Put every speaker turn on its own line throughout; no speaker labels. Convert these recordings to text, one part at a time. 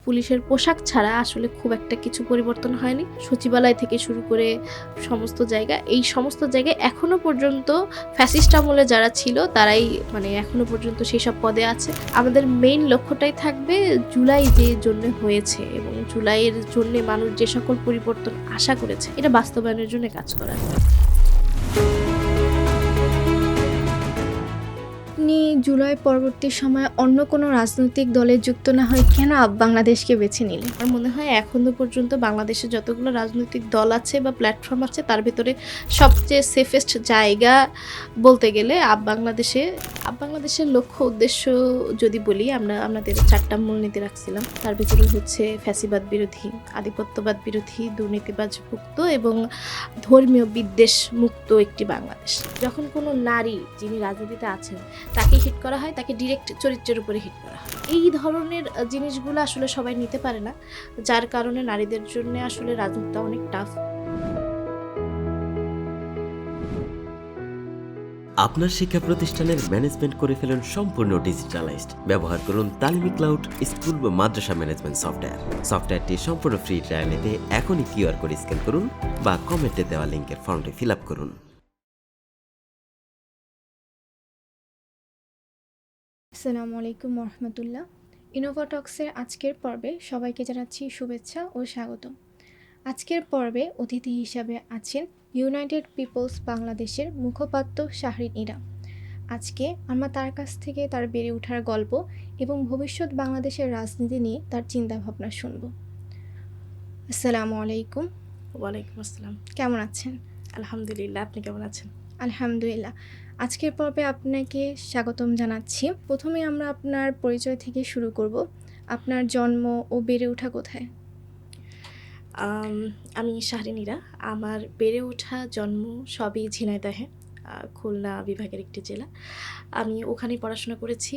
পুলিশের পোশাক ছাড়া আসলে খুব একটা কিছু পরিবর্তন হয়নি। সচিবালয় থেকে শুরু করে সমস্ত জায়গায় এখনো পর্যন্ত ফ্যাসিস্ট আমলে যারা ছিল তারাই এখনো পর্যন্ত সেসব পদে আছে। আমাদের মেইন লক্ষ্যটাই থাকবে জুলাই যে জন্য হয়েছে এবং জুলাইয়ের জন্য মানুষ যে সকল পরিবর্তন আশা করেছে এটা বাস্তবায়নের জন্য কাজ করা।
আপনি জুলাই পরবর্তী সময়ে অন্য কোনো রাজনৈতিক দলে যুক্ত না হয়ে কেন বাংলাদেশকে বেছে নিলেন?
আমার মনে হয় এখনো পর্যন্ত বাংলাদেশে যতগুলো রাজনৈতিক দল আছে বা প্ল্যাটফর্ম আছে তার ভিতরে সবচেয়ে সেফেস্ট জায়গা বলতে গেলে বাংলাদেশের লক্ষ্য উদ্দেশ্য যদি বলি, আমাদের 4টা মূলনীতি রাখছিলাম। তার ভিতরে হচ্ছে ফ্যাসিবাদ বিরোধী, আধিপত্যবাদ বিরোধী, দুর্নীতিবাজ মুক্ত এবং ধর্মীয় বিদ্বেষ মুক্ত একটি বাংলাদেশ। যখন কোনো নারী যিনি রাজনীতিতে আছেন তাকে হিট করা হয়, তাকে ডিরেক্ট চরিত্রের উপরে হিট করা হয়। এই ধরনের জিনিসগুলো আসলে সবাই নিতে পারে না, যার কারণে নারীদের জন্য আসলে রাজনীতিটা অনেক টাফ।
আপনার শিক্ষা প্রতিষ্ঠানের ম্যানেজমেন্ট করে ফেলুন সম্পূর্ণ ডিজিটালাইজড। ব্যবহার করুন তালিমি ক্লাউড স্কুল বা মাদ্রাসা ম্যানেজমেন্ট সফটওয়্যার। সফটওয়্যারটি সম্পূর্ণ ফ্রি ট্রায়াল নিতে এখনই কিউআর কোড স্ক্যান করুন বা কমেন্টে দেওয়া লিঙ্কের ফর্মটি ফিল আপ করুন।
আসসালামু আলাইকুম রহমতুল্লাহ। ইনোভাটক্সের আজকের পর্বে সবাইকে জানাচ্ছি শুভেচ্ছা ও স্বাগত। আজকের পর্বে অতিথি হিসাবে আছেন ইউনাইটেড পিপলস বাংলাদেশের মুখপাত্র শাহরিন ইরা। আজকে আমরা তার কাছ থেকে তার বেড়ে ওঠার গল্প এবং ভবিষ্যৎ বাংলাদেশের রাজনীতি নিয়ে তার চিন্তাভাবনা শুনব। আসসালামু আলাইকুম।
ওয়ালাইকুম আসসালাম।
কেমন আছেন?
আলহামদুলিল্লাহ, আপনি কেমন আছেন?
আলহামদুলিল্লাহ। আজকের পর্বে আপনাকে স্বাগতম জানাচ্ছি। প্রথমে আমরা আপনার পরিচয় থেকে শুরু করব। আপনার জন্ম ও বেড়ে ওঠা কোথায়?
আমি শাহরিন ইরা। আমার বেড়ে ওঠা জন্ম সবই ঝিনাইদহে, খুলনা বিভাগের একটি জেলা। আমি ওখানেই পড়াশোনা করেছি,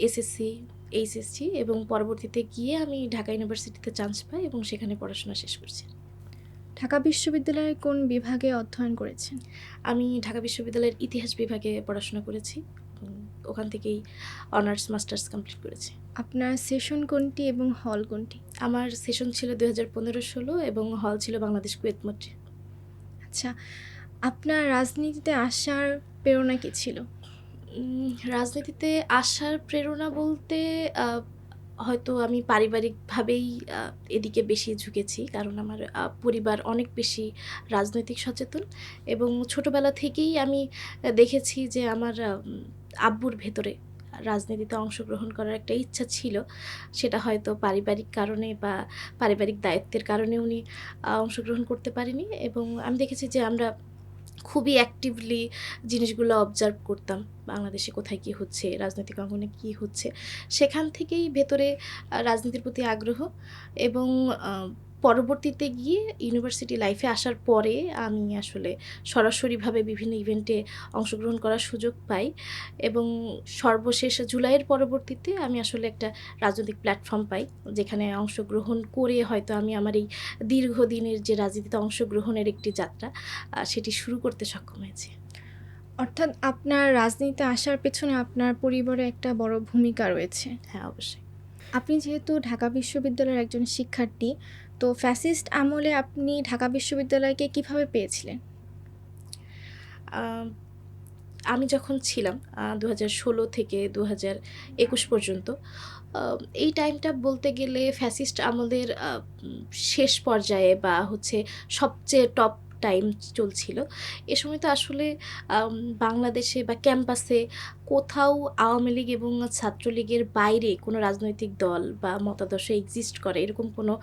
এসএসসি, এইচএসসি এবং পরবর্তীতে গিয়ে আমি ঢাকা ইউনিভার্সিটিতে চান্স পাই এবং সেখানে পড়াশোনা শেষ করছি।
ঢাকা বিশ্ববিদ্যালয়ের কোন বিভাগে অধ্যয়ন করেছেন?
আমি ঢাকা বিশ্ববিদ্যালয়ের ইতিহাস বিভাগে পড়াশোনা করেছি, ওখান থেকেই অনার্স মাস্টার্স কমপ্লিট করেছি।
আপনার সেশন কোনটি এবং হল কোনটি?
আমার সেশন ছিল 2015-16 এবং হল ছিল বাংলাদেশ কুয়েত মৈত্রী।
আচ্ছা, আপনার রাজনীতিতে আসার প্রেরণা কী ছিল?
রাজনীতিতে আসার প্রেরণা বলতে হয়তো আমি পারিবারিকভাবেই এদিকে বেশি ঝুঁকেছি, কারণ আমার পরিবার অনেক বেশি রাজনৈতিক সচেতন এবং ছোটোবেলা থেকেই আমি দেখেছি যে আমার আব্বুর ভেতরে রাজনীতিতে অংশগ্রহণ করার একটা ইচ্ছা ছিল। সেটা হয়তো পারিবারিক কারণে বা পারিবারিক দায়িত্বের কারণে উনি অংশগ্রহণ করতে পারেনি এবং আমি দেখেছি যে আমরা খুবই অ্যাক্টিভলি জিনিসগুলো অবজার্ভ করতাম, বাংলাদেশে কোথায় কী হচ্ছে, রাজনৈতিক অঙ্গনে কী হচ্ছে। সেখান থেকেই ভেতরে রাজনীতির প্রতি আগ্রহ এবং পরবর্তীতে গিয়ে ইউনিভার্সিটি লাইফে আসার পরে আমি আসলে সরাসরিভাবে বিভিন্ন ইভেন্টে অংশগ্রহণ করার সুযোগ পাই এবং সর্বশেষ জুলাইয়ের পরবর্তীতে আমি আসলে একটা রাজনৈতিক প্ল্যাটফর্ম পাই, যেখানে অংশগ্রহণ করে হয়তো আমি আমার এই দীর্ঘদিনের যে রাজনীতিতে অংশগ্রহণের একটি যাত্রা সেটি শুরু করতে সক্ষম হয়েছি।
অর্থাৎ আপনার রাজনীতিতে আসার পেছনে আপনার পরিবারে একটা বড় ভূমিকা রয়েছে।
হ্যাঁ, অবশ্যই।
আপনি যেহেতু ঢাকা বিশ্ববিদ্যালয়ের একজন শিক্ষার্থী, তো ফ্যাসিস্ট আমলে আপনি ঢাকা বিশ্ববিদ্যালয়কে কিভাবে পেয়েছিলেন?
আমি যখন ছিলাম 2016 থেকে 2021 পর্যন্ত, এই টাইমটা বলতে গেলে ফ্যাসিস্ট আমলের শেষ পর্যায়ে বা হচ্ছে সবচেয়ে টপ টাইম চলছিল। এ সময় তো আসলে বাংলাদেশে বা ক্যাম্পাসে কোথাও আওয়ামী লীগ এবং ছাত্রলীগের বাইরে কোনো রাজনৈতিক দল বা মতাদর্শ এক্সিস্ট করে এরকম কোনো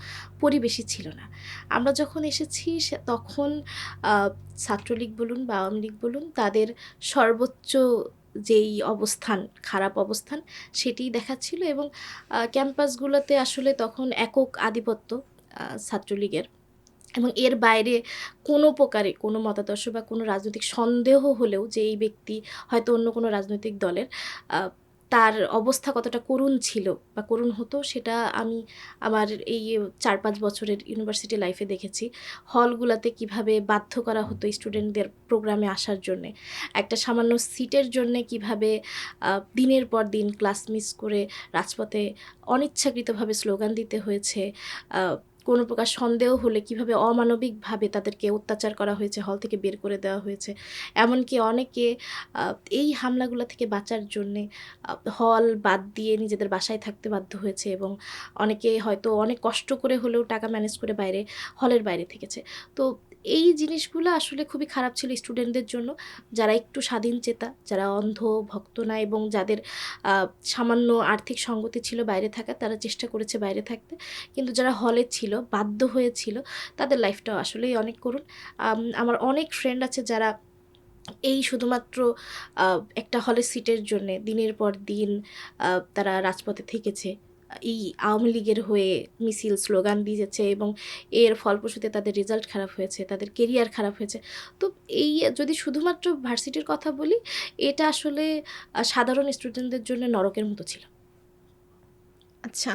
পরিবেশই ছিল না। আমরা যখন এসেছি তখন ছাত্রলীগ বলুন বা আওয়ামী লীগ বলুন, তাদের সর্বোচ্চ যেই অবস্থান, খারাপ অবস্থান সেটিই দেখাচ্ছিল এবং ক্যাম্পাসগুলোতে আসলে তখন একক আধিপত্য ছাত্রলীগের এবং এর বাইরে কোনো প্রকারে কোনো মতাদর্শ বা কোনো রাজনৈতিক সন্দেহ হলেও যে এই ব্যক্তি হয়তো অন্য কোনো রাজনৈতিক দলের, তার অবস্থা কতটা করুণ ছিল বা করুণ হতো সেটা আমি আমার এই 4-5 বছরের ইউনিভার্সিটি লাইফে দেখেছি। হলগুলাতে কিভাবে বাধ্য করা হতো স্টুডেন্টদের প্রোগ্রামে আসার জন্যে। একটা সামান্য সিটের জন্যে কিভাবে দিনের পর দিন ক্লাস মিস করে রাজপথে অনিচ্ছাকৃতভাবে স্লোগান দিতে হয়েছে। আ কোনো প্রকার সন্দেহ হলে কিভাবে অমানবিকভাবে তাদেরকে অত্যাচার করা হয়েছে, হল থেকে বের করে দেওয়া হয়েছে। এমনকি অনেকে আ এই হামলাগুলা থেকে বাঁচার জন্যে হল বাদ দিয়ে নিজেদের বাসায় থাকতে বাধ্য হয়েছে এবং অনেকে হয়তো অনেক কষ্ট করে হলেও টাকা ম্যানেজ করে হলের বাইরে থেকেছে। তো এই জিনিসগুলো আসলে খুবই খারাপ ছিল স্টুডেন্টদের জন্য, যারা একটু স্বাধীনচেতা, যারা অন্ধ, ভক্ত না এবং যাদের আ সামান্য আর্থিক সঙ্গতি ছিল বাইরে থাকার, তারা চেষ্টা করেছে বাইরে থাকতে। কিন্তু যারা হলে ছিল, বাধ্য হয়েছিল, তাদের লাইফটাও আসলেই অনেক করুণ। আমার অনেক ফ্রেন্ড আছে যারা এই শুধুমাত্র আ একটা হলের সিটের জন্যে দিনের পর দিন তারা রাজপথে থেকেছে। এই আওয়ামী লীগের হয়ে মিছিল, স্লোগান দিয়েছে এবং এর ফলপ্রসূতে তাদের রেজাল্ট খারাপ হয়েছে, তাদের কেরিয়ার খারাপ হয়েছে। তো এই যদি শুধুমাত্র ভার্সিটির কথা বলি, এটা আসলে সাধারণ স্টুডেন্টদের জন্য নরকের মতো ছিল।
আচ্ছা,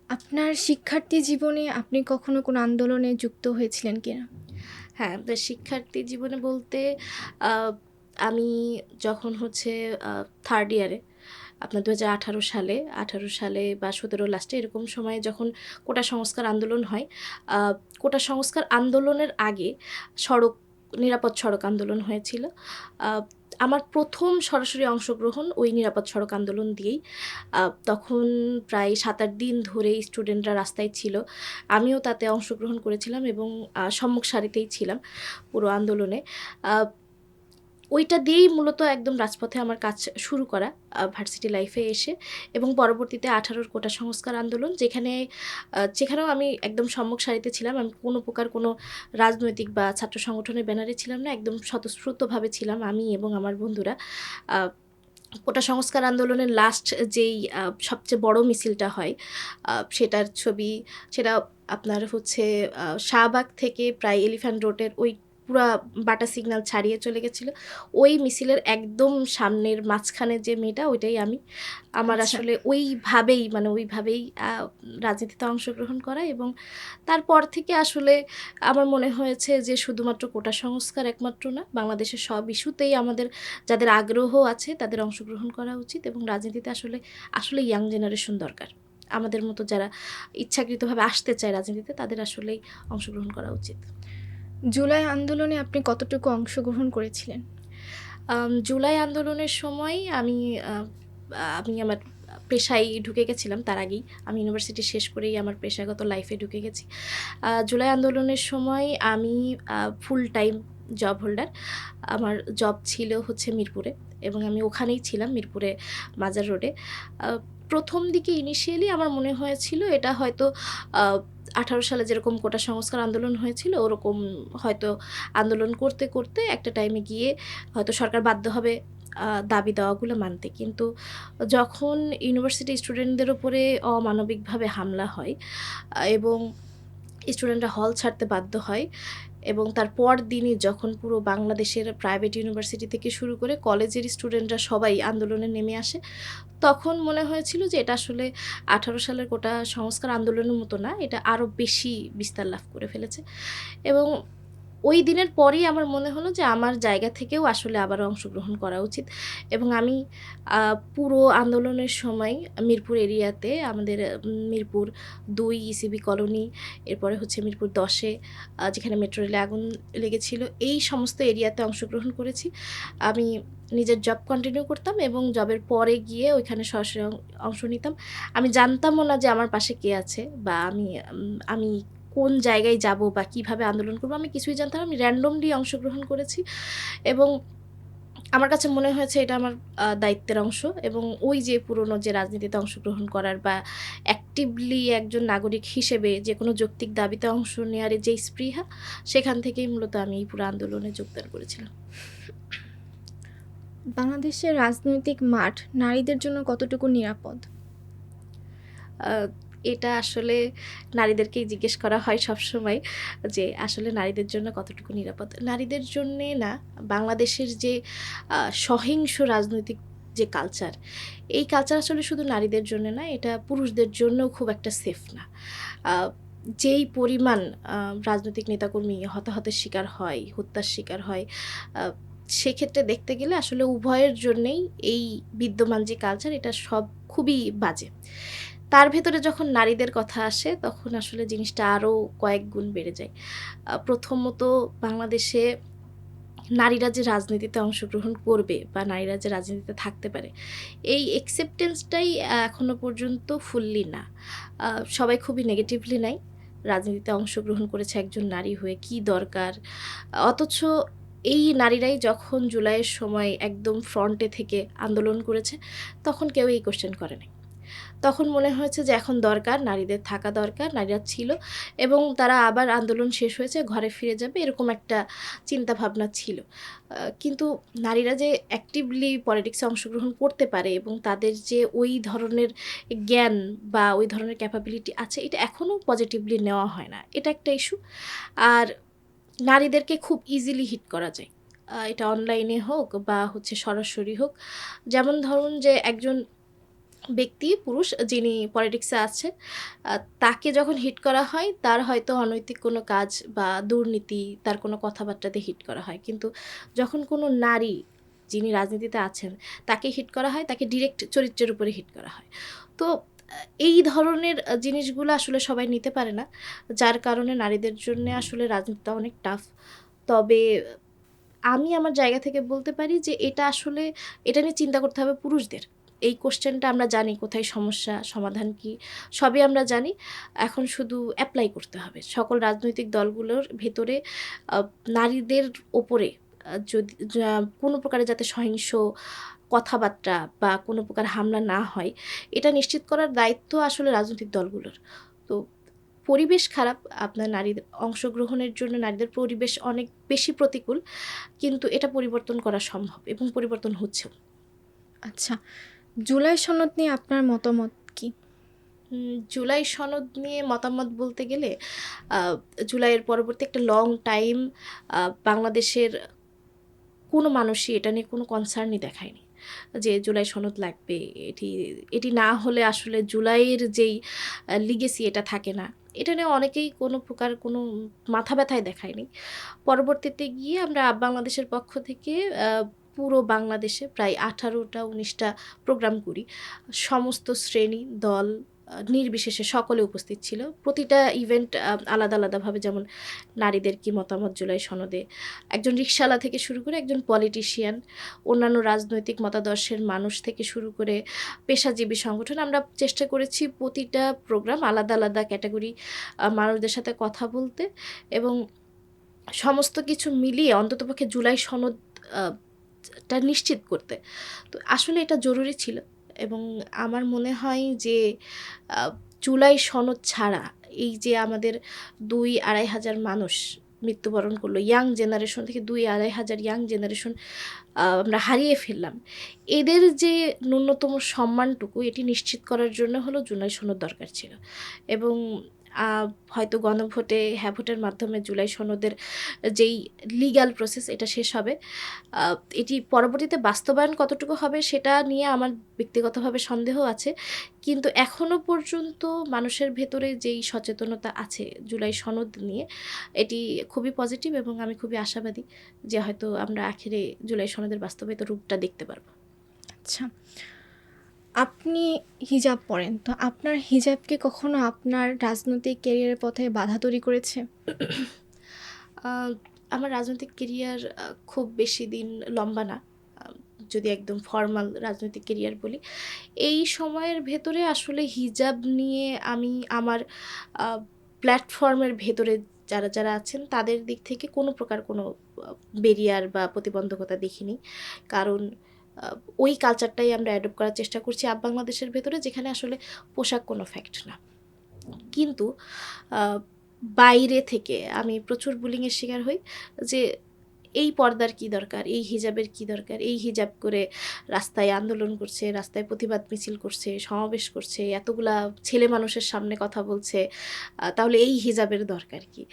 আপনার শিক্ষার্থী জীবনে আপনি কখনো কোনো আন্দোলনে যুক্ত হয়েছিলেন কিনা?
হ্যাঁ, তো শিক্ষার্থী জীবনে বলতে আ আমি যখন হচ্ছে 3rd ইয়ারে আপনার 2018 সালে বা 17 লাস্টে এরকম সময়ে যখন কোটা সংস্কার আন্দোলন হয়, আ কোটা সংস্কার আন্দোলনের আগে সড়ক নিরাপদ সড়ক আন্দোলন হয়েছিল। আ আমার ১ম সরাসরি অংশগ্রহণ ওই নিরাপদ সড়ক আন্দোলন দিয়েই। তখন প্রায় ৭-৮ দিন ধরেই স্টুডেন্টরা রাস্তায় ছিল। আমিও তাতে অংশগ্রহণ করেছিলাম এবং সম্মুখ সারিতেই ছিলাম পুরো আন্দোলনে। আ ওইটা দিয়েই মূলত একদম রাজপথে আমার কাজ শুরু করা ভার্সিটি লাইফে এসে এবং পরবর্তীতে 18 র কোটা সংস্কার আন্দোলন যেখানেও আমি একদম সম্মুখ সারিতে ছিলাম। আমি কোনো প্রকার কোনো রাজনৈতিক বা ছাত্র সংগঠনের ব্যানারে ছিলাম না। একদম স্বতঃস্ফূর্তভাবে ছিলাম আমি এবং আমার বন্ধুরা। আ কোটা সংস্কার আন্দোলনের লাস্ট যেই সবচেয়ে বড় মিছিলটা হয়, সেটা আপনার হচ্ছে শাহবাগ থেকে প্রায় এলিফ্যান্ট রোডের ওই পুরা বাটা সিগন্যাল ছাড়িয়ে চলে গেছিল। ওই মিছিলের একদম সামনের মাঝখানে যে মেয়েটা ওইটাই আমি। আমার
আচ্ছা।
আসলে ওইভাবেই রাজনীতিতে অংশগ্রহণ করা এবং তারপর থেকে আসলে আমার মনে হয়েছে যে শুধুমাত্র কোটা সংস্কার একমাত্র না, বাংলাদেশের সব ইস্যুতেই আমাদের যাদের আগ্রহ আছে তাদের অংশগ্রহণ করা উচিত এবং রাজনীতিতে আসলে ইয়াং জেনারেশন দরকার। আমাদের মতো যারা ইচ্ছাকৃতভাবে আসতে চায় রাজনীতিতে তাদের আসলেই অংশগ্রহণ করা উচিত।
জুলাই আন্দোলনে আপনি কতটুকু অংশগ্রহণ করেছিলেন?
জুলাই আন্দোলনের সময় আ আমি আমার পেশায় ঢুকে গেছিলাম তার আগেই। আমি ইউনিভার্সিটি শেষ করেই আমার পেশাগত লাইফে ঢুকে গেছি। জুলাই আন্দোলনের সময় আমি ফুল টাইম জব হোল্ডার। আমার জব ছিল হচ্ছে মিরপুরে এবং আমি ওখানেই ছিলাম মিরপুরে মাজার রোডে। আ ১ম দিকে ইনিশিয়ালি আমার মনে হয়েছিল এটা হয়তো আ ১৮ সালে যেরকম কোটা সংস্কার আন্দোলন হয়েছিল ওরকম হয়তো আন্দোলন করতে, করতে একটা টাইমে গিয়ে হয়তো সরকার বাধ্য হবে দাবি দেওয়াগুলো মানতে। কিন্তু যখন ইউনিভার্সিটি স্টুডেন্টদের উপরে অমানবিকভাবে হামলা হয় এবং স্টুডেন্টরা হল ছাড়তে বাধ্য হয় এবং তার পরদিনই যখন পুরো বাংলাদেশের প্রাইভেট ইউনিভার্সিটি থেকে শুরু করে কলেজের স্টুডেন্টরা সবাই আন্দোলনে নেমে আসে, তখন মনে হয়েছিল যে এটা আসলে ১৮ সালের কোটা সংস্কার আন্দোলনের মতো না, এটা আরও বেশি বিস্তার লাভ করে ফেলেছে এবং ওই দিনের পরেই আমার মনে হলো যে আমার জায়গা থেকেও আসলে আবারও অংশগ্রহণ করা উচিত এবং আমি পুরো আন্দোলনের সময় মিরপুর এরিয়াতে আমাদের মিরপুর ২ ইসিবি কলোনি, এরপরে হচ্ছে মিরপুর ১০ এ যেখানে মেট্রো রেলে আগুন লেগেছিল, এই সমস্ত এরিয়াতে অংশগ্রহণ করেছি। আমি নিজের জব কন্টিনিউ করতাম এবং জবের পরে গিয়ে ওইখানে সরাসরি অংশ নিতাম। আমি জানতামও না যে আমার পাশে কে আছে বা আমি কোন জায়গায় যাব বা কিভাবে আন্দোলন করব আমি কিছুই জানতাম না। আমি র‍্যান্ডমলি অংশগ্রহণ করেছি এবং আমার কাছে মনে হয়েছে এটা আমার দায়িত্বের অংশ এবং ওই যে পুরনো যে রাজনীতিতে অংশগ্রহণ করার বা অ্যাক্টিভলি একজন নাগরিক হিসেবে যেকোনো যৌক্তিক দাবিতে অংশ নেওয়ার যে স্পৃহা, সেখান থেকেই মূলত আমি এই পুরো আন্দোলনে যোগদান করেছিলাম।
বাংলাদেশের রাজনৈতিক মাঠ নারীদের জন্য কতটুকু নিরাপদ?
আ এটা আসলে নারীদেরকেই জিজ্ঞেস করা হয় সবসময় যে আসলে নারীদের জন্য কতটুকু নিরাপদ? নারীদের জন্যে না, বাংলাদেশের যে সহিংস রাজনৈতিক যে কালচার, এই কালচার আসলে শুধু নারীদের জন্য না, এটা পুরুষদের জন্যও খুব একটা সেফ না। আ যেই পরিমাণ রাজনৈতিক নেতাকর্মী হতাহতের শিকার হয়, হত্যার শিকার হয়, আ সেক্ষেত্রে দেখতে গেলে আসলে উভয়ের জন্যেই এই বিদ্যমান যে কালচার, এটা সব খুবই বাজে। তার ভেতরে যখন নারীদের কথা আসে, তখন আসলে জিনিসটা আরও কয়েক গুণ বেড়ে যায়। প্রথমত বাংলাদেশে নারীরা যে রাজনীতিতে অংশগ্রহণ করবে বা নারীরা যে রাজনীতিতে থাকতে পারে, এই acceptance-টাই এখনো পর্যন্ত ফুললি না। আ সবাই খুবই নেগেটিভলি নেয়। রাজনীতিতে অংশগ্রহণ করেছে একজন নারী হয়ে, কী দরকার? অথচ এই নারীরাই যখন জুলাইয়ের সময় একদম ফ্রন্টে থেকে আন্দোলন করেছে, তখন কেউ এই কোয়েশ্চেন করে নাই। তখন মনে হয়েছে যে এখন দরকার, নারীদের থাকা দরকার, নারীরা ছিল এবং তারা আবার আন্দোলন শেষ হয়েছে, ঘরে ফিরে যাবে, এরকম একটা চিন্তাভাবনা ছিল। কিন্তু নারীরা যে অ্যাক্টিভলি পলিটিক্সে অংশগ্রহণ করতে পারে এবং তাদের যে ওই ধরনের জ্ঞান বা ওই ধরনের ক্যাপাবিলিটি আছে, এটা এখনও পজিটিভলি নেওয়া হয় না। এটা একটা ইস্যু। আর নারীদেরকে খুব ইজিলি হিট করা যায়। এটা অনলাইনে হোক বা হচ্ছে সরাসরি হোক। যেমন ধরুন যে একজন ব্যক্তি, পুরুষ যিনি পলিটিক্সে আছে, আ তাকে যখন হিট করা হয়, তার হয়তো অনৈতিক কোনো কাজ বা দুর্নীতি, তার কোনো কথাবার্তাতে হিট করা হয়। কিন্তু যখন কোনো নারী যিনি রাজনীতিতে আছেন, তাকে হিট করা হয়, তাকে ডিরেক্ট চরিত্রের উপরে হিট করা হয়। তো এই ধরনের জিনিসগুলো আসলে সবাই নিতে পারে না। যার কারণে নারীদের জন্যে আসলে রাজনীতিটা অনেক টাফ। তবে আমি আমার জায়গা থেকে বলতে পারি যে এটা নিয়ে চিন্তা করতে হবে পুরুষদের। এই কোয়েশ্চেনটা আমরা জানি কোথায় সমস্যা, সমাধান কি, সবই আমরা জানি। এখন শুধু এপ্লাই করতে হবে। সকল রাজনৈতিক দলগুলোর ভেতরে আ নারীদের ওপরে যদি কোনো প্রকারে যাতে সহিংস কথাবার্তা বা কোনো প্রকার হামলা না হয়, এটা নিশ্চিত করার দায়িত্ব আসলে রাজনৈতিক দলগুলোর। তো পরিবেশ খারাপ, আপনার নারীদের অংশগ্রহণের জন্য নারীদের পরিবেশ অনেক বেশি প্রতিকূল। কিন্তু এটা পরিবর্তন করা সম্ভব এবং পরিবর্তন হচ্ছেও।
আচ্ছা, জুলাই সনদ নিয়ে আপনার মতামত কি?
জুলাই সনদ নিয়ে মতামত বলতে গেলে আ জুলাইয়ের পরবর্তী একটা লং টাইম বাংলাদেশের কোনো মানুষই এটা নিয়ে কোনো কনসার্নই দেখায়নি। যে জুলাই সনদ লাগবে। এটি এটি না হলে আসলে জুলাইয়ের যেই লিগেসি এটা থাকে না। এটা নিয়ে অনেকেই কোনো প্রকার কোনো মাথা ব্যথাই দেখায়নি। পরবর্তীতে গিয়ে আমরা বাংলাদেশের পক্ষ থেকে আ পুরো বাংলাদেশে প্রায় ১৮টা ১৯টা প্রোগ্রাম করি। সমস্ত শ্রেণী, দল নির্বিশেষে সকলে উপস্থিত ছিল। প্রতিটা ইভেন্ট আলাদা, আলাদাভাবে, যেমন নারীদের কি মতামত জুলাই সনদে, একজন রিকশাওয়ালা থেকে শুরু করে একজন পলিটিশিয়ান, অন্যান্য রাজনৈতিক মতাদর্শের মানুষ থেকে শুরু করে পেশাজীবী সংগঠন। আমরা চেষ্টা করেছি প্রতিটা প্রোগ্রাম আলাদা, আলাদা ক্যাটেগরি মানুষদের সাথে কথা বলতে এবং সমস্ত কিছু মিলিয়ে অন্ততপক্ষে জুলাই সনদ আ টা নিশ্চিত করতে। তো আসলে এটা জরুরি ছিল এবং আমার মনে হয় যে আ জুলাই সনদ ছাড়া এই যে আমাদের ২-২.৫ হাজার মানুষ মৃত্যুবরণ করলো, ইয়াং জেনারেশন থেকে ২-২.৫ হাজার ইয়াং জেনারেশন আমরা হারিয়ে ফেললাম। এদের যে ন্যূনতম সম্মানটুকু এটি নিশ্চিত করার জন্য হলো জুলাই সনদ দরকার ছিল এবং আ হয়তো গণভোটে হ্যাঁ ভোটের মাধ্যমে জুলাই সনদের যেই লিগ্যাল প্রসেস এটা শেষ হবে। আ এটি পরবর্তীতে বাস্তবায়ন কতটুকু হবে সেটা নিয়ে আমার ব্যক্তিগতভাবে সন্দেহ আছে। কিন্তু এখনো পর্যন্ত মানুষের ভেতরে যেই সচেতনতা আছে জুলাই সনদ নিয়ে, এটি খুবই পজিটিভ এবং আমি খুবই আশাবাদী যে হয়তো আমরা আখেরে জুলাই সনদের বাস্তবায়িত রূপটা দেখতে পারব।
আচ্ছা, আপনি হিজাব পরেন। তো আপনার হিজাব কি কখনো আপনার রাজনৈতিক ক্যারিয়ারের পথে বাধা তৈরি করেছে?
আ আমার রাজনৈতিক কেরিয়ার খুব বেশি দিন লম্বা না। আ যদি একদম ফরমাল রাজনৈতিক কেরিয়ার বলি। এই সময়ের ভেতরে আসলে হিজাব নিয়ে আমি আমার আ প্ল্যাটফর্মের ভেতরে যারা, যারা আছেন তাদের দিক থেকে কোনো প্রকার কোনো আ ব্যারিয়ার বা প্রতিবন্ধকতা দেখিনি। কারণ আ ওই কালচারটাই আমরা অ্যাডপ্ট করার চেষ্টা করছি বাংলাদেশের ভেতরে, যেখানে আসলে পোশাক কোনো ফ্যাক্ট না। কিন্তু আ বাইরে থেকে আমি প্রচুর বুলিংয়ের শিকার হই যে, এই পর্দার কি দরকার? এই হিজাবের কি দরকার? এই হিজাব করে রাস্তায় আন্দোলন করছে, রাস্তায় প্রতিবাদ মিছিল করছে, সমাবেশ করছে, এতগুলা ছেলে মানুষের সামনে কথা বলছে। তাহলে এই হিজাবের দরকার কি?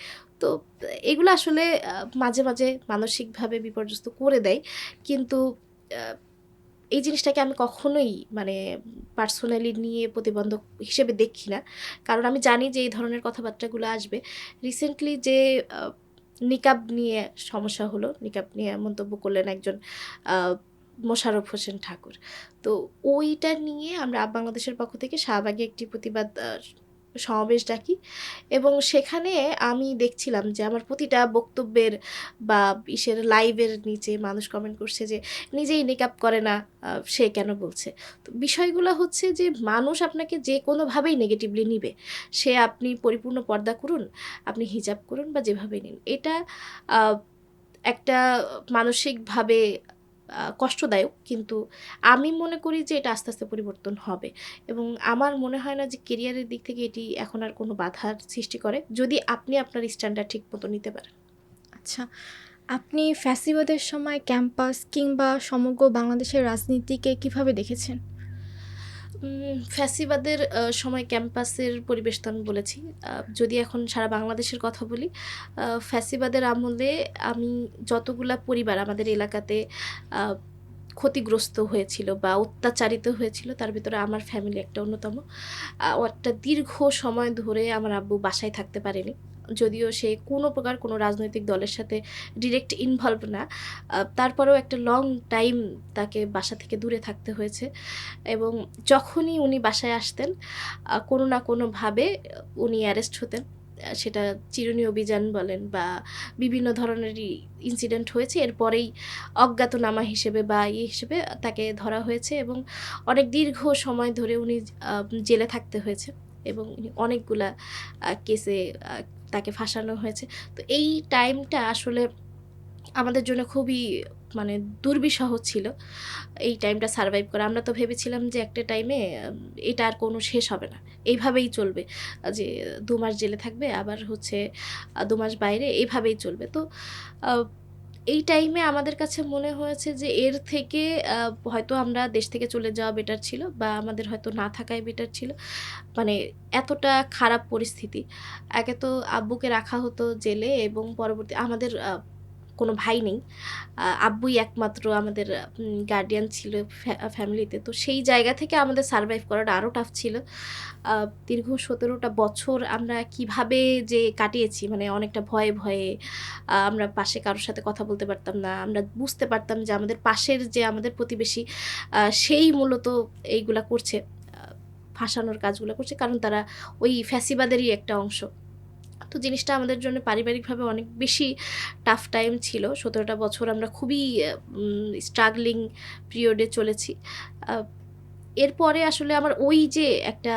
তো এগুলো আসলে মাঝে, মাঝে মানসিকভাবে বিপর্যস্ত করে দেয়। কিন্তু আ এই জিনিসটাকে আমি কখনোই মানে পার্সোনালি নিয়ে প্রতিবন্ধক হিসেবে দেখি না। কারণ আমি জানি যে এই ধরনের কথাবার্তাগুলো আসবে। রিসেন্টলি যে আ নিকাব নিয়ে সমস্যা হলো, নিকাব নিয়ে মন্তব্য করলেন একজন আ মোশাররফ হোসেন ঠাকুর। তো ওইটা নিয়ে আমরা বাংলাদেশের পক্ষ থেকে শাহবাগে একটি প্রতিবাদ সমাবেশ ডাকি এবং সেখানে আমি দেখছিলাম যে আমার প্রতিটা বক্তব্যের বা লাইভের নিচে মানুষ কমেন্ট করছে যে নিজেই নিকাব করে না, সে কেন বলছে? তো বিষয়গুলো হচ্ছে যে মানুষ আপনাকে যে কোনোভাবেই নেগেটিভলি নিবে। সে আপনি পরিপূর্ণ পর্দা করুন, আপনি হিজাব করুন বা যেভাবেই নিন। এটা আ একটা মানসিকভাবে কষ্টদায়ক। কিন্তু আমি মনে করি যে এটা আস্তে, আস্তে পরিবর্তন হবে এবং আমার মনে হয় না যে কেরিয়ারের দিক থেকে এটি এখন আর কোনো বাধার সৃষ্টি করে। যদি আপনি আপনার স্ট্যান্ডার্ড ঠিক মতো নিতে পারেন।
আচ্ছা, আপনি ফ্যাসিবাদের সময় ক্যাম্পাস কিংবা সমগ্র বাংলাদেশের রাজনীতিকে কিভাবে দেখেছেন?
ফ্যাসিবাদের সময় ক্যাম্পাসের পরিবেশ তো আমি বলেছি। যদি এখন সারা বাংলাদেশের কথা বলি, ফ্যাসিবাদের আমলে আমি যতগুলা পরিবার আমাদের এলাকাতে আ ক্ষতিগ্রস্ত হয়েছিল বা অত্যাচারিত হয়েছিল, তার ভেতরে আমার ফ্যামিলি একটা অন্যতম। একটা দীর্ঘ সময় ধরে আমার আব্বু বাসায় থাকতে পারেনি। যদিও সে কোনো প্রকার কোনো রাজনৈতিক দলের সাথে ডিরেক্ট ইনভলভ না। তারপরেও একটা লং টাইম তাকে বাসা থেকে দূরে থাকতে হয়েছে এবং যখনই উনি বাসায় আসতেন কোনো না কোনোভাবে উনি অ্যারেস্ট হতেন। সেটা চিরুনি অভিযান বলেন বা বিভিন্ন ধরনেরই ইনসিডেন্ট হয়েছে। এরপরেই অজ্ঞাতনামা হিসেবে বা হিসেবে তাকে ধরা হয়েছে এবং অনেক দীর্ঘ সময় ধরে উনি আ জেলে থাকতে হয়েছে এবং উনি অনেকগুলা কেসে আ তাকে ফাঁসানো হয়েছে। তো এই টাইমটা আসলে আমাদের জন্য খুবই মানে দুর্বিষহ ছিল। এই টাইমটা সারভাইভ করা। আমরা তো ভেবেছিলাম যে একটা টাইমে এটা আর কোনো শেষ হবে না। এইভাবেই চলবে। যে ২ মাস জেলে থাকবে, আবার হচ্ছে ২ মাস বাইরে, এভাবেই চলবে। তো আ এই টাইমে আমাদের কাছে মনে হয়েছে যে এর থেকে আ হয়তো আমরা দেশ থেকে চলে যাওয়া বেটার ছিল বা আমাদের হয়তো না থাকাই বেটার ছিল। মানে এতটা খারাপ পরিস্থিতি। একে তো আব্বুকে রাখা হতো জেলে এবং পরবর্তী আমাদের কোনো ভাই নেই। আব্বুই একমাত্র আমাদের গার্ডিয়ান ছিল ফ্যামিলিতে। তো সেই জায়গা থেকে আমাদের সারভাইভ করাটা আরও টাফ ছিল। আ দীর্ঘ ১৭ টা বছর আমরা কিভাবে যে কাটিয়েছি মানে অনেকটা ভয়ে, ভয়ে আমরা পাশে কারো সাথে কথা বলতে পারতাম না। আমরা বুঝতে পারতাম যে আমাদের পাশের যে আমাদের প্রতিবেশী সেই মূলত এইগুলা করছে। আ ফাঁসানোর কাজগুলা করছে। কারণ তারা ওই ফ্যাসিবাদেরই একটা অংশ। তো জিনিসটা আমাদের জন্য পারিবারিকভাবে অনেক বেশি টাফ টাইম ছিল। ১৭ টা বছর আমরা খুবই স্ট্রাগলিং পিরিয়ড এ চলেছি। আ এরপরে আসলে আমার ওই যে একটা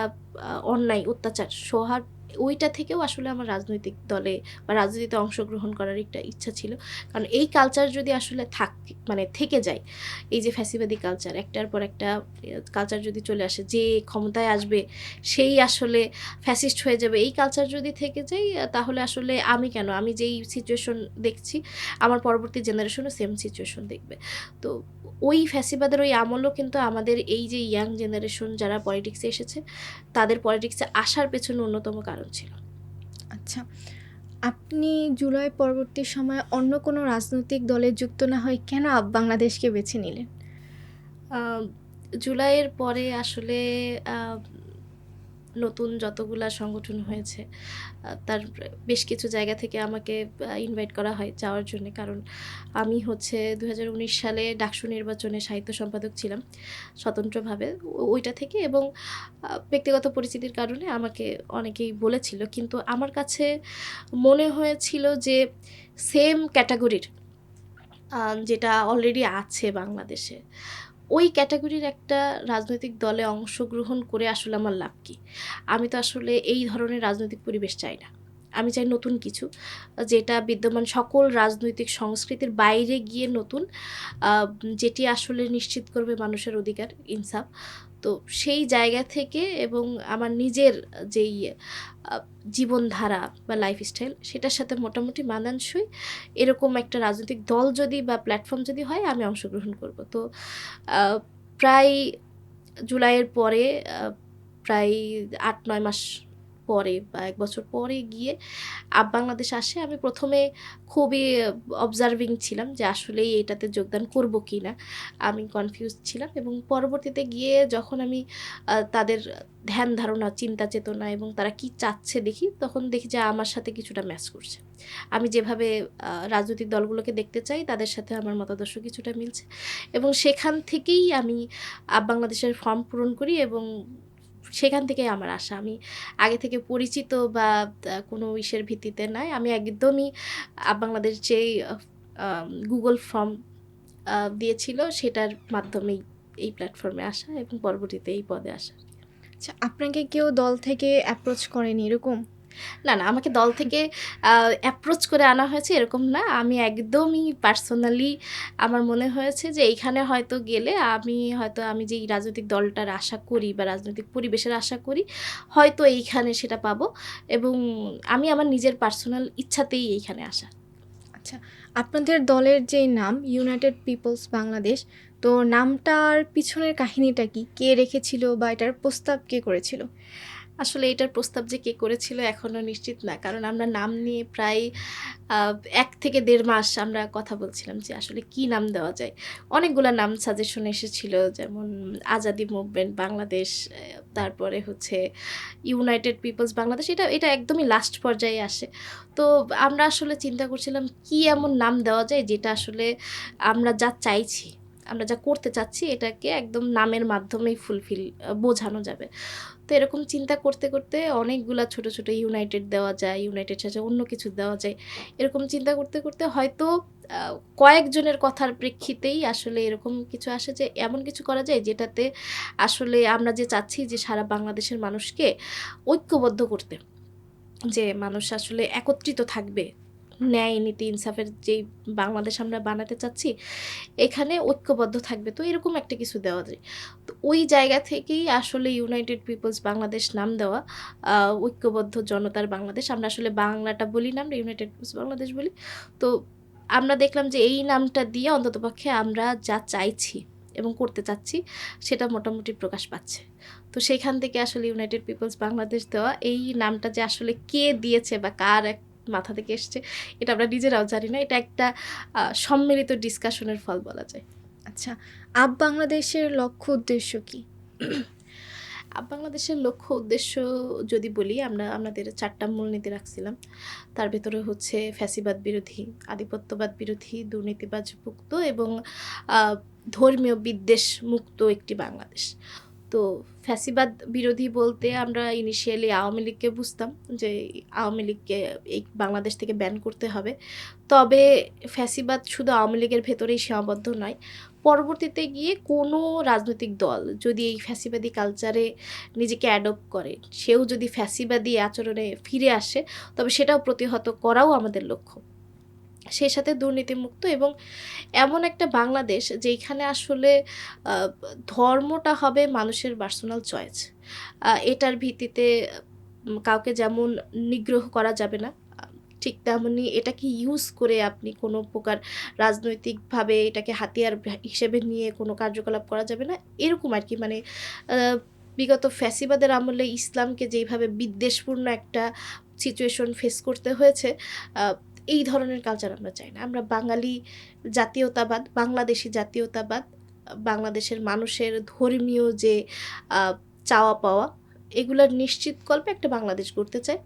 অন্যায়, অত্যাচার, সোহাগ ওইটা থেকেও আসলে আমার রাজনৈতিক দলে বা রাজনীতিতে অংশগ্রহণ করার একটা ইচ্ছা ছিল। কারণ এই কালচার যদি আসলে মানে থেকে যায়, এই যে ফ্যাসিবাদী কালচার একটার পর একটা কালচার যদি চলে আসে, যে ক্ষমতায় আসবে সেই আসলে ফ্যাসিস্ট হয়ে যাবে। এই কালচার যদি থেকে যায় তাহলে আসলে আমি কেন? আমি যেই সিচুয়েশন দেখছি আমার পরবর্তী জেনারেশনও সেম সিচুয়েশন দেখবে। তো ওই ফ্যাসিবাদের ওই আমলও কিন্তু আমাদের এই যে ইয়াং জেনারেশন যারা পলিটিক্সে এসেছে, তাদের পলিটিক্সে আসার পেছনে অন্যতম কারণ ছিল।
আচ্ছা, আপনি জুলাই পরবর্তী সময়ে অন্য কোনো রাজনৈতিক দলে যুক্ত না হয়ে কেন বাংলাদেশকে বেছে নিলেন?
আ জুলাইয়ের পরে আসলে আ নতুন যতগুলা সংগঠন হয়েছে, তার বেশ কিছু জায়গা থেকে আমাকে ইনভাইট করা হয় যাওয়ার জন্যে। কারণ আমি হচ্ছে ২০১৯ সালে ডাকসু নির্বাচনে সাহিত্য সম্পাদক ছিলাম স্বতন্ত্রভাবে ওইটা থেকে এবং ব্যক্তিগত পরিচিতির কারণে আমাকে অনেকেই বলেছিল। কিন্তু আমার কাছে মনে হয়েছিল যে সেম ক্যাটেগরির আ যেটা অলরেডি আছে বাংলাদেশে। ওই ক্যাটেগরির একটা রাজনৈতিক দলে অংশগ্রহণ করে আসলে আমার লাভ কি? আমি তো আসলে এই ধরনের রাজনৈতিক পরিবেশ চাই না। আমি চাই নতুন কিছু। যেটা বিদ্যমান সকল রাজনৈতিক সংস্কৃতির বাইরে গিয়ে নতুন আ যেটি আসলে নিশ্চিত করবে মানুষের অধিকার, ইনসাফ। তো সেই জায়গা থেকে এবং আমার নিজের যেই আ জীবনধারা বা লাইফস্টাইল সেটার সাথে মোটামুটি মানানসই এরকম একটা রাজনৈতিক দল যদি বা প্ল্যাটফর্ম যদি হয় আমি অংশগ্রহণ করব। তো আ প্রায় জুলাইয়ের পরে প্রায় ৮-৯ মাস পরে বা ১ বছর পরে গিয়ে বাংলাদেশ আসে। আমি ১ম এ খুবই অবজার্ভিং ছিলাম যে আসলেই এটাতে যোগদান করব কিনা। আমি কনফিউজড ছিলাম এবং পরবর্তীতে গিয়ে যখন আমি তাদের ধ্যান ধারণা, চিন্তা চেতনা এবং তারা কি চাচ্ছে দেখি, তখন দেখি যে আমার সাথে কিছুটা ম্যাচ করছে। আমি যেভাবে রাজনৈতিক দলগুলোকে দেখতে চাই তাদের সাথে আমার মতাদর্শ কিছুটা মিলছে এবং সেখান থেকেই আমি বাংলাদেশের ফর্ম পূরণ করি এবং সেখান থেকেই আমার আশা। আমি আগে থেকে পরিচিত বা কোনো ইসের ভিত্তিতে নয়। আমি একদমই বাংলাদেশ যেই Google ফর্ম দিয়েছিল সেটার মাধ্যমেই এই প্ল্যাটফর্মে আসা এবং পরবর্তীতে এই পদে আসা।
আচ্ছা, আপনাকে কেউ দল থেকে অ্যাপ্রোচ করেনি এরকম?
না, আমাকে দল থেকে অ্যাপ্রোচ করে আনা হয়েছে এরকম না। আমি একদমই পার্সোনালি আমার মনে হয়েছে যে এইখানে হয়তো গেলে আমি যেই রাজনৈতিক দলটার আশা করি বা রাজনৈতিক পরিবেশের আশা করি, হয়তো এইখানে সেটা পাবো এবং আমি আমার নিজের পার্সোনাল ইচ্ছাতেই এইখানে আসা।
আচ্ছা, আপনাদের দলের যেই নাম ইউনাইটেড পিপলস বাংলাদেশ, তো নামটার পিছনের কাহিনীটা কি? কে রেখেছিল বা এটার প্রস্তাব কে করেছিল?
আসলে এটার প্রস্তাব যে কে করেছিল এখনো নিশ্চিত না। কারণ আমরা নাম নিয়ে প্রায় ১ থেকে ১.৫ মাস আমরা কথা বলছিলাম যে আসলে কি নাম দেওয়া যায়। অনেকগুলা নাম সাজেশন এসেছিল, যেমন আজাদী মুভমেন্ট বাংলাদেশ, তারপরে হচ্ছে ইউনাইটেড পিপলস বাংলাদেশ। এটা একদমই লাস্ট পর্যায়ে আসে। তো আমরা আসলে চিন্তা করছিলাম কি এমন নাম দেওয়া যায় যেটা আসলে আমরা যা চাইছি, আমরা যা করতে চাচ্ছি এটাকে একদম নামের মাধ্যমেই বোঝানো যাবে। তো এরকম চিন্তা করতে, করতে অনেকগুলা ছোট, ছোট ইউনাইটেড দেওয়া যায়, ইউনাইটেড সাথে অন্য কিছু দেওয়া যায়। এরকম চিন্তা করতে, করতে হয়তো আ কয়েকজনের কথার প্রেক্ষিতেই আসলে এরকম কিছু আসে যে এমন কিছু করা যায় যেটাতে আসলে আমরা যে চাচ্ছি যে সারা বাংলাদেশের মানুষকে ঐক্যবদ্ধ করতে। যে মানুষ আসলে একত্রিত থাকবে। ন্যায়, নীতি, ইনসাফের যেই বাংলাদেশ আমরা বানাতে চাচ্ছি, এখানে ঐক্যবদ্ধ থাকবে। তো এরকম একটা কিছু দেওয়া যায়। তো ওই জায়গা থেকেই আসলে ইউনাইটেড পিপলস বাংলাদেশ নাম দেওয়া, আ ঐক্যবদ্ধ জনতার বাংলাদেশ। আমরা আসলে বাংলাটা বলি না, আমরা ইউনাইটেড পিপলস বাংলাদেশ বলি। তো আমরা দেখলাম যে এই নামটা দিয়ে অন্ততপক্ষে আমরা যা চাইছি এবং করতে চাচ্ছি সেটা মোটামুটি প্রকাশ পাচ্ছে। তো সেখান থেকে আসলে ইউনাইটেড পিপলস বাংলাদেশ দেওয়া। এই নামটা যে আসলে কে দিয়েছে বা কার মাথা থেকে এসছে এটা আমরা নিজেরাও জানি না। এটা একটা সম্মিলিত ডিসকাশনের ফল বলা যায়।
আচ্ছা, বাংলাদেশের লক্ষ্য উদ্দেশ্য কি?
বাংলাদেশের লক্ষ্য উদ্দেশ্য যদি বলি, আমাদের ৪ টা মূলনীতি রাখছিলাম। তার ভেতরে হচ্ছে ফ্যাসিবাদ বিরোধী, আধিপত্যবাদ বিরোধী, দুর্নীতিবাজ মুক্ত এবং আ ধর্মীয় বিদ্বেষ মুক্ত একটি বাংলাদেশ। তো ফ্যাসিবাদ বিরোধী বলতে আমরা ইনিশিয়ালি আওয়ামী লীগকে বুঝতাম যে আওয়ামী লীগকে এই বাংলাদেশ থেকে ব্যান করতে হবে। তবে ফ্যাসিবাদ শুধু আওয়ামী লীগের ভেতরেই সীমাবদ্ধ নয়। পরবর্তীতে গিয়ে কোনো রাজনৈতিক দল যদি এই ফ্যাসিবাদী কালচারে নিজেকে অ্যাডপ্ট করে, সেও যদি ফ্যাসিবাদী আচরণে ফিরে আসে, তবে সেটাও প্রতিহত করাও আমাদের লক্ষ্য। সেই সাথে দুর্নীতিমুক্ত এবং এমন একটা বাংলাদেশ যেইখানে আসলে আ ধর্মটা হবে মানুষের পার্সোনাল চয়েস। এটার ভিত্তিতে কাউকে যেমন নিগ্রহ করা যাবে না, ঠিক তেমনি এটাকে ইউজ করে আপনি কোনো প্রকার রাজনৈতিকভাবে এটাকে হাতিয়ার হিসেবে নিয়ে কোনো কার্যকলাপ করা যাবে না। এরকম আরকি, মানে আ বিগত ফ্যাসিবাদের আমলে ইসলামকে যেইভাবে বিদ্বেষপূর্ণ একটা সিচুয়েশন ফেস করতে হয়েছে, আ এই ধরনের কালচার আমরা চাই না। আমরা বাঙালি জাতীয়তাবাদ, বাংলাদেশী জাতীয়তাবাদ, বাংলাদেশের মানুষের ধর্মীয় যে আ চাওয়া পাওয়া, এগুলার নিশ্চিতকল্পে একটা বাংলাদেশ গড়তে চাই,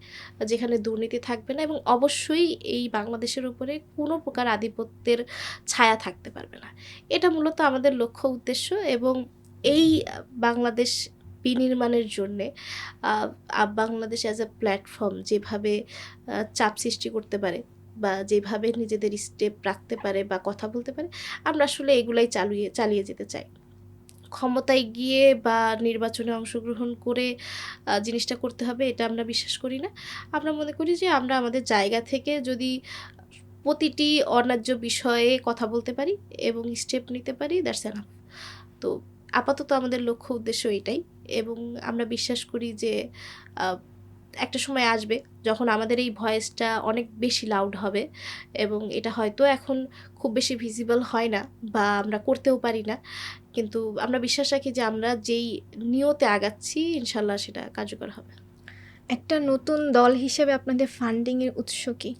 যেখানে দুর্নীতি থাকবে না এবং অবশ্যই এই বাংলাদেশের উপরে কোনো প্রকার আধিপত্যের ছায়া থাকতে পারবে না। এটা মূলত আমাদের লক্ষ্য উদ্দেশ্য এবং এই বাংলাদেশ বিনির্মাণের জন্যে আ বাংলাদেশ অ্যাজ আ প্ল্যাটফর্ম যেভাবে চাপ সৃষ্টি করতে পারে বা যেভাবে নিজেদের স্টেপ রাখতে পারে বা কথা বলতে পারে, আমরা আসলে এগুলাই চালিয়ে যেতে চাই। ক্ষমতায় গিয়ে বা নির্বাচনে অংশগ্রহণ করে জিনিসটা করতে হবে এটা আমরা বিশ্বাস করি না। আমরা মনে করি যে আমরা আমাদের জায়গা থেকে যদি প্রতিটি অন্যায্য বিষয়ে কথা বলতে পারি এবং স্টেপ নিতে পারি, দ্যাটস এনাফ। তো আপাতত আমাদের লক্ষ্য উদ্দেশ্য এটাই এবং আমরা বিশ্বাস করি যে আ একটা সময় আসবে যখন আমাদের এই ভয়েসটা অনেক বেশি লাউড হবে এবং এটা হয়তো এখন খুব বেশি ভিজিবল হয় না বা আমরা করতেও পারি না। কিন্তু আমরা বিশ্বাস রাখি যে আমরা যেই নিয়তে আগাচ্ছি ইনশাআল্লাহ সেটা কার্যকর হবে।
একটা নতুন দল হিসেবে আপনাদের ফান্ডিংয়ের উৎস কি?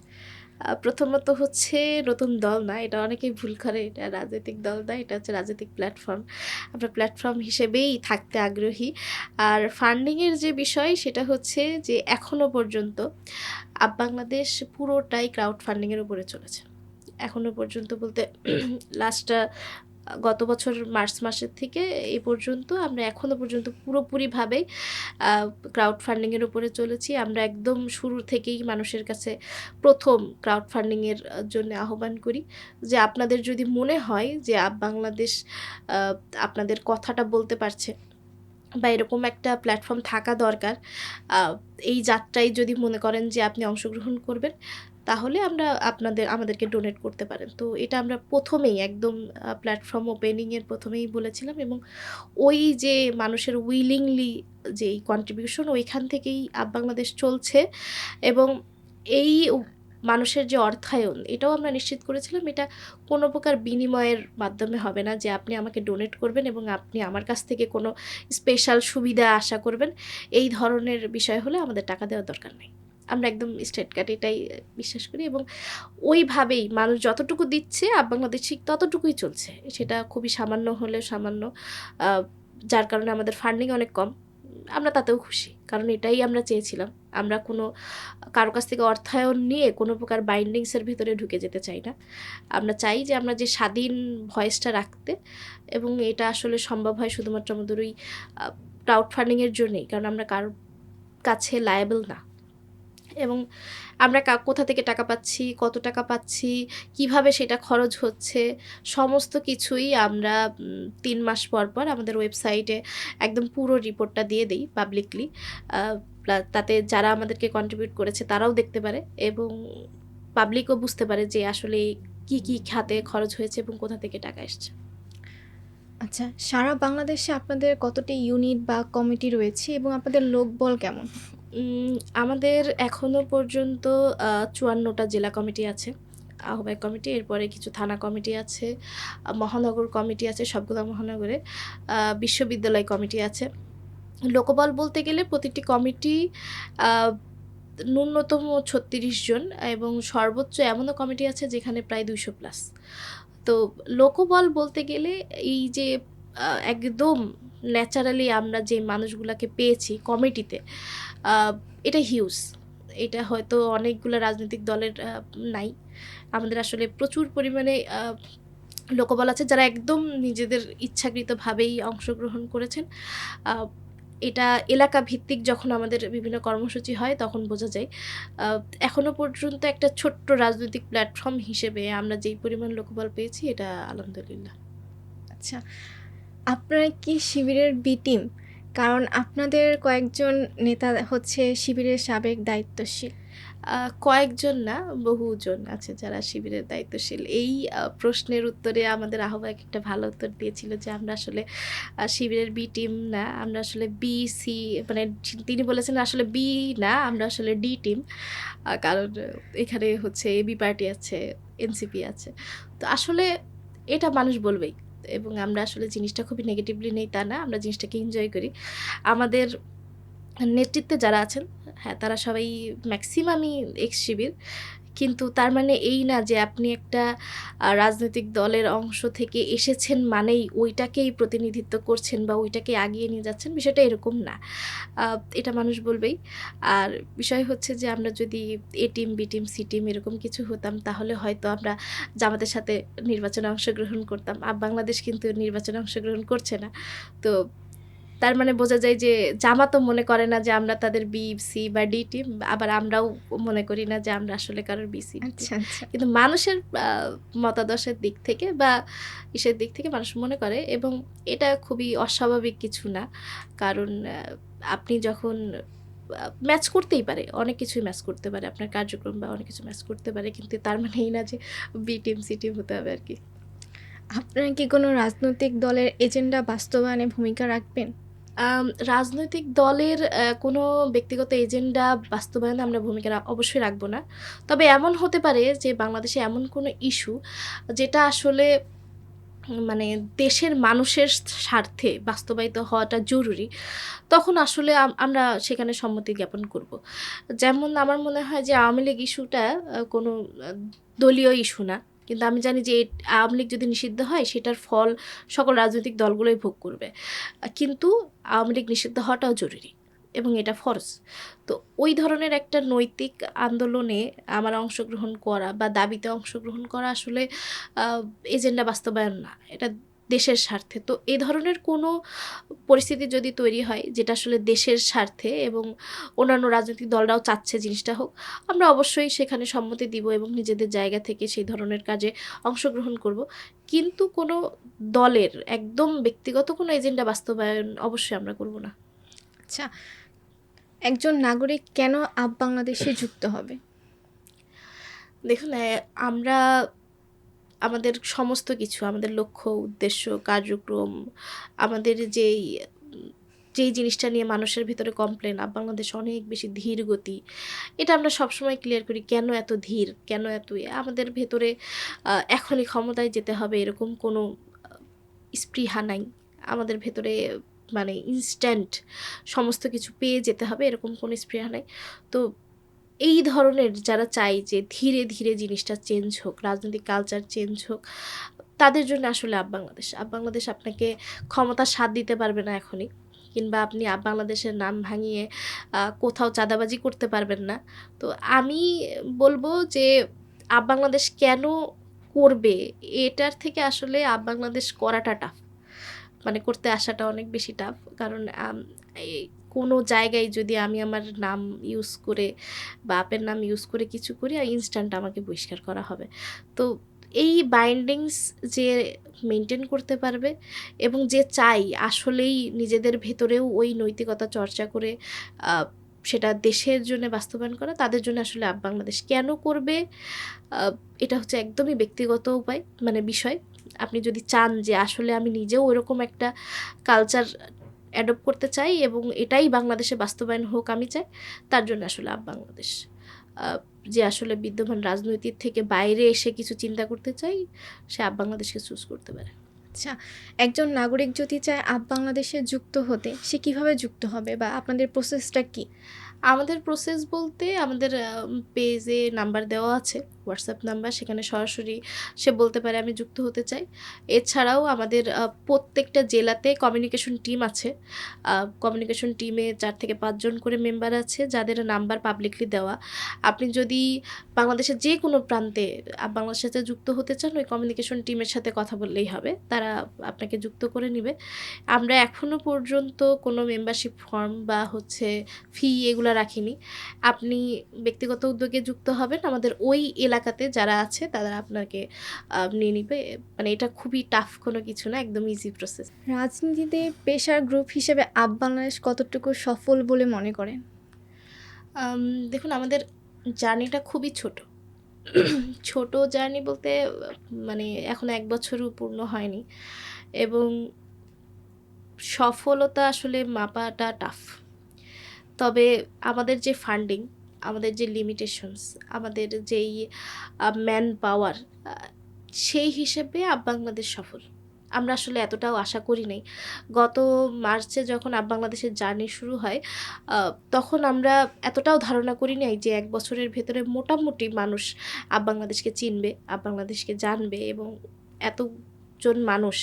প্রথমত হচ্ছে নতুন দল না, এটা অনেকেই ভুল করে। এটা রাজনৈতিক দল না, এটা হচ্ছে রাজনৈতিক প্ল্যাটফর্ম। আমরা প্ল্যাটফর্ম হিসেবেই থাকতে আগ্রহী। আর ফান্ডিংয়ের যে বিষয় সেটা হচ্ছে যে এখনো পর্যন্ত বাংলাদেশ পুরোটাই ক্রাউড ফান্ডিংয়ের উপরে চলেছে। এখনো পর্যন্ত বলতে লাস্ট গত বছর মার্চ মাসের থেকে এই পর্যন্ত আমরা এখনো পর্যন্ত পুরোপুরিভাবেই ক্রাউড ফান্ডিংয়ের উপরে চলেছি। আমরা একদম শুরু থেকেই মানুষের কাছে প্রথম ক্রাউড ফান্ডিংয়ের জন্য আহ্বান করি যে আপনাদের যদি মনে হয় যে বাংলাদেশ আ আপনাদের কথাটা বলতে পারছে বা এরকম একটা প্ল্যাটফর্ম থাকা দরকার, আ এই যাত্রায় যদি মনে করেন যে আপনি অংশগ্রহণ করবেন, তাহলে আমাদেরকে ডোনেট করতে পারেন। তো এটা আমরা ১ম এই একদম প্ল্যাটফর্ম ওপেনিং এর ১ম এই বলেছিলাম এবং ওই যে মানুষের উইলিংলি যেই কন্ট্রিবিউশন ওইখান থেকেই বাংলাদেশ চলছে এবং এই মানুষের যে অর্থায়ন এটাও আমরা নিশ্চিত করেছিলাম এটা কোনো প্রকার বিনিময়ের মাধ্যমে হবে না যে আপনি আমাকে ডোনেট করবেন এবং আপনি আমার কাছ থেকে কোনো স্পেশাল সুবিধা আশা করবেন। এই ধরনের বিষয় হলে আমাদের টাকা দেওয়ার দরকার নেই। আমরা একদম স্ট্রেইট কাট এটাই বিশ্বাস করি এবং ওইভাবেই মানুষ যতটুকু দিচ্ছে বাংলাদেশ ঠিক ততটুকুই চলছে। সেটা খুবই সামান্য হলেও সামান্য, আ যার কারণে আমাদের ফান্ডিং অনেক কম। আমরা তাতেও খুশি। কারণ এটাই আমরা চেয়েছিলাম। আমরা কোনো কারো কাছ থেকে অর্থায়ন নিয়ে কোনো প্রকার বাইন্ডিংস এর ভিতরে ঢুকে যেতে চাই না। আমরা চাই যে আমরা যে স্বাধীন ভয়েসটা রাখতে এবং এটা আসলে সম্ভব হয় শুধুমাত্র আমাদের ওই আ ক্রাউড ফান্ডিং এর জন্যেই। কারণ আমরা কারো কাছে লায়াবল না। এবং আমরা কোথা থেকে টাকা পাচ্ছি, কত টাকা পাচ্ছি, কিভাবে সেটা খরচ হচ্ছে, সমস্ত কিছুই আমরা ৩ মাস পর, পর আমাদের ওয়েবসাইটে একদম পুরো রিপোর্টটা দিয়ে দেই পাবলিকলি। আ তাতে যারা আমাদেরকে কন্ট্রিবিউট করেছে তারাও দেখতে পারে এবং পাবলিকও বুঝতে পারে যে আসলে কি, কি খাতে খরচ হয়েছে এবং কোথা থেকে টাকা এসছে।
আচ্ছা, সারা বাংলাদেশে আপনাদের কতটি ইউনিট বা কমিটি রয়েছে এবং আপনাদের লোকবল কেমন?
আমাদের এখনো পর্যন্ত ৫৪ টা জেলা কমিটি আছে। আহ্বায়ক কমিটি, এরপরে কিছু থানা কমিটি আছে, মহানগর কমিটি আছে সবগুলা মহানগরে, বিশ্ববিদ্যালয় কমিটি আছে। লোকবল বলতে গেলে প্রতিটি কমিটি আ ন্যূনতম ৩৬ জন এবং সর্বোচ্চ এমনও কমিটি আছে যেখানে প্রায় ২০০ প্লাস। তো লোকবল বলতে গেলে এই যে একদম ন্যাচারালি আমরা যে মানুষগুলাকে পেয়েছি কমিটিতে, আ এটা হিউজ। এটা হয়তো অনেকগুলা রাজনৈতিক দলের নাই। আমাদের আসলে প্রচুর পরিমাণে লোকবল আছে যারা একদম নিজেদের ইচ্ছাকৃতভাবেই অংশগ্রহণ করেছেন। আ এটা এলাকা ভিত্তিক যখন আমাদের বিভিন্ন কর্মসূচি হয় তখন বোঝা যায়। আ এখনো পর্যন্ত একটা ছোট্ট রাজনৈতিক প্ল্যাটফর্ম হিসেবে আমরা যেই পরিমাণ লোকবল পেয়েছি এটা আলহামদুলিল্লাহ।
আচ্ছা, আপনারা কি শিবিরের বি টিম? কারণ আপনাদের কয়েকজন নেতা হচ্ছে শিবিরের সাবেক দায়িত্বশীল।
আ কয়েকজন না, বহুজন আছে যারা শিবিরের দায়িত্বশীল। এই প্রশ্নের উত্তরে আমাদের আহ্বায়ক একটা ভালো উত্তর দিয়েছিল যে, আমরা আসলে শিবিরের বি টিম না। আমরা আসলে বি, সি মানে তিনি বলেছেন আসলে বি না, আমরা আসলে ডি টিম। কারণ এখানে হচ্ছে এবি পার্টি আছে, এনসিপি আছে। তো আসলে এটা মানুষ বলবেই এবং আমরা আসলে জিনিসটা খুবই নেগেটিভলি নেই তা না। আমরা জিনিসটাকে এনজয় করি। আমাদের নেতৃত্বে যারা আছেন, হ্যাঁ, তারা সবাই ম্যাক্সিমামই এক্স শিবির। কিন্তু তার মানে এই না যে আপনি একটা রাজনৈতিক দলের অংশ থেকে এসেছেন মানেই ওইটাকেই প্রতিনিধিত্ব করছেন বা ওইটাকেই আগিয়ে নিয়ে যাচ্ছেন, বিষয়টা এরকম না। আ এটা মানুষ বলবেই। আর বিষয় হচ্ছে যে আমরা যদি A team, B team, C team এরকম কিছু হতাম তাহলে হয়তো আমরা জামাতের সাথে নির্বাচনে অংশগ্রহণ করতাম। বাংলাদেশ কিন্তু নির্বাচনে অংশগ্রহণ করছে না। তো তার মানে বোঝা যায় যে জামাতও মনে করে না যে আমরা তাদের বি, সি বা ডি টিম। আবার আমরাও মনে করি না যে আমরা আসলে কারোর বি, সি, ডি টিম।
আচ্ছা, আচ্ছা।
কিন্তু মানুষের মতাদর্শের দিক থেকে বা ইসের দিক থেকে মানুষ মনে করে এবং এটা খুবই অস্বাভাবিক কিছু না। কারণ আপনি যখন ম্যাচ করতেই পারে, অনেক কিছুই ম্যাচ করতে পারে। আপনার কার্যক্রম বা অনেক কিছু ম্যাচ করতে পারে। কিন্তু তার মানে এই না যে বি টিম, সি টিম হতে হবে আরকি।
আপনারা কি কোনো রাজনৈতিক দলের এজেন্ডা বাস্তবায়নে ভূমিকা রাখবেন?
রাজনৈতিক দলের কোনো ব্যক্তিগত এজেন্ডা বাস্তবায়নে আমরা ভূমিকা অবশ্যই রাখব না। তবে এমন হতে পারে যে বাংলাদেশে এমন কোনো ইস্যু যেটা আসলে মানে দেশের মানুষের স্বার্থে বাস্তবায়িত হওয়াটা জরুরি, তখন আসলে আমরা সেখানে সম্মতি জ্ঞাপন করব। যেমন আমার মনে হয় যে আওয়ামী লীগ ইস্যুটা কোনো আ দলীয় ইস্যু না। কিন্তু আমি জানি যে আওয়ামী লীগ যদি নিষিদ্ধ হয় সেটার ফল সকল রাজনৈতিক দলগুলোই ভোগ করবে। কিন্তু আওয়ামী লীগ নিষিদ্ধ হওয়াটাও জরুরি এবং এটা ফরজ। তো ওই ধরনের একটা নৈতিক আন্দোলনে আমার অংশগ্রহণ করা বা দাবিতে অংশগ্রহণ করা আসলে আ এজেন্ডা বাস্তবায়ন না। এটা দেশের স্বার্থে। তো এ ধরনের কোনো পরিস্থিতি যদি তৈরি হয় যেটা আসলে দেশের স্বার্থে এবং অন্যান্য রাজনৈতিক দলরাও চাচ্ছে জিনিসটা হোক, আমরা অবশ্যই সেখানে সম্মতি দিব এবং নিজেদের জায়গা থেকে সেই ধরনের কাজে অংশগ্রহণ করব। কিন্তু কোনো দলের একদম ব্যক্তিগত কোনো এজেন্ডা বাস্তবায়ন অবশ্যই আমরা করব না।
আচ্ছা, একজন নাগরিক কেন বাংলাদেশে যুক্ত হবে?
দেখুন আমরা আমাদের সমস্ত কিছু, আমাদের লক্ষ্য, উদ্দেশ্য, কার্যক্রম, আমাদের উম যেই জিনিসটা নিয়ে মানুষের ভিতরে কমপ্লেন, বাংলাদেশ অনেক বেশি ধীর গতি। এটা আমরা সবসময় ক্লিয়ার করি কেন এত ধীর, কেন এত আমাদের ভেতরে এখনই ক্ষমতায় যেতে হবে এরকম কোনো আ স্পৃহা নাই। আমাদের ভেতরে মানে ইনস্ট্যান্ট সমস্ত কিছু পেয়ে যেতে হবে এরকম কোনো স্পৃহা নাই। তো এই ধরনের যারা চায় যে ধীরে, ধীরে জিনিসটা চেঞ্জ হোক, রাজনৈতিক কালচার চেঞ্জ হোক, তাদের জন্য আসলে বাংলাদেশ। বাংলাদেশ আপনাকে ক্ষমতার স্বাদ দিতে পারবে না এখনই। কিংবা আপনি বাংলাদেশের নাম ভাঙিয়ে কোথাও চাঁদাবাজি করতে পারবেন না। তো আমি বলব যে বাংলাদেশ কেন করবে, এটার থেকে আসলে বাংলাদেশ করাটা টাফ। মানে করতে আসাটা অনেক বেশি টাফ। কারণ এই কোনো জায়গায় যদি আমি আমার নাম ইউজ করে বা আপের নাম ইউজ করে কিছু করি ইনস্ট্যান্ট আমাকে বহিষ্কার করা হবে। তো এই বাইন্ডিংস যে মেইনটেইন করতে পারবে এবং যে চাই আসলেই নিজেদের ভেতরেও ওই নৈতিকতা চর্চা করে আ সেটা দেশের জন্য বাস্তবায়ন করা, তাদের জন্য আসলে বাংলাদেশ কেন করবে? আ এটা হচ্ছে একদমই ব্যক্তিগত মানে বিষয়। আপনি যদি চান যে আসলে আমি নিজেও ওইরকম একটা কালচার অ্যাডপ্ট করতে চাই এবং এটাই বাংলাদেশে বাস্তবায়ন হোক আমি চাই, তার জন্য আসলে বাংলাদেশ। আ যে আসলে বিদ্যমান রাজনীতির থেকে বাইরে এসে কিছু চিন্তা করতে চাই, সে বাংলাদেশকে চুজ করতে পারে।
আচ্ছা, একজন নাগরিক যদি চায় বাংলাদেশে যুক্ত হতে, সে কিভাবে যুক্ত হবে বা আপনাদের প্রসেসটা কী?
আমাদের প্রসেস বলতে আমাদের পেজে নাম্বার দেওয়া আছে, হোয়াটসঅ্যাপ নাম্বার। সেখানে সরাসরি সে বলতে পারে আমি যুক্ত হতে চাই। এছাড়াও আমাদের প্রত্যেকটা জেলাতে কমিউনিকেশন টিম আছে। কমিউনিকেশন টিমে ৪ থেকে ৫ জন করে মেম্বার আছে যাদের নাম্বার পাবলিকলি দেওয়া। আপনি যদি বাংলাদেশের যেকোনো প্রান্তে বাংলাদেশের সাথে যুক্ত হতে চান, ওই কমিউনিকেশন টিমের সাথে কথা বললেই হবে। তারা আপনাকে যুক্ত করে নিবে। আমরা এখনো পর্যন্ত কোনো মেম্বারশিপ ফর্ম বা হচ্ছে ফি এগুলা রাখিনি। আপনি ব্যক্তিগত উদ্যোগে যুক্ত হবেন। আমাদের ওই এলাকাতে যারা আছে তারা আপনাকে নিয়ে নিবে। মানে এটা খুবই টাফ কোনো কিছু না, একদম ইজি প্রসেস।
রাজনীতিতে পেশার গ্রুপ হিসেবে বাংলাদেশ কতটুকু সফল বলে মনে করেন?
আম দেখুন আমাদের জার্নিটা খুবই ছোট। ছোট জার্নি বলতে মানে এখনো ১ বছরও পূর্ণ হয়নি এবং সফলতা আসলে মাপাটা টাফ। তবে আমাদের যে ফান্ডিং, আমাদের যে লিমিটেশনস, আমাদের যেই ম্যান পাওয়ার, আ সেই হিসেবে বাংলাদেশ সফল। আমরা আসলে এতটাও আশা করি নাই। গত মার্চে যখন বাংলাদেশের জার্নি শুরু হয়, আ তখন আমরা এতটাও ধারণা করি নাই যে ১ বছরের ভেতরে মোটামুটি মানুষ বাংলাদেশকে চিনবে, বাংলাদেশকে জানবে এবং এতজন মানুষ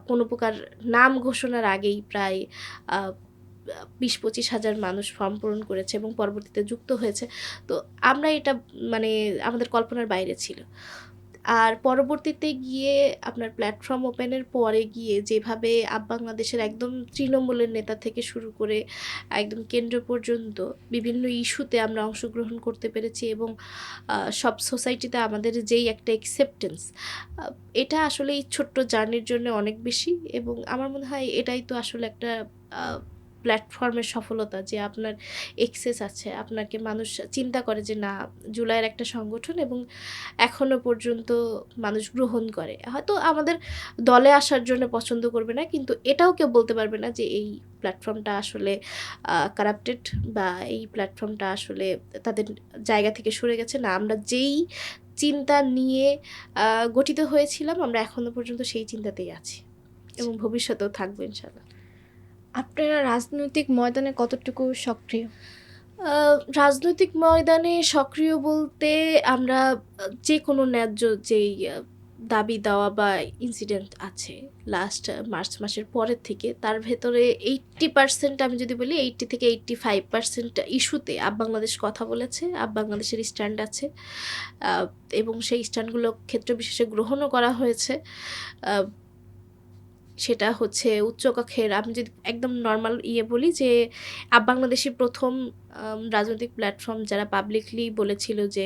কোনো প্রকার নাম ঘোষণার আগেই প্রায় আ ২০-২৫ হাজার মানুষ ফর্ম পূরণ করেছে এবং পরবর্তীতে যুক্ত হয়েছে। তো আমরা এটা মানে আমাদের কল্পনার বাইরে ছিল। আর পরবর্তীতে গিয়ে আপনার প্ল্যাটফর্ম ওপেনের পরে গিয়ে যেভাবে বাংলাদেশের একদম তৃণমূলের নেতা থেকে শুরু করে একদম কেন্দ্র পর্যন্ত বিভিন্ন ইস্যুতে আমরা অংশগ্রহণ করতে পেরেছি এবং সব সোসাইটিতে আমাদের যেই একটা অ্যাকসেপ্টেন্স, আ এটা আসলে এই ছোট্ট জার্নির জন্য অনেক বেশি এবং আমার মনে হয় এটাই তো আসলে একটা আ প্ল্যাটফর্মের সফলতা যে আপনার এক্সেস আছে। আপনাকে মানুষ চিন্তা করে যে না, জুলাইয়ের একটা সংগঠন এবং এখনো পর্যন্ত মানুষ গ্রহণ করে। হয়তো আমাদের দলে আসার জন্য পছন্দ করবে না, কিন্তু এটাও কেউ বলতে পারবে না যে এই প্ল্যাটফর্মটা আসলে কারাপ্টেড বা এই প্ল্যাটফর্মটা আসলে তাদের জায়গা থেকে সরে গেছে। না, আমরা যেই চিন্তা নিয়ে গঠিত হয়েছিলাম, আমরা এখনো পর্যন্ত সেই চিন্তাতেই আছি এবং ভবিষ্যতেও থাকবো ইনশাল্লাহ।
আপনারা রাজনৈতিক ময়দানে কতটুকু সক্রিয়?
রাজনৈতিক ময়দানে সক্রিয় বলতে আমরা যে কোনো ন্যায্য যেই দাবি দেওয়া বা ইনসিডেন্ট আছে লাস্ট মার্চ মাসের পরের থেকে, তার ভেতরে 80% আমি যদি বলি 80 থেকে 85% ইস্যুতে বাংলাদেশ কথা বলেছে, বাংলাদেশের স্ট্যান্ড আছে, এবং সেই স্ট্যান্ডগুলো ক্ষেত্র বিশেষে গ্রহণও করা হয়েছে। সেটা হচ্ছে উচ্চকক্ষের, আমি যদি একদম নর্মাল বলি যে বাংলাদেশি প্রথম রাজনৈতিক প্ল্যাটফর্ম যারা পাবলিকলি বলেছিল যে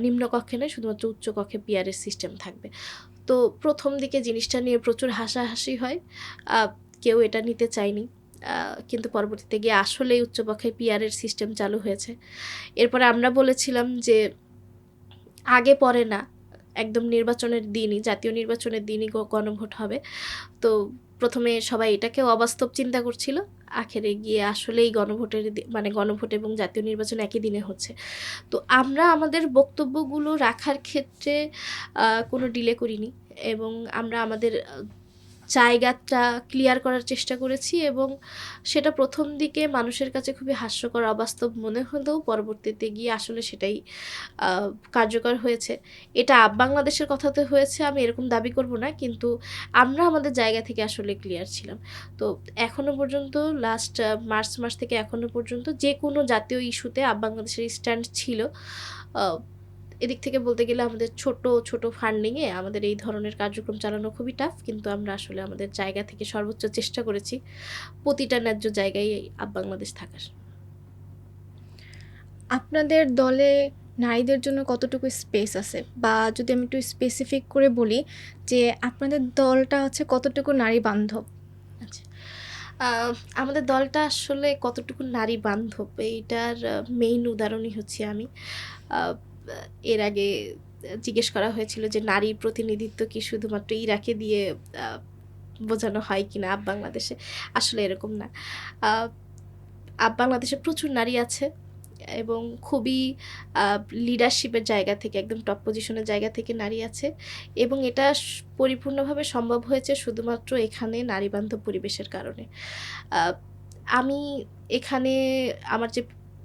নিম্নকক্ষে নয়, শুধুমাত্র উচ্চকক্ষে পিআরের সিস্টেম থাকবে। তো প্রথম দিকে জিনিসটা নিয়ে প্রচুর হাসাহাসি হয়, কেউ এটা নিতে চায়নি, কিন্তু পরবর্তীতে গিয়ে আসলেই উচ্চকক্ষে পিআরের সিস্টেম চালু হয়েছে। এরপরে আমরা বলেছিলাম যে আগে পরে না, একদম নির্বাচনের দিনই, জাতীয় নির্বাচনের দিনই গণভোট হবে। তো প্রথমে সবাই এটাকেও অবাস্তব চিন্তা করছিল, আখেরে গিয়ে আসলেই গণভোট এবং জাতীয় নির্বাচন একই দিনে হচ্ছে। তো আমরা আমাদের বক্তব্যগুলো রাখার ক্ষেত্রে কোনো ডিলে করিনি এবং আমরা আমাদের জায়গাটা ক্লিয়ার করার চেষ্টা করেছি, এবং সেটা প্রথম দিকে মানুষের কাছে খুবই হাস্যকর, অবাস্তব মনে হলেও পরবর্তীতে গিয়ে আসলে সেটাই কার্যকর হয়েছে। এটা বাংলাদেশের কথাতে হয়েছে আমি এরকম দাবি করব না, কিন্তু আমরা আমাদের জায়গা থেকে আসলে ক্লিয়ার ছিলাম। তো এখনো পর্যন্ত লাস্ট মার্চ মাস থেকে এখনো পর্যন্ত যে কোনো জাতীয় ইস্যুতে বাংলাদেশের স্ট্যান্ড ছিল। এদিক থেকে বলতে গেলে আমাদের ছোট ছোট ফান্ডিংয়ে আমাদের এই ধরনের কার্যক্রম চালানো খুবই টাফ, কিন্তু আমরা আসলে আমাদের জায়গা থেকে সর্বোচ্চ চেষ্টা করেছি প্রতিটা ন্যায্য জায়গায় বাংলাদেশ থাকার।
আপনাদের দলে নারীদের জন্য কতটুকু স্পেস আছে, বা যদি আমি একটু স্পেসিফিক করে বলি যে আপনাদের দলটা হচ্ছে কতটুকু নারী বান্ধব?
আচ্ছা, আমাদের দলটা আসলে কতটুকু নারী বান্ধব এইটার মেইন উদাহরণই হচ্ছি আমি। আহ, এর আগে জিজ্ঞেস করা হয়েছিল যে নারী প্রতিনিধিত্ব কি শুধুমাত্র ইরাকে দিয়ে বোঝানো হয় কিনা বাংলাদেশে। আসলে এরকম না। বাংলাদেশে প্রচুর নারী আছে এবং খুবই লিডারশিপের জায়গা থেকে, একদম টপ পজিশনের জায়গা থেকে নারী আছে, এবং এটা পরিপূর্ণভাবে সম্ভব হয়েছে শুধুমাত্র এখানে নারীবান্ধব পরিবেশের কারণে। আমি এখানে আমার যে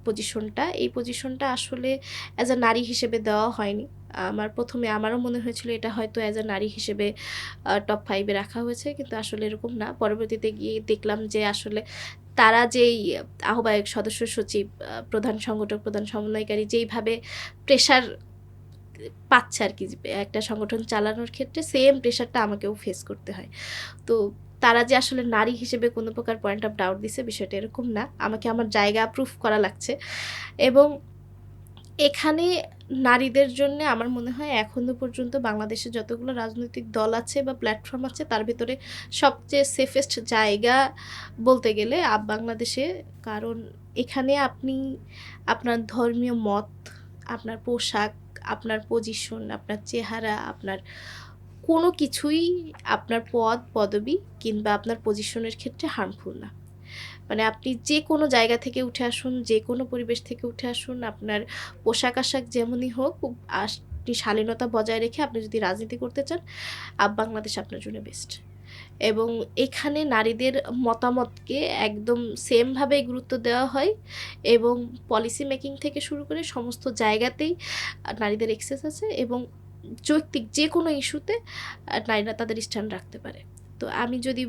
পজিশনটা, এই পজিশনটা আসলে অ্যাজ আ নারী হিসেবে দেওয়া হয়নি। প্রথমে আমারও মনে হয়েছিল এটা হয়তো অ্যাজ আ নারী হিসেবে টপ 5 এ রাখা হয়েছে, কিন্তু আসলে এরকম না। পরবর্তীতে গিয়ে দেখলাম যে আসলে তারা যেই আহ্বায়ক, সদস্য সচিব, প্রধান সংগঠক, প্রধান সমন্বয়কারী যেইভাবে প্রেশার পাচ্ছে আরকি একটা সংগঠন চালানোর ক্ষেত্রে, সেম প্রেশারটা আমাকেও ফেস করতে হয়। তো তারা যে আসলে নারী হিসেবে কোনো প্রকার পয়েন্ট অফ ডাউট দিছে, বিষয়টা এরকম না। আমাকে আমার জায়গা প্রুফ করা লাগছে, এবং এখানে নারীদের জন্যে আমার মনে হয় এখনো পর্যন্ত বাংলাদেশে যতগুলো রাজনৈতিক দল আছে বা প্ল্যাটফর্ম আছে, তার ভেতরে সবচেয়ে সেফেস্ট জায়গা বলতে গেলে বাংলাদেশে। কারণ এখানে আপনি আপনার ধর্মীয় মত, আপনার পোশাক, আপনার পজিশন, আপনার চেহারা, আপনার কোনো কিছুই আপনার পদ, পদবি কিংবা আপনার পজিশনের ক্ষেত্রে হার্মফুল না। মানে আপনি যে কোনো জায়গা থেকে উঠে আসুন, যে কোনো পরিবেশ থেকে উঠে আসুন, আপনার পোশাক-আশাক যেমনই হোক, আপনি শালীনতা বজায় রেখে আপনি যদি রাজনীতি করতে চান, বাংলাদেশ আপনার জন্য বেস্ট। এবং এখানে নারীদের মতামতকে একদম সেমভাবেই গুরুত্ব দেওয়া হয়, এবং পলিসি মেকিং থেকে শুরু করে সমস্ত জায়গাতেই নারীদের অ্যাক্সেস আছে, এবং যৌক্তিক যে কোনো ইস্যুতে নারীরা তাদের স্ট্যান্ড রাখতে পারে। তো আমি যদি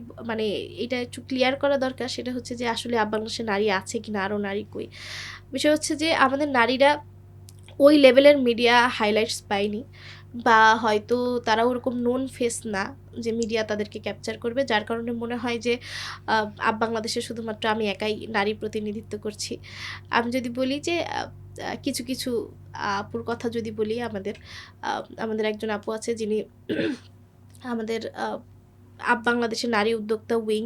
এটা একটু ক্লিয়ার করা দরকার, সেটা হচ্ছে যে আসলে বাংলাদেশে নারী আছে কিনা, আরও নারী কই। বিষয় হচ্ছে যে আমাদের নারীরা ওই লেভেলের মিডিয়া হাইলাইটস পায়নি, বা হয়তো তারা ওরকম নোন ফেস না যে মিডিয়া তাদেরকে ক্যাপচার করবে, যার কারণে মনে হয় যে বাংলাদেশে শুধুমাত্র আমি একাই নারী প্রতিনিধিত্ব করছি। আমি যদি বলি যে কিছু কিছু আপুর কথা যদি বলি, আমাদের একজন আপু আছে যিনি আমাদের বাংলাদেশের নারী উদ্যোক্তা উইং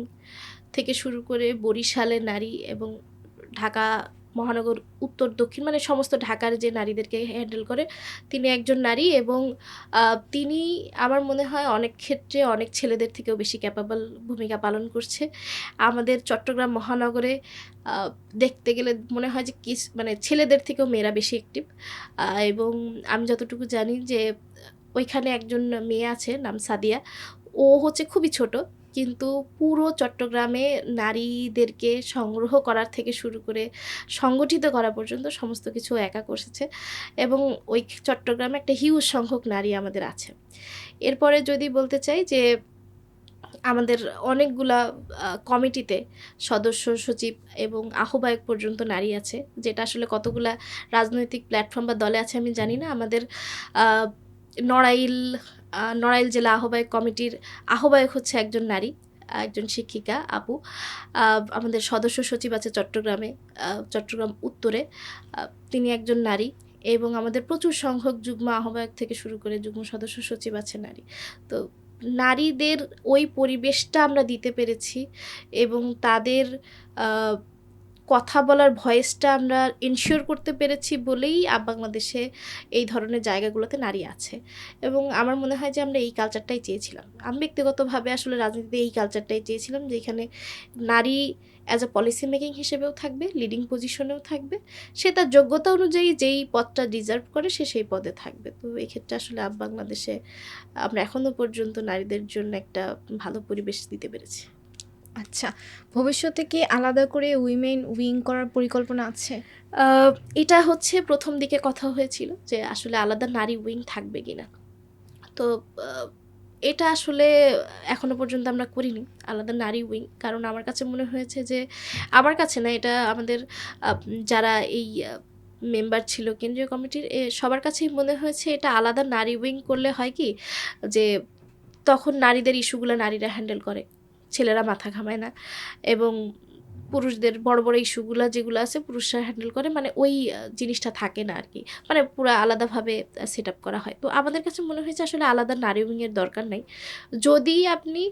থেকে শুরু করে বরিশালের নারী এবং ঢাকা মহানগর উত্তর দক্ষিণ মানে সমস্ত ঢাকার যে নারীদেরকে হ্যান্ডেল করে তিনি একজন নারী এবং তিনি আমার মনে হয় অনেক ক্ষেত্রে অনেক ছেলেদের থেকেও বেশি ক্যাপাবল ভূমিকা পালন করছে। আমাদের চট্টগ্রাম মহানগরে দেখতে গেলে মনে হয় যে মানে ছেলেদের থেকেও মেয়েরা বেশি অ্যাক্টিভ। এবং আমি যতটুকু জানি যে ওইখানে একজন মেয়ে আছে নাম সাদিয়া। ও হচ্ছে খুবই ছোট। কিন্তু পুরো চট্টগ্রামে নারীদেরকে সংগ্রহ করার থেকে শুরু করে সংগঠিত করা পর্যন্ত সমস্ত কিছু ও একা করেছে এবং ওই চট্টগ্রামে একটা হিউজ সংখ্যক নারী আমাদের আছে। এরপরে যদি বলতে চাই যে আমাদের অনেকগুলা কমিটিতে সদস্য, সচিব এবং আহ্বায়ক পর্যন্ত নারী আছে। যেটা আসলে কতগুলা রাজনৈতিক প্ল্যাটফর্ম বা দলে আছে আমি জানি না। আমাদের আ নড়াইল জেলা আহ্বায়ক কমিটির আহ্বায়ক হচ্ছে একজন নারী, একজন শিক্ষিকা আপু। আমাদের সদস্য সচিব আছে চট্টগ্রামে, চট্টগ্রাম উত্তরে। তিনি একজন নারী এবং আমাদের প্রচুর সংখ্যক যুগ্ম আহ্বায়ক থেকে শুরু করে যুগ্ম সদস্য সচিব আছে নারী। তো নারীদের ওই পরিবেশটা আমরা দিতে পেরেছি এবং তাদের আ কথা বলার ভয়েসটা আমরা এনশিওর করতে পেরেছি বলেই বাংলাদেশে এই ধরনের জায়গাগুলোতে নারী আছে এবং আমার মনে হয় যে আমরা এই কালচারটাই চেয়েছিলাম। আমি ব্যক্তিগতভাবে আসলে রাজনীতিতে এই কালচারটাই চেয়েছিলাম যেখানে নারী অ্যাজ আ পলিসি মেকিং হিসেবেও থাকবে, লিডিং পজিশনেও থাকবে। সে তার যোগ্যতা অনুযায়ী যেই পদটা ডিজার্ভ করে সে সেই পদে থাকবে। তো এক্ষেত্রে আসলে বাংলাদেশে আমরা এখনো পর্যন্ত নারীদের জন্য একটা ভালো পরিবেশ দিতে পেরেছি।
আচ্ছা, ভবিষ্যতে কি আলাদা করে উইমেন উইং করার পরিকল্পনা আছে?
আ এটা হচ্ছে ১ম দিকে কথা হয়েছিল যে আসলে আলাদা নারী উইং থাকবে কিনা। তো আ এটা আসলে এখনো পর্যন্ত আমরা করিনি আলাদা নারী উইং। কারণ আমার কাছে মনে হয়েছে যে আমার কাছে না এটা আমাদের যারা এই মেম্বার ছিল কেন্দ্রীয় কমিটির সবার কাছেই মনে হয়েছে এটা আলাদা নারী উইং করলে হয় কি যে তখন নারীদের ইস্যুগুলা নারীরা হ্যান্ডেল করে। ছেলেরা মাথা ঘামায় না এবং পুরুষদের বড়, বড় ইস্যুগুলা যেগুলো আছে পুরুষরা হ্যান্ডেল করে মানে ওই জিনিসটা থাকে না আরকি। মানে পুরা আলাদাভাবে সেটআপ করা হয়। তো আমাদের কাছে মনে হয়েছে আসলে আলাদা নারী উইং এর দরকার নাই। যদি আপনি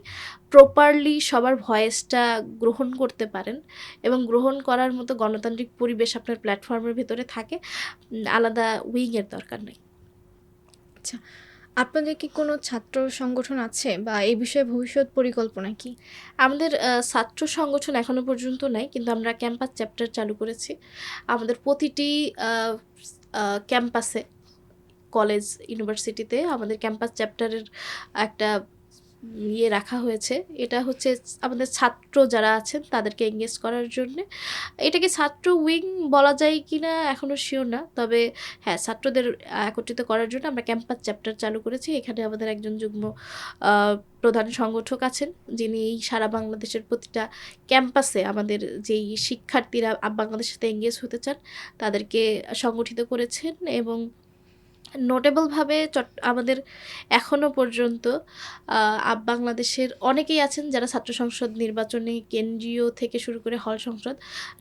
প্রপারলি সবার ভয়েসটা গ্রহণ করতে পারেন এবং গ্রহণ করার মতো গণতান্ত্রিক পরিবেশ আপনার প্ল্যাটফর্মের ভেতরে থাকে, আলাদা উইং এর দরকার নাই।
আচ্ছা, আপনাদের কি কোনো ছাত্র সংগঠন আছে বা এই বিষয়ে ভবিষ্যৎ পরিকল্পনা কি?
আমাদের ছাত্র সংগঠন এখনো পর্যন্ত নাই। কিন্তু আমরা ক্যাম্পাস চ্যাপ্টার চালু করেছি। আমাদের প্রতিটি আ আ ক্যাম্পাসে কলেজ, ইউনিভার্সিটিতে আমাদের ক্যাম্পাস চ্যাপ্টারের একটা ইয়ে রাখা হয়েছে। এটা হচ্ছে আমাদের ছাত্র যারা আছেন তাদেরকে এনগেজ করার জন্যে। এটাকে ছাত্র উইং বলা যায় কিনা এখনো সিওর না। তবে হ্যাঁ, ছাত্রদের একত্রিত করার জন্য আমরা ক্যাম্পাস চ্যাপ্টার চালু করেছি। এখানে আমাদের একজন যুগ্ম আ প্রধান সংগঠক আছেন, যিনি এই সারা বাংলাদেশের প্রতিটা ক্যাম্পাসে আমাদের যেই শিক্ষার্থীরা বাংলাদেশের সাথে এনগেজ হতে চান, তাদেরকে সংগঠিত করেছেন এবং নোটেবল ভাবে আমাদের এখনো পর্যন্ত আ বাংলাদেশের অনেকেই আছেন যারা ছাত্র সংসদ নির্বাচনে কেন্দ্রীয় থেকে শুরু করে হল সংসদ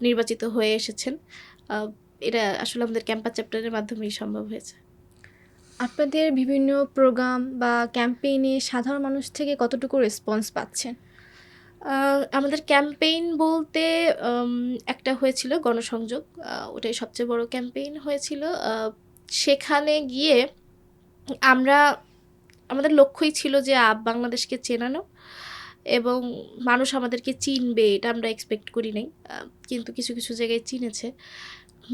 নির্বাচিত হয়ে এসেছেন। আ এটা আসলে আমাদের ক্যাম্পাস চ্যাপ্টারের মাধ্যমেই সম্ভব হয়েছে।
আপনাদের বিভিন্ন প্রোগ্রাম বা ক্যাম্পেইনে সাধারণ মানুষ থেকে কতটুকু রেসপন্স পাচ্ছেন?
আ আমাদের ক্যাম্পেইন বলতে একটা হয়েছিল গণসংযোগ। ওটাই সবচেয়ে বড় ক্যাম্পেইন হয়েছিল। সেখানে গিয়ে আমরা আমাদের লক্ষ্যই ছিল যে বাংলাদেশকে চেনানো এবং মানুষ আমাদেরকে চিনবে এটা আমরা এক্সপেক্ট করি নাই। কিন্তু কিছু, কিছু জায়গায় চিনেছে।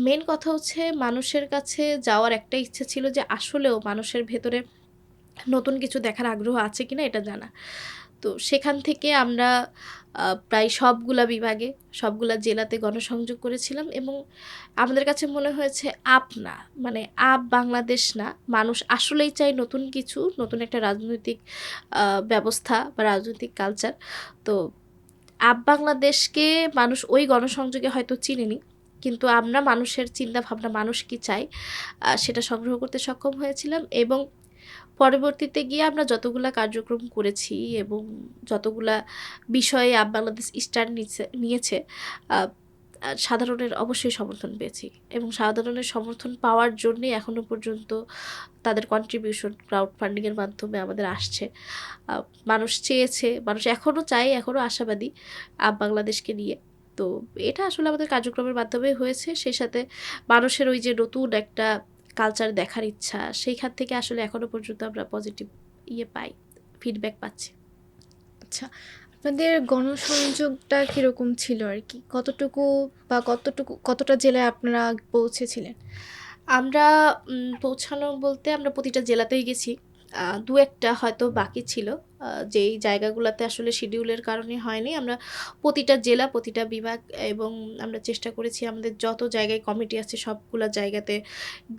মেইন কথা হচ্ছে মানুষের কাছে যাওয়ার একটা ইচ্ছা ছিল যে আসলেও মানুষের ভেতরে নতুন কিছু দেখার আগ্রহ আছে কিনা এটা জানা। তো সেখান থেকে আমরা প্রায় সবগুলা বিভাগে, সবগুলা জেলাতে গণসংযোগ করেছিলাম এবং আমাদের কাছে মনে হয়েছে না, মানে বাংলাদেশ না। মানুষ আসলেই চায় নতুন কিছু, নতুন একটা রাজনৈতিক আ ব্যবস্থা বা রাজনৈতিক কালচার। তো বাংলাদেশকে মানুষ ওই গণসংযোগে হয়তো চিনেনি। কিন্তু আমরা মানুষের চিন্তাভাবনা, মানুষ কি চায় সেটা সংগ্রহ করতে সক্ষম হয়েছিলাম এবং পরবর্তীতে গিয়ে আমরা যতগুলা কার্যক্রম করেছি এবং যতগুলা বিষয়ে বাংলাদেশ স্ট্যান্ড নিয়েছে আ আ সাধারণের অবশ্যই সমর্থন পেয়েছি এবং সাধারণের সমর্থন পাওয়ার জন্যই এখনো পর্যন্ত তাদের কন্ট্রিবিউশন ক্রাউড ফান্ডিং এর মাধ্যমে আমাদের আসছে। মানুষ চেয়েছে, মানুষ এখনো চায়, এখনো আশাবাদী বাংলাদেশকে নিয়ে। তো এটা আসলে আমাদের কার্যক্রমের মাধ্যমেই হয়েছে। সেই সাথে মানুষের ওই যে নতুন একটা কালচার দেখার ইচ্ছা, সেইখান থেকে আসলে এখনো পর্যন্ত আমরা পজিটিভ পাই, ফিডব্যাক পাচ্ছি।
আচ্ছা, আপনাদের গণসংযোগটা কিরকম ছিল আরকি? কতটুকু বা কতটা জেলায় আপনারা পৌঁছেছিলেন?
আমরা পৌঁছানো বলতে আমরা প্রতিটা জেলাতেই গেছি। ২-১ টা হয়তো বাকি ছিল। যেই জায়গাগুলাতে আসলে শিডিউলের কারণে হয়নি। আমরা প্রতিটা জেলা, প্রতিটা বিভাগ এবং আমরা চেষ্টা করেছি আমাদের যত জায়গায় কমিটি আছে সবগুলা জায়গাতে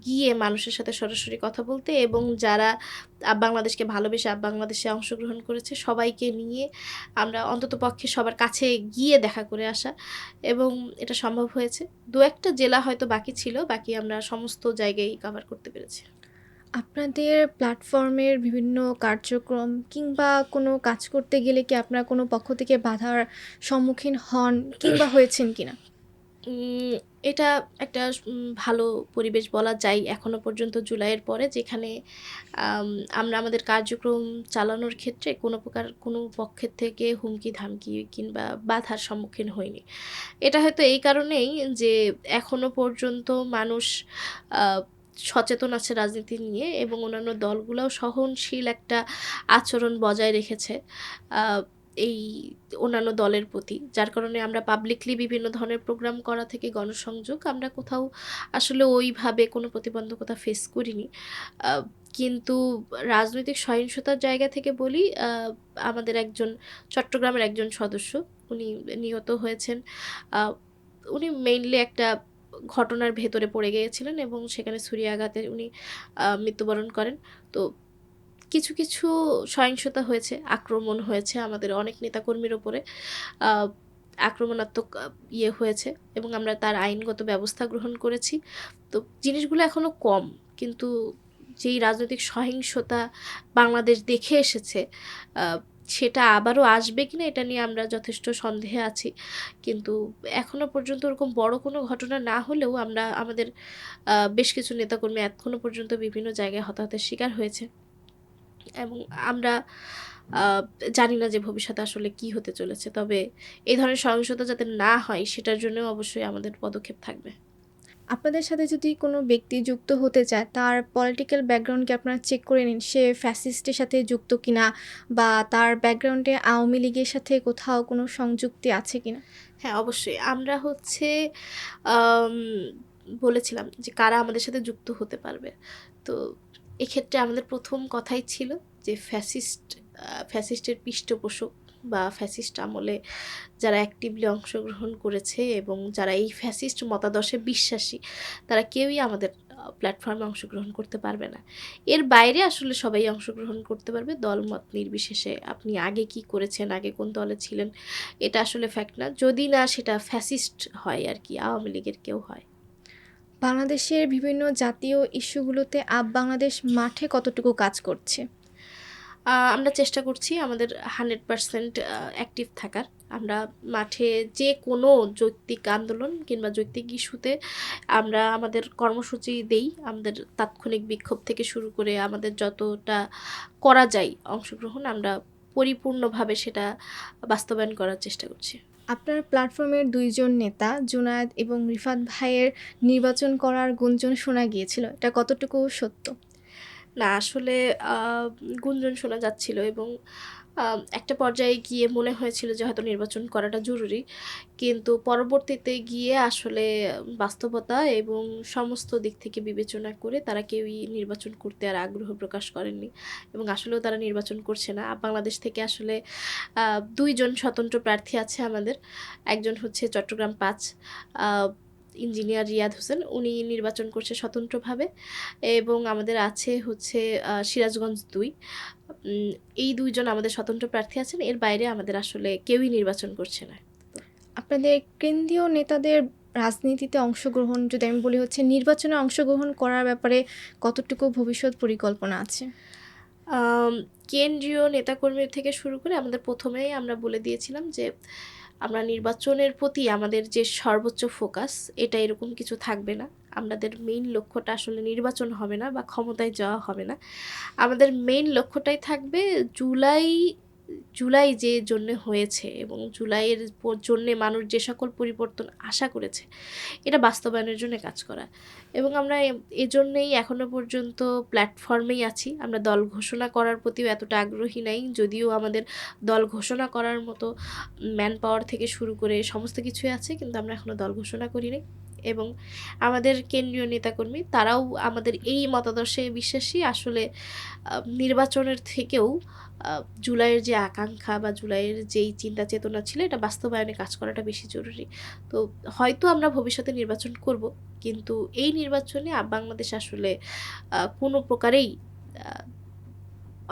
গিয়ে মানুষের সাথে সরাসরি কথা বলতে, এবং যারা বাংলাদেশকে ভালোবেসে বাংলাদেশে অংশগ্রহণ করেছে সবাইকে নিয়ে আমরা অন্ততপক্ষে সবার কাছে গিয়ে দেখা করে আসা, এবং এটা সম্ভব হয়েছে। ২-১ টা জেলা হয়তো বাকি ছিল। বাকি আমরা সমস্ত জায়গায় কভার করতে পেরেছি।
আপনাদের প্ল্যাটফর্মের বিভিন্ন কার্যক্রম কিংবা কোনো কাজ করতে গেলে কি আপনারা কোনো পক্ষ থেকে বাধার সম্মুখীন হন কিংবা হয়েছেন কিনা?
উম এটা একটা ভালো পরিবেশ বলা যায় এখনো পর্যন্ত জুলাইয়ের পরে, যেখানে আম আমরা আমাদের কার্যক্রম চালানোর ক্ষেত্রে কোনো প্রকার কোনো পক্ষের থেকে হুমকি-ধামকি কিংবা বাধার সম্মুখীন হইনি। এটা হয়তো এই কারণেই যে এখনো পর্যন্ত মানুষ আ সচেতন আছে রাজনীতি নিয়ে, এবং অন্যান্য দলগুলাও সহনশীল একটা আচরণ বজায় রেখেছে আ এই অন্যান্য দলের প্রতি। যার কারণে আমরা পাবলিকলি বিভিন্ন ধরনের প্রোগ্রাম করা থেকে গণসংযোগ আমরা কোথাও আসলে ওইভাবে কোনো প্রতিবন্ধকতা ফেস করিনি। আ কিন্তু রাজনৈতিক সহিংসতার জায়গা থেকে বলি, আমাদের একজন চট্টগ্রামের একজন সদস্য উনি নিহত হয়েছেন। আ উনি মেইনলি একটা ঘটনার ভেতরে পড়ে গিয়েছিলেন এবং সেখানে ছুরিকাঘাতে উনি মৃত্যুবরণ করেন। তো কিছু সহিংসতা হয়েছে, আক্রমণ হয়েছে আমাদের অনেক নেতাকর্মীর উপরে। আ আক্রমণাত্মক হয়েছে এবং আমরা তার আইনগত ব্যবস্থা গ্রহণ করেছি। তো জিনিসগুলো এখনো কম। কিন্তু যেই রাজনৈতিক সহিংসতা বাংলাদেশ দেখে এসেছে, আ সেটা আবারও আসবে কিনা এটা নিয়ে আমরা যথেষ্ট সন্দেহে আছি। কিন্তু এখনো পর্যন্ত ওরকম বড় কোনো ঘটনা না হলেও আমরা আমাদের বেশ কিছু নেতাকর্মী এখনো পর্যন্ত বিভিন্ন জায়গায় হতাহতের শিকার হয়েছে। এবং আমরা আ জানি না যে ভবিষ্যতে আসলে কি হতে চলেছে। তবে এই ধরনের সহিংসতা যাতে না হয় সেটার জন্যও অবশ্যই আমাদের পদক্ষেপ থাকবে।
আপনাদের সাথে যদি কোনো ব্যক্তি যুক্ত হতে চায়, তার পলিটিক্যাল ব্যাকগ্রাউন্ড কি আপনারা চেক করে নিন? সে ফ্যাসিস্টের সাথে যুক্ত কিনা বা তার ব্যাকগ্রাউন্ডে আওয়ামী লীগের সাথে কোথাও কোনো সংযুক্তি আছে কিনা?
হ্যাঁ, অবশ্যই। আমরা হচ্ছে আম বলেছিলাম যে কারা আমাদের সাথে যুক্ত হতে পারবে। তো এক্ষেত্রে আমাদের ১ম কথাই ছিল যে ফ্যাসিস্টের পৃষ্ঠপোষক বা ফ্যাসিস্ট আমলে যারা অ্যাক্টিভলি অংশগ্রহণ করেছে এবং যারা এই ফ্যাসিস্ট মতাদর্শে বিশ্বাসী, তারা কেউই আমাদের প্ল্যাটফর্মে অংশগ্রহণ করতে পারবে না। এর বাইরে আসলে সবাই অংশগ্রহণ করতে পারবে দলমত নির্বিশেষে। আপনি আগে কি করেছেন, আগে কোন দলে ছিলেন, এটা আসলে ফ্যাক্ট না। যদি না সেটা ফ্যাসিস্ট হয় আরকি, আওয়ামী লীগের কেউ হয়।
বাংলাদেশের বিভিন্ন জাতীয় ইস্যুগুলোতে বাংলাদেশ মাঠে কতটুকু কাজ করছে?
আমরা চেষ্টা করছি আমাদের 100% অ্যাক্টিভ থাকার। আমরা মাঠে যেকোনো যৌক্তিক আন্দোলন কিংবা যৌক্তিক ইস্যুতে আমরা আমাদের কর্মসূচি দেই। আমাদের তাৎক্ষণিক বিক্ষোভ থেকে শুরু করে আমাদের যতটা করা যায় অংশগ্রহণ, আমরা পরিপূর্ণভাবে সেটা বাস্তবায়ন করার চেষ্টা করছি।
আপনার প্ল্যাটফর্মের ২ জন নেতা জুনায়েদ এবং রিফাত ভাইয়ের নির্বাচন করার গুঞ্জন শোনা গিয়েছিল। এটা কতটুকু সত্য?
না আসলে আ গুঞ্জন শোনা যাচ্ছিল এবং আ একটা পর্যায়ে গিয়ে মনে হয়েছিল যে হয়তো নির্বাচন করাটা জরুরি। কিন্তু পরবর্তীতে গিয়ে আসলে বাস্তবতা এবং সমস্ত দিক থেকে বিবেচনা করে তারা কেউই নির্বাচন করতে আর আগ্রহ প্রকাশ করেননি এবং আসলেও তারা নির্বাচন করছে না। বাংলাদেশ থেকে আসলে ২ জন স্বতন্ত্র প্রার্থী আছে আমাদের। একজন হচ্ছে চট্টগ্রাম ৫, আ ইঞ্জিনিয়ার রিয়াদ হোসেন। উনি নির্বাচন করছে স্বতন্ত্রভাবে, এবং আমাদের আছে হচ্ছে সিরাজগঞ্জ ২। উম এই ২ জন আমাদের স্বতন্ত্র প্রার্থী আছেন। এর বাইরে আমাদের আসলে কেউই নির্বাচন করছে না।
আপনাদের কেন্দ্রীয় নেতাদের রাজনীতিতে অংশগ্রহণ যদি আমি বলি হচ্ছে নির্বাচনে অংশগ্রহণ করার ব্যাপারে কতটুকু ভবিষ্যৎ পরিকল্পনা আছে?
আম কেন্দ্রীয় নেতাকর্মী থেকে শুরু করে আমাদের ১ম এই আমরা বলে দিয়েছিলাম যে, আমরা নির্বাচনের প্রতি আমাদের যে সর্বোচ্চ ফোকাস, এটা এরকম কিছু থাকবে না। আমাদের মেইন লক্ষ্যটা আসলে নির্বাচন হবে না বা ক্ষমতায় যাওয়া হবে না। আমাদের মেইন লক্ষ্যটাই থাকবে জুলাই জুলাই যে জন্যে হয়েছে এবং জুলাইয়ের জন্যে মানুষ যে সকল পরিবর্তন আশা করেছে এটা বাস্তবায়নের জন্য কাজ করা। এবং আমরা এজন্যেই এখনো পর্যন্ত প্ল্যাটফর্মেই আছি। আমরা দল ঘোষণা করার প্রতিও এতটা আগ্রহী নাই, যদিও আমাদের দল ঘোষণা করার মতো ম্যান পাওয়ার থেকে শুরু করে সমস্ত কিছুই আছে, কিন্তু আমরা এখনো দল ঘোষণা করি নাই। এবং আমাদের কেন্দ্রীয় নেতাকর্মী তারাও আমাদের এই মতাদর্শে বিশ্বাসী। আসলে নির্বাচনের থেকেও জুলাইয়ের যে আকাঙ্ক্ষা বা জুলাইয়ের যেই চিন্তা চেতনা ছিল এটা বাস্তবায়নে কাজ করাটা বেশি জরুরি। তো হয়তো আমরা ভবিষ্যতে নির্বাচন করব, কিন্তু এই নির্বাচনে বাংলাদেশ আসলে কোনো প্রকারেই আহ,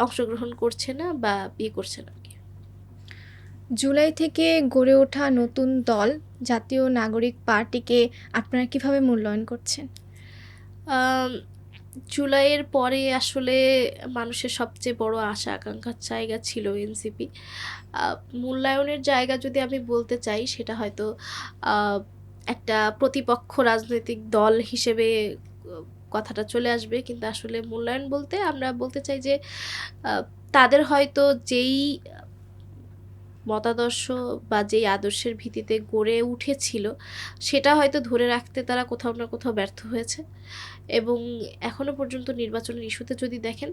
অংশগ্রহণ করছে না বা বিয়ে করছে না আর কি।
জুলাই থেকে গড়ে ওঠা নতুন দল জাতীয় নাগরিক পার্টিকে আপনারা কিভাবে মূল্যায়ন করছেন?
আম, জুলাইয়ের পরে আসলে মানুষের সবচেয়ে বড় আশা আকাঙ্ক্ষার জায়গা ছিল এনসিপি। মূল্যায়নের জায়গা যদি আমি বলতে চাই সেটা হয়তো আহ, একটা প্রতিপক্ষ রাজনৈতিক দল হিসেবে কথাটা চলে আসবে, কিন্তু আসলে মূল্যায়ন বলতে আমরা বলতে চাই যে আহ, তাদের হয়তো যেই মতাদর্শ বা যেই আদর্শের ভিত্তিতে গড়ে উঠেছিল সেটা হয়তো ধরে রাখতে তারা কোথাও না কোথাও ব্যর্থ হয়েছে। এবং এখনো পর্যন্ত নির্বাচনের ইস্যুতে যদি দেখেন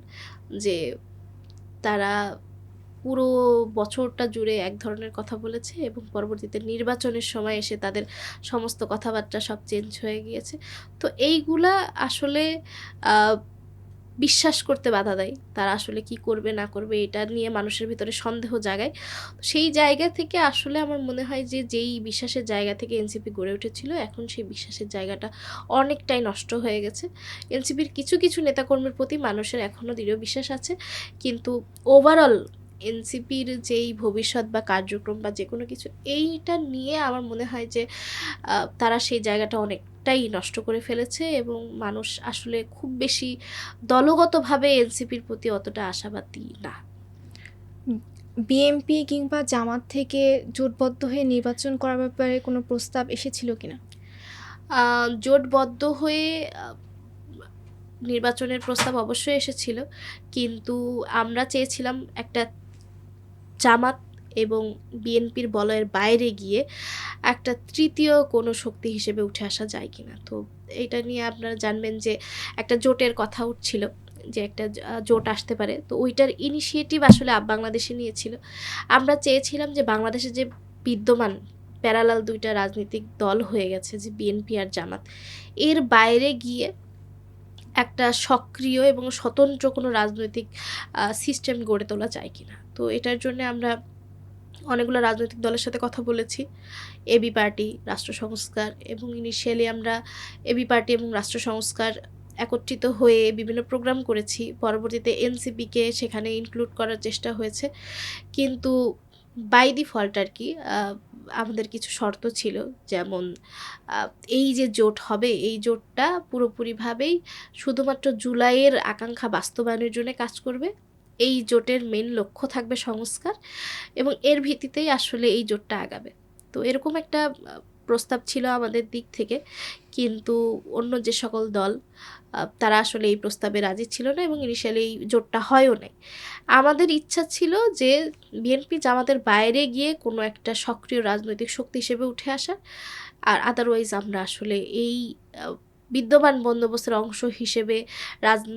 যে তারা পুরো বছরটা জুড়ে এক ধরনের কথা বলেছে এবং পরবর্তীতে নির্বাচনের সময় এসে তাদের সমস্ত কথাবার্তা সব চেঞ্জ হয়ে গিয়েছে। তো এইগুলা আসলে আহ, বিশ্বাস করতে বাধা দেয়। তারা আসলে কি করবে না করবে এটা নিয়ে মানুষের ভিতরে সন্দেহ জাগায়। সেই জায়গা থেকে আসলে আমার মনে হয় যে যেই বিশ্বাসের জায়গা থেকে এনসিপি গড়ে উঠেছিল এখন সেই বিশ্বাসের জায়গাটা অনেকটাই নষ্ট হয়ে গেছে। এনসিপির কিছু কিছু নেতাকর্মীর প্রতি মানুষের এখনও দৃঢ় বিশ্বাস আছে, কিন্তু ওভারঅল এনসিপির যেই ভবিষ্যৎ বা কার্যক্রম বা যে কোনো কিছু এইটা নিয়ে আমার মনে হয় যে তারা সেই জায়গাটা অনেকটাই নষ্ট করে ফেলেছে এবং মানুষ আসলে খুব বেশি দলগতভাবে এনসিপির প্রতি অতটা আশাবাদী না।
বিএনপি কিংবা জামাত থেকে জোটবদ্ধ হয়ে নির্বাচন করার ব্যাপারে কোনো প্রস্তাব এসেছিল কিনা?
জোটবদ্ধ হয়ে নির্বাচনের প্রস্তাব অবশ্যই এসেছিল, কিন্তু আমরা চেয়েছিলাম একটা জামাত এবং বিএনপির বলয়ের বাইরে গিয়ে একটা তৃতীয় কোনো শক্তি হিসেবে উঠে আসা যায় কিনা। তো এটা নিয়ে আপনারা জানবেন যে একটা জোটের কথা উঠছিল, যে একটা জোট আসতে পারে। তো ওইটার ইনিশিয়েটিভ আসলে বাংলাদেশে নিয়েছিল। আমরা চেয়েছিলাম যে বাংলাদেশে যে বিদ্যমান প্যারালাল দুইটা রাজনৈতিক দল হয়ে গেছে যে বিএনপি আর জামাত, এর বাইরে গিয়ে একটা সক্রিয় এবং স্বতন্ত্র কোনো রাজনৈতিক সিস্টেম গড়ে তোলা যায় কিনা। তো এটার জন্য আমরা অনেকগুলো রাজনৈতিক দলের সাথে কথা বলেছি, এবি পার্টি, রাষ্ট্র সংস্কার, এবং ইনিশিয়ালি আমরা এবি পার্টি এবং রাষ্ট্র সংস্কার একত্রিত হয়ে বিভিন্ন প্রোগ্রাম করেছি। পরবর্তীতে এনসিপিকে সেখানে ইনক্লুড করার চেষ্টা হয়েছে, কিন্তু বাই ডিফল্ট আর কি আমাদের কিছু শর্ত ছিল। যেমন আহ, এই যে জোট হবে এই জোটটা পুরোপুরিভাবেই শুধুমাত্র জুলাইয়ের আকাঙ্ক্ষা বাস্তবায়নের জন্য কাজ করবে। এই জোটের মেন লক্ষ্য থাকবে সংস্কার এবং এর ভিত্তিতেই আসলে এই জোটটা আগাবে। তো এরকম একটা প্রস্তাব ছিল আমাদের দিক থেকে, কিন্তু অন্য যে সকল দল তারা আসলে এই প্রস্তাবে রাজি ছিল না এবং ইনিশিয়ালি এই জোটটা হয়ও নাই। আমাদের ইচ্ছা ছিল যে বিএনপি জামাতের বাইরে গিয়ে কোনো একটা সক্রিয় রাজনৈতিক শক্তি হিসেবে উঠে আসা, আর আদারওয়াইজ আমরা আসলে এই বিদ্যমান বন্দোবস্তের অংশ হিসেবে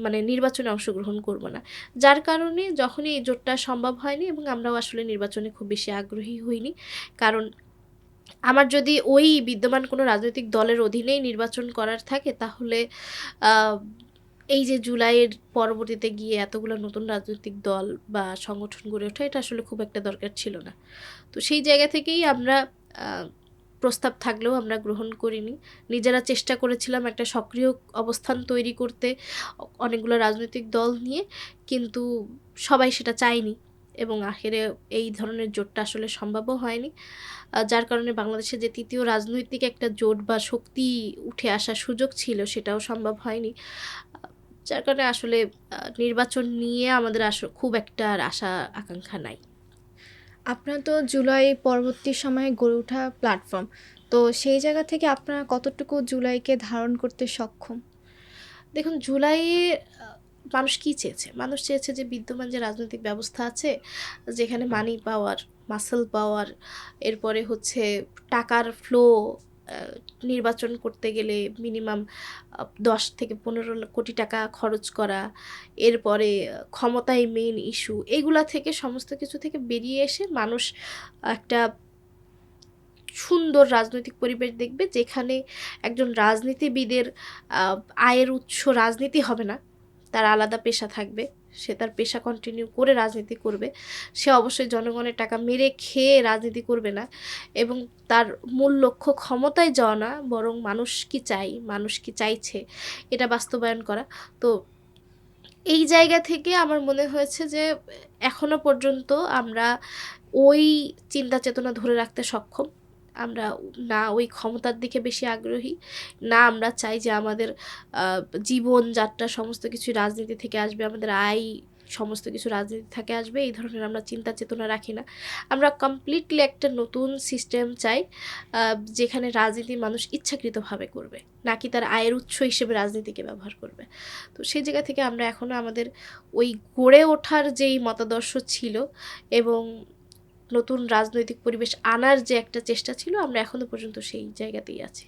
মানে নির্বাচনে অংশগ্রহণ করব না। যার কারণে যখনই এই জোটটা সম্ভব হয়নি এবং আমরাও আসলে নির্বাচনে খুব বেশি আগ্রহী হইনি। কারণ আমার যদি ওই বিদ্যমান কোনো রাজনৈতিক দলের অধীনেই নির্বাচন করার থাকে তাহলে আহ, এই যে জুলাইয়ের পরবর্তীতে গিয়ে এতগুলো নতুন রাজনৈতিক দল বা সংগঠন গড়ে ওঠা এটা আসলে খুব একটা দরকার ছিল না। তো সেই জায়গা থেকেই আমরা আহ, প্রস্তাব থাকলেও আমরা গ্রহণ করিনি। নিজেরা চেষ্টা করেছিলাম একটা সক্রিয় অবস্থান তৈরি করতে অনেকগুলো রাজনৈতিক দল নিয়ে, কিন্তু সবাই সেটা চায়নি এবং আখেরে এই ধরনের জোটটা আসলে সম্ভবও হয়নি। যার কারণে বাংলাদেশে যে তৃতীয় রাজনৈতিক একটা জোট বা শক্তি উঠে আসার সুযোগ ছিল সেটাও সম্ভব হয়নি। যার কারণে আসলে নির্বাচন নিয়ে আমাদের খুব একটা আর আশা আকাঙ্ক্ষা নাই।
আপনারা তো জুলাই পরবর্তী সময়ে গড়ে ওঠা প্ল্যাটফর্ম, তো সেই জায়গা থেকে আপনারা কতটুকু জুলাইকে ধারণ করতে সক্ষম?
দেখুন, জুলাইয়ে মানুষ কী চেয়েছে? মানুষ চেয়েছে যে বিদ্যমান যে রাজনৈতিক ব্যবস্থা আছে, যেখানে মানি পাওয়ার, মাসল পাওয়ার, এরপরে হচ্ছে টাকার ফ্লো, আ নির্বাচন করতে গেলে মিনিমাম ১০ থেকে ১৫ কোটি টাকা খরচ করা, এরপরে ক্ষমতাই মেইন ইস্যু। এগুলা থেকে সমস্ত কিছু থেকে বেরিয়ে এসে মানুষ একটা সুন্দর রাজনৈতিক পরিবেশ দেখবে, যেখানে একজন রাজনীতিবিদের আ আয়ের উৎস রাজনীতি হবে না। তার আলাদা পেশা থাকবে। সে তার পেশা কন্টিনিউ করে রাজনীতি করবে। সে অবশ্যই জনগণের টাকা মেরে খেয়ে রাজনীতি করবে না, এবং তার মূল লক্ষ্য ক্ষমতায় যাওয়া না, বরং মানুষ কি চায়, মানুষ কি চাইছে, এটা বাস্তবায়ন করা। তো এই জায়গা থেকে আমার মনে হয়েছে যে এখনো পর্যন্ত আমরা ওই চিন্তা চেতনা ধরে রাখতে সক্ষম। আমরা না ওই ক্ষমতার দিকে বেশি আগ্রহী, না আমরা চাই যে আমাদের আ জীবনযাত্রা সমস্ত কিছুই রাজনীতি থেকে আসবে, আমাদের আয় সমস্ত কিছু রাজনীতি থেকে আসবে। এই ধরনের আমরা চিন্তা চেতনা রাখি না। আমরা কমপ্লিটলি একটা নতুন সিস্টেম চাই, আ যেখানে রাজনীতি মানুষ ইচ্ছাকৃতভাবে করবে, নাকি তার আয়ের উৎস হিসেবে রাজনীতিকে ব্যবহার করবে। তো সেই জায়গা থেকে আমরা এখনো আমাদের ওই গড়ে ওঠার যেই মতাদর্শ ছিল এবং নতুন রাজনৈতিক পরিবেশ আনার যে একটা চেষ্টা ছিল, আমরা এখনো পর্যন্ত সেই জায়গাতেই আছি।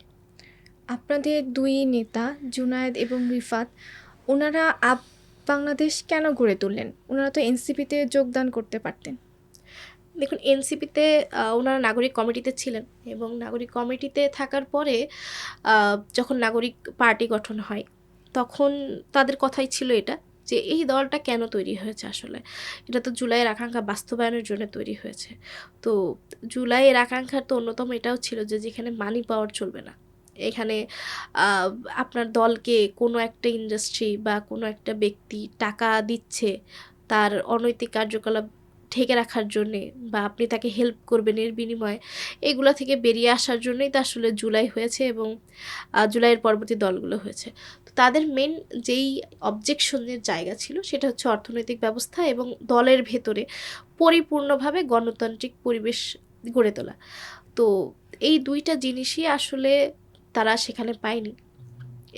আপনাদের ২ নেতা জুনায়েদ এবং রিফাত, উনারা বাংলাদেশ কেন গড়ে তুললেন? উনারা তো এনসিপিতে যোগদান করতে পারতেন।
দেখুন, এনসিপিতে ওনারা নাগরিক কমিটিতে ছিলেন, এবং নাগরিক কমিটিতে থাকার পরে যখন নাগরিক পার্টি গঠন হয়, তখন তাদের কথাই ছিল এটা, যে এই দলটা কেন তৈরি হয়েছে আসলে? এটা তো জুলাইয়ের আকাঙ্ক্ষা বাস্তবায়নের জন্য তৈরি হয়েছে। তো জুলাইয়ের আকাঙ্ক্ষার তো অন্যতম এটাও ছিল যে যেখানে মানি পাওয়ার চলবে না। এখানে আ আপনার দলকে কোনো একটা ইন্ডাস্ট্রি বা কোনো একটা ব্যক্তি টাকা দিচ্ছে তার অনৈতিক কার্যকলাপ ঢেকে রাখার জন্যে, বা আপনি তাকে হেল্প করবেন এর বিনিময়ে, এগুলা থেকে বেরিয়ে আসার জন্যই তো আসলে জুলাই হয়েছে, এবং জুলাইয়ের পরবর্তী দলগুলো হয়েছে। তো তাদের মেইন যেই অবজেকশনের জায়গা ছিল, সেটা হচ্ছে অর্থনৈতিক ব্যবস্থা এবং দলের ভেতরে পরিপূর্ণভাবে গণতান্ত্রিক পরিবেশ গড়ে তোলা। তো এই ২ টা জিনিসই আসলে তারা সেখানে পায়নি,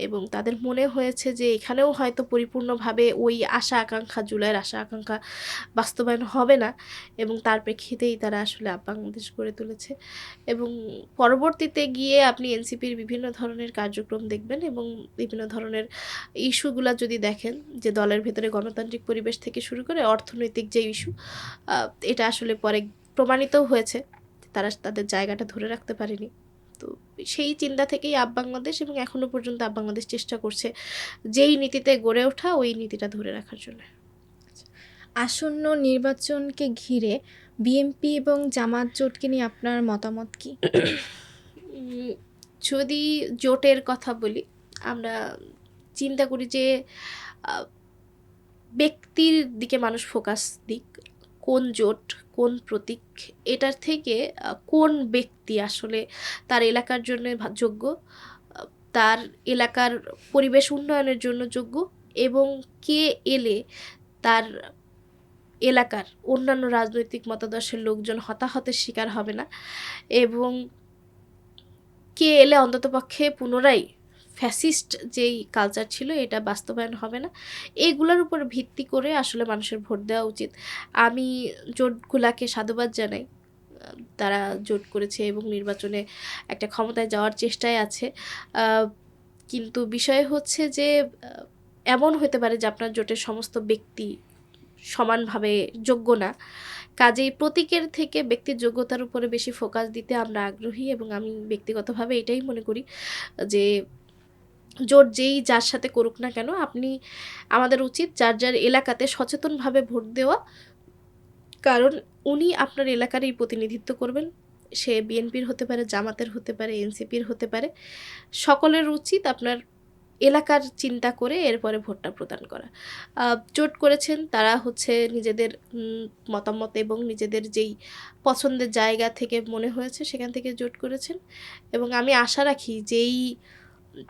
এবং তাদের মনে হয়েছে যে এখানেও হয়তো পরিপূর্ণভাবে ওই আশা আকাঙ্ক্ষা, জুলাইয়ের আশা আকাঙ্ক্ষা বাস্তবায়ন হবে না, এবং তার প্রেক্ষিতেই তারা আসলে বাংলাদেশ গড়ে তুলেছে। এবং পরবর্তীতে গিয়ে আপনি এনসিপির বিভিন্ন ধরনের কার্যক্রম দেখবেন, এবং বিভিন্ন ধরনের ইস্যুগুলা যদি দেখেন, যে দলের ভেতরে গণতান্ত্রিক পরিবেশ থেকে শুরু করে অর্থনৈতিক যে ইস্যু, এটা আসলে পরে প্রমাণিতও হয়েছে। তারা তাদের জায়গাটা ধরে রাখতে পারেনি। তো সেই চিন্তা থেকেই বাংলাদেশ, এবং এখনো পর্যন্ত বাংলাদেশ চেষ্টা করছে যেই নীতিতে গড়ে ওঠা, ওই নীতিটা ধরে রাখার জন্য।
আসন্ন নির্বাচনকে ঘিরে বিএনপি এবং জামাত জোটকে নিয়ে আপনার মতামত কি?
উম যদি জোটের কথা বলি, আমরা চিন্তা করি যে আ ব্যক্তির দিকে মানুষ ফোকাস দিক। কোন জোট, কোন প্রতীক, এটার থেকে কোন ব্যক্তি আসলে তার এলাকার জন্যে যোগ্য, তার এলাকার পরিবেশ উন্নয়নের জন্য যোগ্য, এবং কে এলে তার এলাকার অন্যান্য রাজনৈতিক মতাদর্শের লোকজন হতাহতের শিকার হবে না, এবং কে এলে অন্ততপক্ষে পুনরায় ফ্যাসিস্ট যেই কালচার ছিল এটা বাস্তবায়ন হবে না। এগুলোর উপর ভিত্তি করে আসলে মানুষের ভোট দেওয়া উচিত। আমি জোটগুলাকে সাধুবাদ জানাই। তারা জোট করেছে এবং নির্বাচনে একটা ক্ষমতায় যাওয়ার চেষ্টায় আছে। আ কিন্তু বিষয় হচ্ছে যে এমন হতে পারে যে আপনার জোটের সমস্ত ব্যক্তি সমানভাবে যোগ্য না। কাজেই প্রতীকের থেকে ব্যক্তির যোগ্যতার উপরে বেশি ফোকাস দিতে আমরা আগ্রহী, এবং আমি ব্যক্তিগতভাবে এটাই মনে করি যে জোট যেই যার সাথে করুক না কেন, আমাদের উচিত যার, যার এলাকাতে সচেতনভাবে ভোট দেওয়া। কারণ উনি আপনার এলাকারই প্রতিনিধিত্ব করবেন। সে বিএনপির হতে পারে, জামাতের হতে পারে, এনসিপির হতে পারে। সকলের উচিত আপনার এলাকার চিন্তা করে এরপরে ভোটটা প্রদান করা। জোট করেছেন তারা হচ্ছে নিজেদের মতামত এবং নিজেদের যেই পছন্দের জায়গা থেকে মনে হয়েছে সেখান থেকে জোট করেছেন, এবং আমি আশা রাখি যেই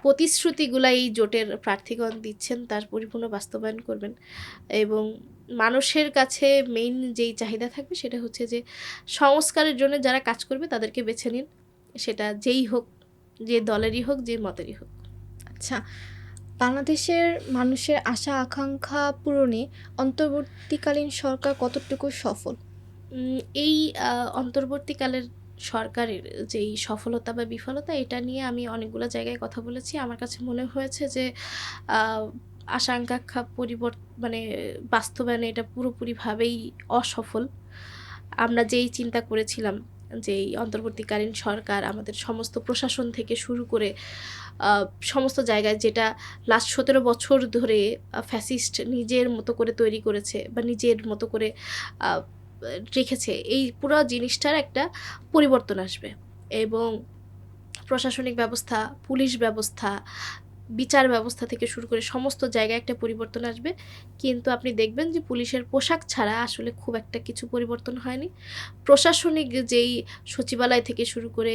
প্রতিশ্রুতিগুলা এই জোটের প্রার্থীগণ দিচ্ছেন তার পরিপূর্ণ বাস্তবায়ন করবেন, এবং মানুষের কাছে মেইন যেই চাহিদা থাকবে সেটা হচ্ছে যে সংস্কারের জন্য যারা কাজ করবে তাদেরকে বেছে নিন, সেটা যেই হোক, যে দলেরই হোক, যে মতেরই হোক।
আচ্ছা, বাংলাদেশের মানুষের আশা আকাঙ্ক্ষা পূরণে অন্তর্বর্তীকালীন সরকার কতটুকু সফল?
এই অন্তর্বর্তীকালের সরকারের যেই সফলতা বা বিফলতা এটা নিয়ে আমি অনেকগুলো জায়গায় কথা বলেছি। আমার কাছে মনে হয়েছে যে আ আশা আকাঙ্ক্ষা মানে বাস্তবায়নে এটা পুরোপুরিভাবেই অসফল। আমরা যেই চিন্তা করেছিলাম যে এই অন্তর্বর্তীকালীন সরকার আমাদের সমস্ত প্রশাসন থেকে শুরু করে আ সমস্ত জায়গায় যেটা লাস্ট ১৭ বছর ধরে ফ্যাসিস্ট নিজের মতো করে তৈরি করেছে বা নিজের মতো করে আ রেখেছে, এই পুরা জিনিসটার একটা পরিবর্তন আসবে এবং প্রশাসনিক ব্যবস্থা, পুলিশ ব্যবস্থা, বিচার ব্যবস্থা থেকে শুরু করে সমস্ত জায়গায় একটা পরিবর্তন আসবে। কিন্তু আপনি দেখবেন যে পুলিশের পোশাক ছাড়া আসলে খুব একটা কিছু পরিবর্তন হয়নি। প্রশাসনিক যেই সচিবালয় থেকে শুরু করে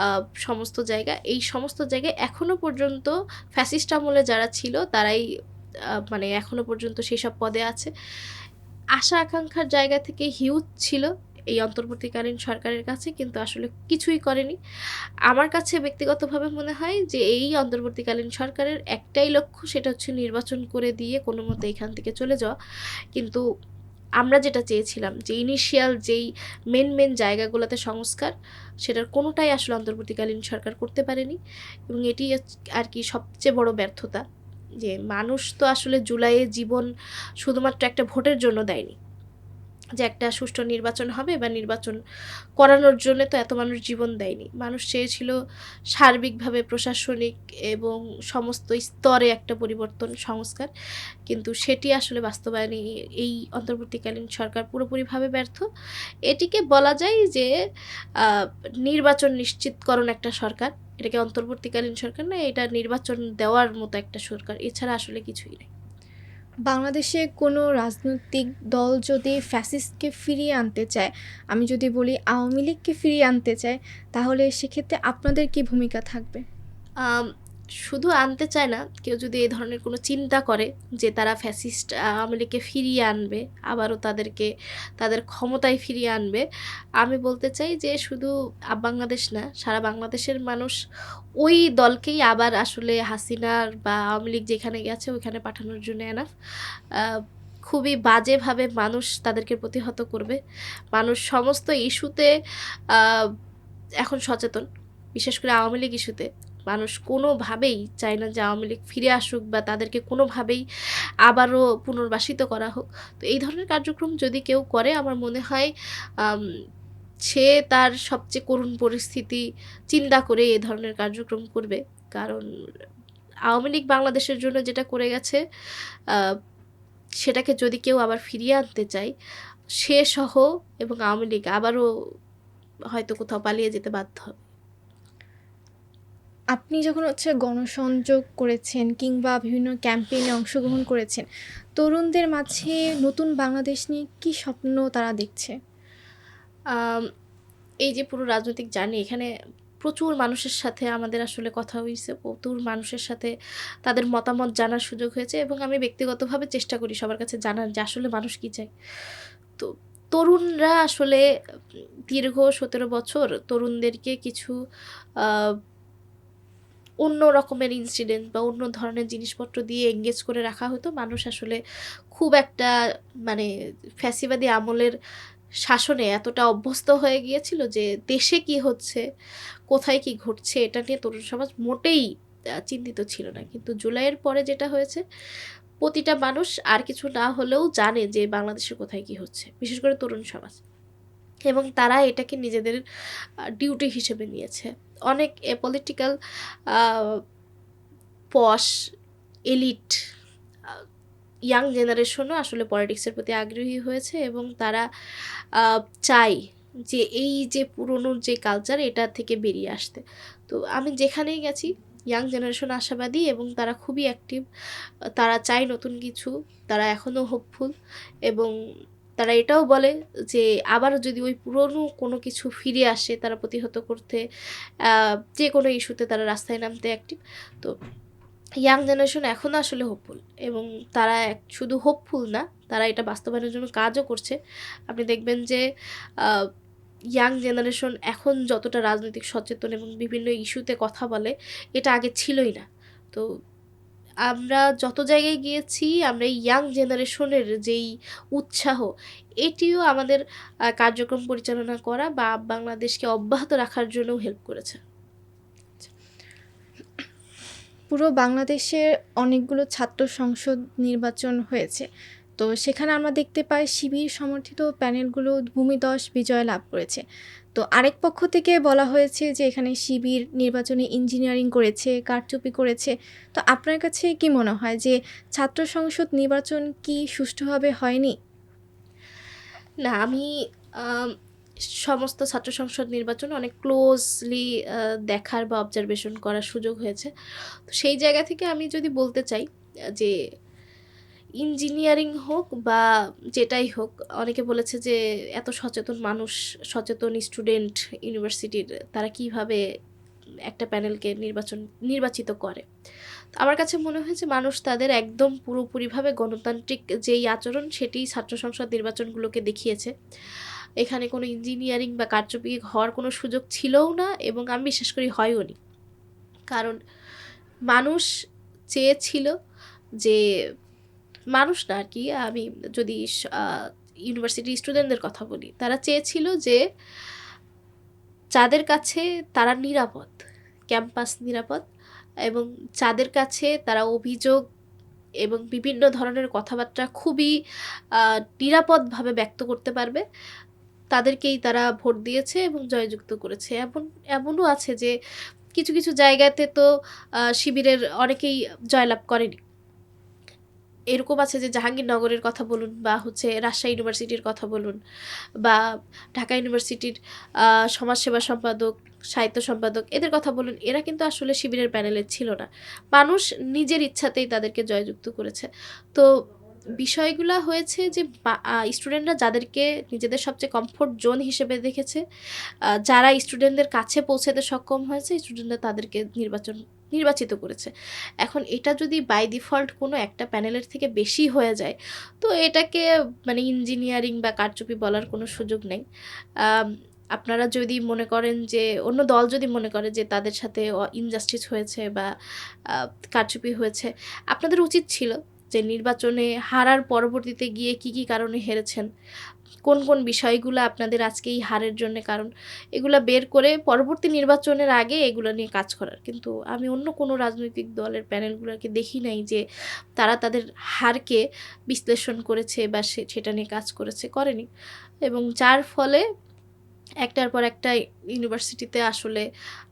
আ সমস্ত জায়গা, এই সমস্ত জায়গায় এখনো পর্যন্ত ফ্যাসিস্ট আমলে যারা ছিল তারাই মানে এখনো পর্যন্ত সেসব পদে আছে। আশা আকাঙ্ক্ষার জায়গা থেকে হিউজ ছিল এই অন্তর্বর্তীকালীন সরকারের কাছে, কিন্তু আসলে কিছুই করেনি। আমার কাছে ব্যক্তিগতভাবে মনে হয় যে এই অন্তর্বর্তীকালীন সরকারের একটাই লক্ষ্য, সেটা হচ্ছে নির্বাচন করে দিয়ে কোনোমতে এখান থেকে চলে যাওয়া। কিন্তু আমরা যেটা চেয়েছিলাম যে ইনিশিয়াল যেই মেন জায়গাগুলোতে সংস্কার, সেটার কোনোটাই আসলে অন্তর্বর্তীকালীন সরকার করতে পারেনি এবং এটি আরকি সবচেয়ে বড় ব্যর্থতা। যে মানুষ তো আসলে জুলাইয়ে জীবন শুধুমাত্র একটা ভোটের জন্য দেয়নি। যে একটা সুষ্ঠু নির্বাচন হবে বা নির্বাচন করানোর জন্যে তো এত মানুষ জীবন দেয়নি। মানুষ চেয়েছিল সার্বিকভাবে প্রশাসনিক এবং সমস্ত স্তরে একটা পরিবর্তন, সংস্কার। কিন্তু সেটি আসলে বাস্তবায়নে এই অন্তর্বর্তীকালীন সরকার পুরোপুরিভাবে ব্যর্থ। এটিকে বলা যায় যে আ নির্বাচন নিশ্চিতকরণ একটা সরকার। এটাকে অন্তর্বর্তীকালীন সরকার না, এটা নির্বাচন দেওয়ার মতো একটা সরকার। এছাড়া আসলে কিছুই নাই।
বাংলাদেশে কোনো রাজনৈতিক দল যদি ফ্যাসিস্টকে ফিরিয়ে আনতে চায়, আমি যদি বলি আওয়ামী লীগকে ফিরিয়ে আনতে চায়, তাহলে সেক্ষেত্রে আপনাদের কি ভূমিকা থাকবে?
আম শুধু আনতে চায় না, কেউ যদি এ ধরনের কোনো চিন্তা করে যে তারা ফ্যাসিস্ট আওয়ামী লীগকে ফিরিয়ে আনবে, আবারও তাদেরকে তাদের ক্ষমতায় ফিরিয়ে আনবে, আমি বলতে চাই যে শুধু বাংলাদেশ না, সারা বাংলাদেশের মানুষ ওই দলকেই আবার আসলে হাসিনার বা আওয়ামী লীগ যেখানে গেছে ওইখানে পাঠানোর জন্য এনাফ। আ খুবই বাজেভাবে মানুষ তাদেরকে প্রতিহত করবে। মানুষ সমস্ত ইস্যুতে আ এখন সচেতন। বিশেষ করে আওয়ামী লীগ ইস্যুতে মানুষ কোনোভাবেই চায় না যে আওয়ামী লীগ ফিরে আসুক বা তাদেরকে কোনোভাবেই আবারও পুনর্বাসিত করা হোক। তো এই ধরনের কার্যক্রম যদি কেউ করে, আমার মনে হয় আম সে তার সবচেয়ে করুণ পরিস্থিতি চিন্তা করে এ ধরনের কার্যক্রম করবে। কারণ আওয়ামী লীগ বাংলাদেশের জন্য যেটা করে গেছে, আ সেটাকে যদি কেউ আবার ফিরিয়ে আনতে চায়, সে সহ এবং আওয়ামী লীগ আবারও হয়তো কোথাও পালিয়ে যেতে বাধ্য হবে।
আপনি যখন গণসংযোগ করেছেন কিংবা বিভিন্ন ক্যাম্পেইনে অংশগ্রহণ করেছেন, তরুণদের মাঝে নতুন বাংলাদেশ নিয়ে কী স্বপ্ন তারা দেখছে?
আম এই যে পুরো রাজনৈতিক জার্নি, এখানে প্রচুর মানুষের সাথে আমাদের আসলে কথা হইছে। প্রচুর মানুষের সাথে তাদের মতামত জানার সুযোগ হয়েছে এবং আমি ব্যক্তিগতভাবে চেষ্টা করি সবার কাছে জানার যে আসলে মানুষ কি চায়। তো তরুণরা আসলে দীর্ঘ ১৭ বছর তরুণদেরকে কিছু আ অন্য রকমের ইনসিডেন্ট বা অন্য ধরনের জিনিসপত্র দিয়ে এনগেজ করে রাখা হতো। মানুষ আসলে খুব একটা মানে ফ্যাসিবাদী আমলের শাসনে এতটা অভ্যস্ত হয়ে গিয়েছিল যে দেশে কি হচ্ছে, কোথায় কি ঘটছে এটা নিয়ে তরুণ সমাজ মোটেই চিন্তিত ছিল না। কিন্তু জুলাইয়ের পরে যেটা হয়েছে, প্রতিটা মানুষ আর কিছু না হলেও জানে যে বাংলাদেশে কোথায় কি হচ্ছে। বিশেষ করে তরুণ সমাজ। এবং তারা এটাকে নিজেদের ডিউটি হিসেবে নিয়েছে। অনেক political uh posh elite uh young জেনারেশনও আসলে পলিটিক্সের প্রতি আগ্রহী হয়েছে এবং তারা আ চায় যে এই যে পুরনো যে কালচার এটা থেকে বেরিয়ে আসতে। তো আমি যেখানেই গেছি ইয়াং জেনারেশন আশাবাদী এবং তারা খুবই অ্যাক্টিভ। তারা চায় নতুন কিছু। তারা এখনো হোপফুল এবং তারা এটাও বলে যে আবারও যদি ওই পুরনো কোনো কিছু ফিরে আসে তারা প্রতিহত করতে আ যেকোনো ইস্যুতে তারা রাস্তায় নামতে অ্যাক্টিভ। তো ইয়াং জেনারেশন এখনো আসলে হোপফুল এবং তারা শুধু হোপফুল না, তারা এটা বাস্তবায়নের জন্য কাজও করছে। আপনি দেখবেন যে আ ইয়াং জেনারেশন এখন যতটা রাজনৈতিক সচেতন এবং বিভিন্ন ইস্যুতে কথা বলে, এটা আগে ছিলই না। তো আমরা যত জায়গায় গিয়েছি আমরা এই ইয়াং জেনারেশনের যেই উৎসাহ, এটিও আমাদের কার্যক্রম পরিচালনা করা বা বাংলাদেশকে অব্যাহত রাখার জন্যও হেল্প করেছে।
পুরো বাংলাদেশে অনেকগুলো ছাত্র সংসদ নির্বাচন হয়েছে। তো সেখানে আমরা দেখতে পাই শিবির সমর্থিত প্যানেলগুলো ভূমিধস বিজয় লাভ করেছে। তো আরেক পক্ষ থেকে বলা হয়েছে যে এখানে শিবির নির্বাচনে ইঞ্জিনিয়ারিং করেছে, কারচুপি করেছে। তো আপনার কাছে কি মনে হয় যে ছাত্র সংসদ নির্বাচন কি সুষ্ঠুভাবে হয়নি?
না, আমি আম সমস্ত ছাত্র সংসদ নির্বাচন অনেক ক্লোজলি দেখার বা অবজারভেশন করার সুযোগ হয়েছে। তো সেই জায়গা থেকে আমি যদি বলতে চাই যে ইঞ্জিনিয়ারিং হোক বা যেটাই হোক, অনেকে বলেছে যে এত সচেতন মানুষ, সচেতন স্টুডেন্ট ইউনিভার্সিটির, তারা কিভাবে একটা প্যানেলকে নির্বাচিত করে। তো আমার কাছে মনে হয় যে মানুষ তাদের একদম পুরোপুরিভাবে গণতান্ত্রিক যেই আচরণ সেটিই ছাত্র সংসদ নির্বাচনগুলোকে দেখিয়েছে। এখানে কোনো ইঞ্জিনিয়ারিং বা কারচুপি হওয়ার কোনো সুযোগ ছিলও না এবং আমি বিশ্বাস করি হয়ও নি। কারণ মানুষ চেয়েছিল যে, মানুষ না আরকি, আমি যদি ইউনিভার্সিটির স্টুডেন্টদের কথা বলি, তারা চেয়েছিল যে যাদের কাছে তারা নিরাপদ, ক্যাম্পাস নিরাপদ এবং যাদের কাছে তারা অভিযোগ এবং বিভিন্ন ধরনের কথাবার্তা খুবই নিরাপদভাবে ব্যক্ত করতে পারবে, তাদেরকেই তারা ভোট দিয়েছে এবং জয়যুক্ত করেছে। এমনও আছে যে কিছু, কিছু জায়গাতে তো শিবিরের অনেকেই জয়লাভ করেনি। এরকম আছে যে জাহাঙ্গীরনগরের কথা বলুন বা হচ্ছে রাজশাহী ইউনিভার্সিটির কথা বলুন বা ঢাকা ইউনিভার্সিটির সমাজসেবা সম্পাদক, সাহিত্য সম্পাদক, এদের কথা বলুন, এরা কিন্তু আসলে শিবিরের প্যানেলে ছিল না। মানুষ নিজের ইচ্ছাতেই তাদেরকে জয়যুক্ত করেছে। তো বিষয়গুলা হয়েছে যে স্টুডেন্টরা যাদেরকে নিজেদের সবচেয়ে কমফোর্ট জোন হিসেবে দেখেছে, যারা স্টুডেন্টদের কাছে পৌঁছাতে সক্ষম হয়েছে, স্টুডেন্টরা তাদেরকে নির্বাচিত করেছে। এখন এটা যদি বাই ডিফল্ট কোনো একটা প্যানেলের থেকে বেশি হয়ে যায়, তো এটাকে মানে ইঞ্জিনিয়ারিং বা কারচুপি বলার কোনো সুযোগ নেই। আম আপনারা যদি মনে করেন যে অন্য দল যদি মনে করে যে তাদের সাথে ইনজাস্টিস হয়েছে বা কারচুপি হয়েছে, আপনাদের উচিত ছিল যে নির্বাচনে হারার পরবর্তীতে গিয়ে কী, কী কারণে হেরেছেন, কোন, কোন বিষয়গুলা আপনাদের আজকে এই হারের জন্যে কারণ, এগুলা বের করে পরবর্তী নির্বাচনের আগে এগুলা নিয়ে কাজ করার। কিন্তু আমি অন্য কোনো রাজনৈতিক দলের প্যানেলগুলোকে দেখি নাই যে তারা তাদের হারকে বিশ্লেষণ করেছে বা সেটা নিয়ে কাজ করেনি। এবং যার ফলে একটার পর একটা ইউনিভার্সিটিতে আসলে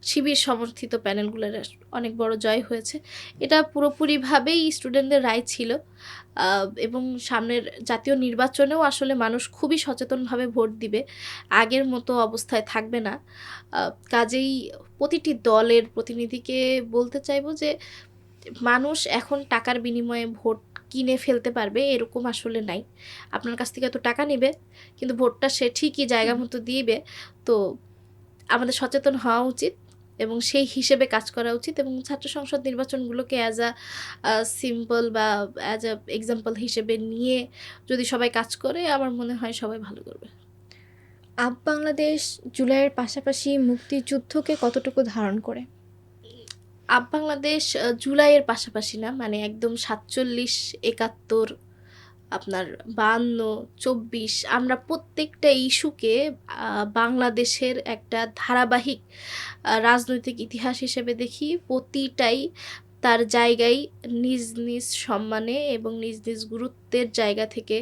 শিবির সমর্থিত প্যানেলগুলোর অনেক বড় জয় হয়েছে। এটা পুরোপুরিভাবেই স্টুডেন্টদের রায় ছিল। এবং সামনের জাতীয় নির্বাচনেও আসলে মানুষ খুবই সচেতনভাবে ভোট দিবে। আগের মতো অবস্থায় থাকবে না। কাজেই প্রতিটি দলের প্রতিনিধিকে বলতে চাইবো যে মানুষ এখন টাকার বিনিময়ে ভোট কিনে ফেলতে পারবে এরকম আসলে নাই। আপনার কাছ থেকে তো টাকা নিবে, কিন্তু ভোটটা সে ঠিকই জায়গা মতো দিবে। তো আমাদের সচেতন হওয়া উচিত এবং সেই হিসেবে কাজ করা উচিত এবং ছাত্র সংসদ নির্বাচনগুলোকে সিম্পল বা অ্যাজ আ এক্সাম্পল হিসেবে নিয়ে যদি সবাই কাজ করে, আমার মনে হয় সবাই ভালো করবে।
আপ বাংলাদেশ জুলাইয়ের পাশাপাশি মুক্তিযুদ্ধকে কতটুকু ধারণ করে?
আপ বাংলাদেশ জুলাইয়ের পাশাপাশি না, মানে একদম ৪৭, ৭১, আপনার ৫২, ২৪, আমরা প্রত্যেকটা ইস্যুকে বাংলাদেশের একটা ধারাবাহিক রাজনৈতিক ইতিহাস হিসেবে দেখি। প্রতিটাই তার জায়গায় নিজ, নিজ সম্মানে এবং নিজ, নিজ গুরুত্বের জায়গা থেকে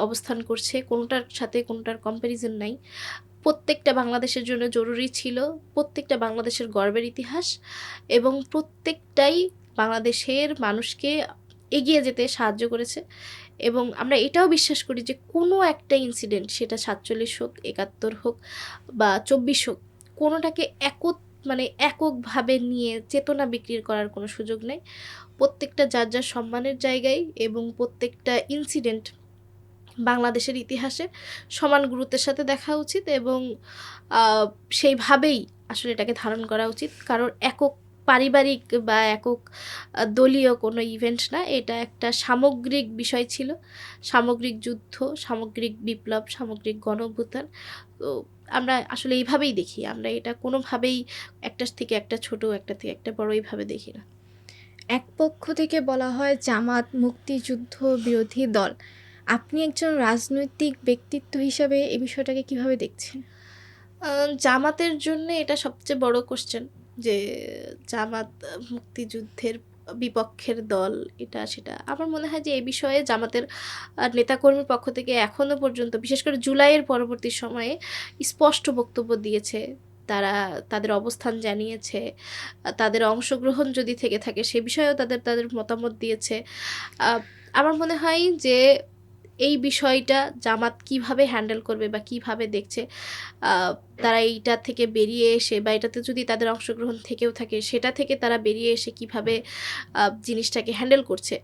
অবস্থান করছে। কোনোটার সাথে কোনোটার কম্প্যারিজন নাই। প্রত্যেকটা বাংলাদেশের জন্য জরুরি ছিল। প্রত্যেকটা বাংলাদেশের গর্বের ইতিহাস এবং প্রত্যেকটাই বাংলাদেশের মানুষকে এগিয়ে যেতে সাহায্য করেছে এবং আমরা এটাও বিশ্বাস করি যে কোনো একটা ইনসিডেন্ট, সেটা ৪৭ হোক, ৭১ হোক বা ২৪ হোক, কোনোটাকে মানে এককভাবে নিয়ে চেতনা বিক্রি করার কোনো সুযোগ নেই। প্রত্যেকটা যার, যার সম্মানের জায়গায় এবং প্রত্যেকটা ইনসিডেন্ট বাংলাদেশের ইতিহাসে সমান গুরুত্বের সাথে দেখা উচিত এবং আ সেইভাবেই আসলে এটাকে ধারণ করা উচিত। কারণ একক পারিবারিক বা একক দলীয় কোনো ইভেন্ট না। এটা একটা সামগ্রিক বিষয় ছিল। সামগ্রিক যুদ্ধ, সামগ্রিক বিপ্লব, সামগ্রিক গণঅভ্যুত্থান। তো আমরা আসলে এইভাবেই দেখি। আমরা এটা কোনোভাবেই একটার থেকে একটা ছোট, একটা থেকে একটা বড় এইভাবে দেখি না।
এক পক্ষ থেকে বলা হয় জামাত মুক্তিযুদ্ধ বিরোধী দল। আপনি একজন রাজনৈতিক ব্যক্তিত্ব হিসাবে এই বিষয়টাকে কিভাবে দেখছেন?
জামাতের জন্যে এটা সবচেয়ে বড় কোশ্চেন যে জামাত মুক্তিযুদ্ধের বিপক্ষের দল এটা সেটা। আমার মনে হয় যে এই বিষয়ে জামাতের নেতাকর্মীর পক্ষ থেকে এখনো পর্যন্ত বিশেষ করে জুলাইয়ের পরবর্তী সময়ে স্পষ্ট বক্তব্য দিয়েছে। তারা তাদের অবস্থান জানিয়েছে। তাদের অংশগ্রহণ যদি থেকে থাকে সে বিষয়েও তাদের মতামত দিয়েছে। আ আমার মনে হয় যে এই বিষয়টা জামাত কিভাবে হ্যান্ডেল করবে বা কিভাবে দেখছে, আ তারা এইটা থেকে বেরিয়ে এসে বা এটাতে যদি তাদের অংশগ্রহণ থেকেও থাকে সেটা থেকে তারা বেরিয়ে এসে কিভাবে জিনিসটাকে হ্যান্ডেল করছে,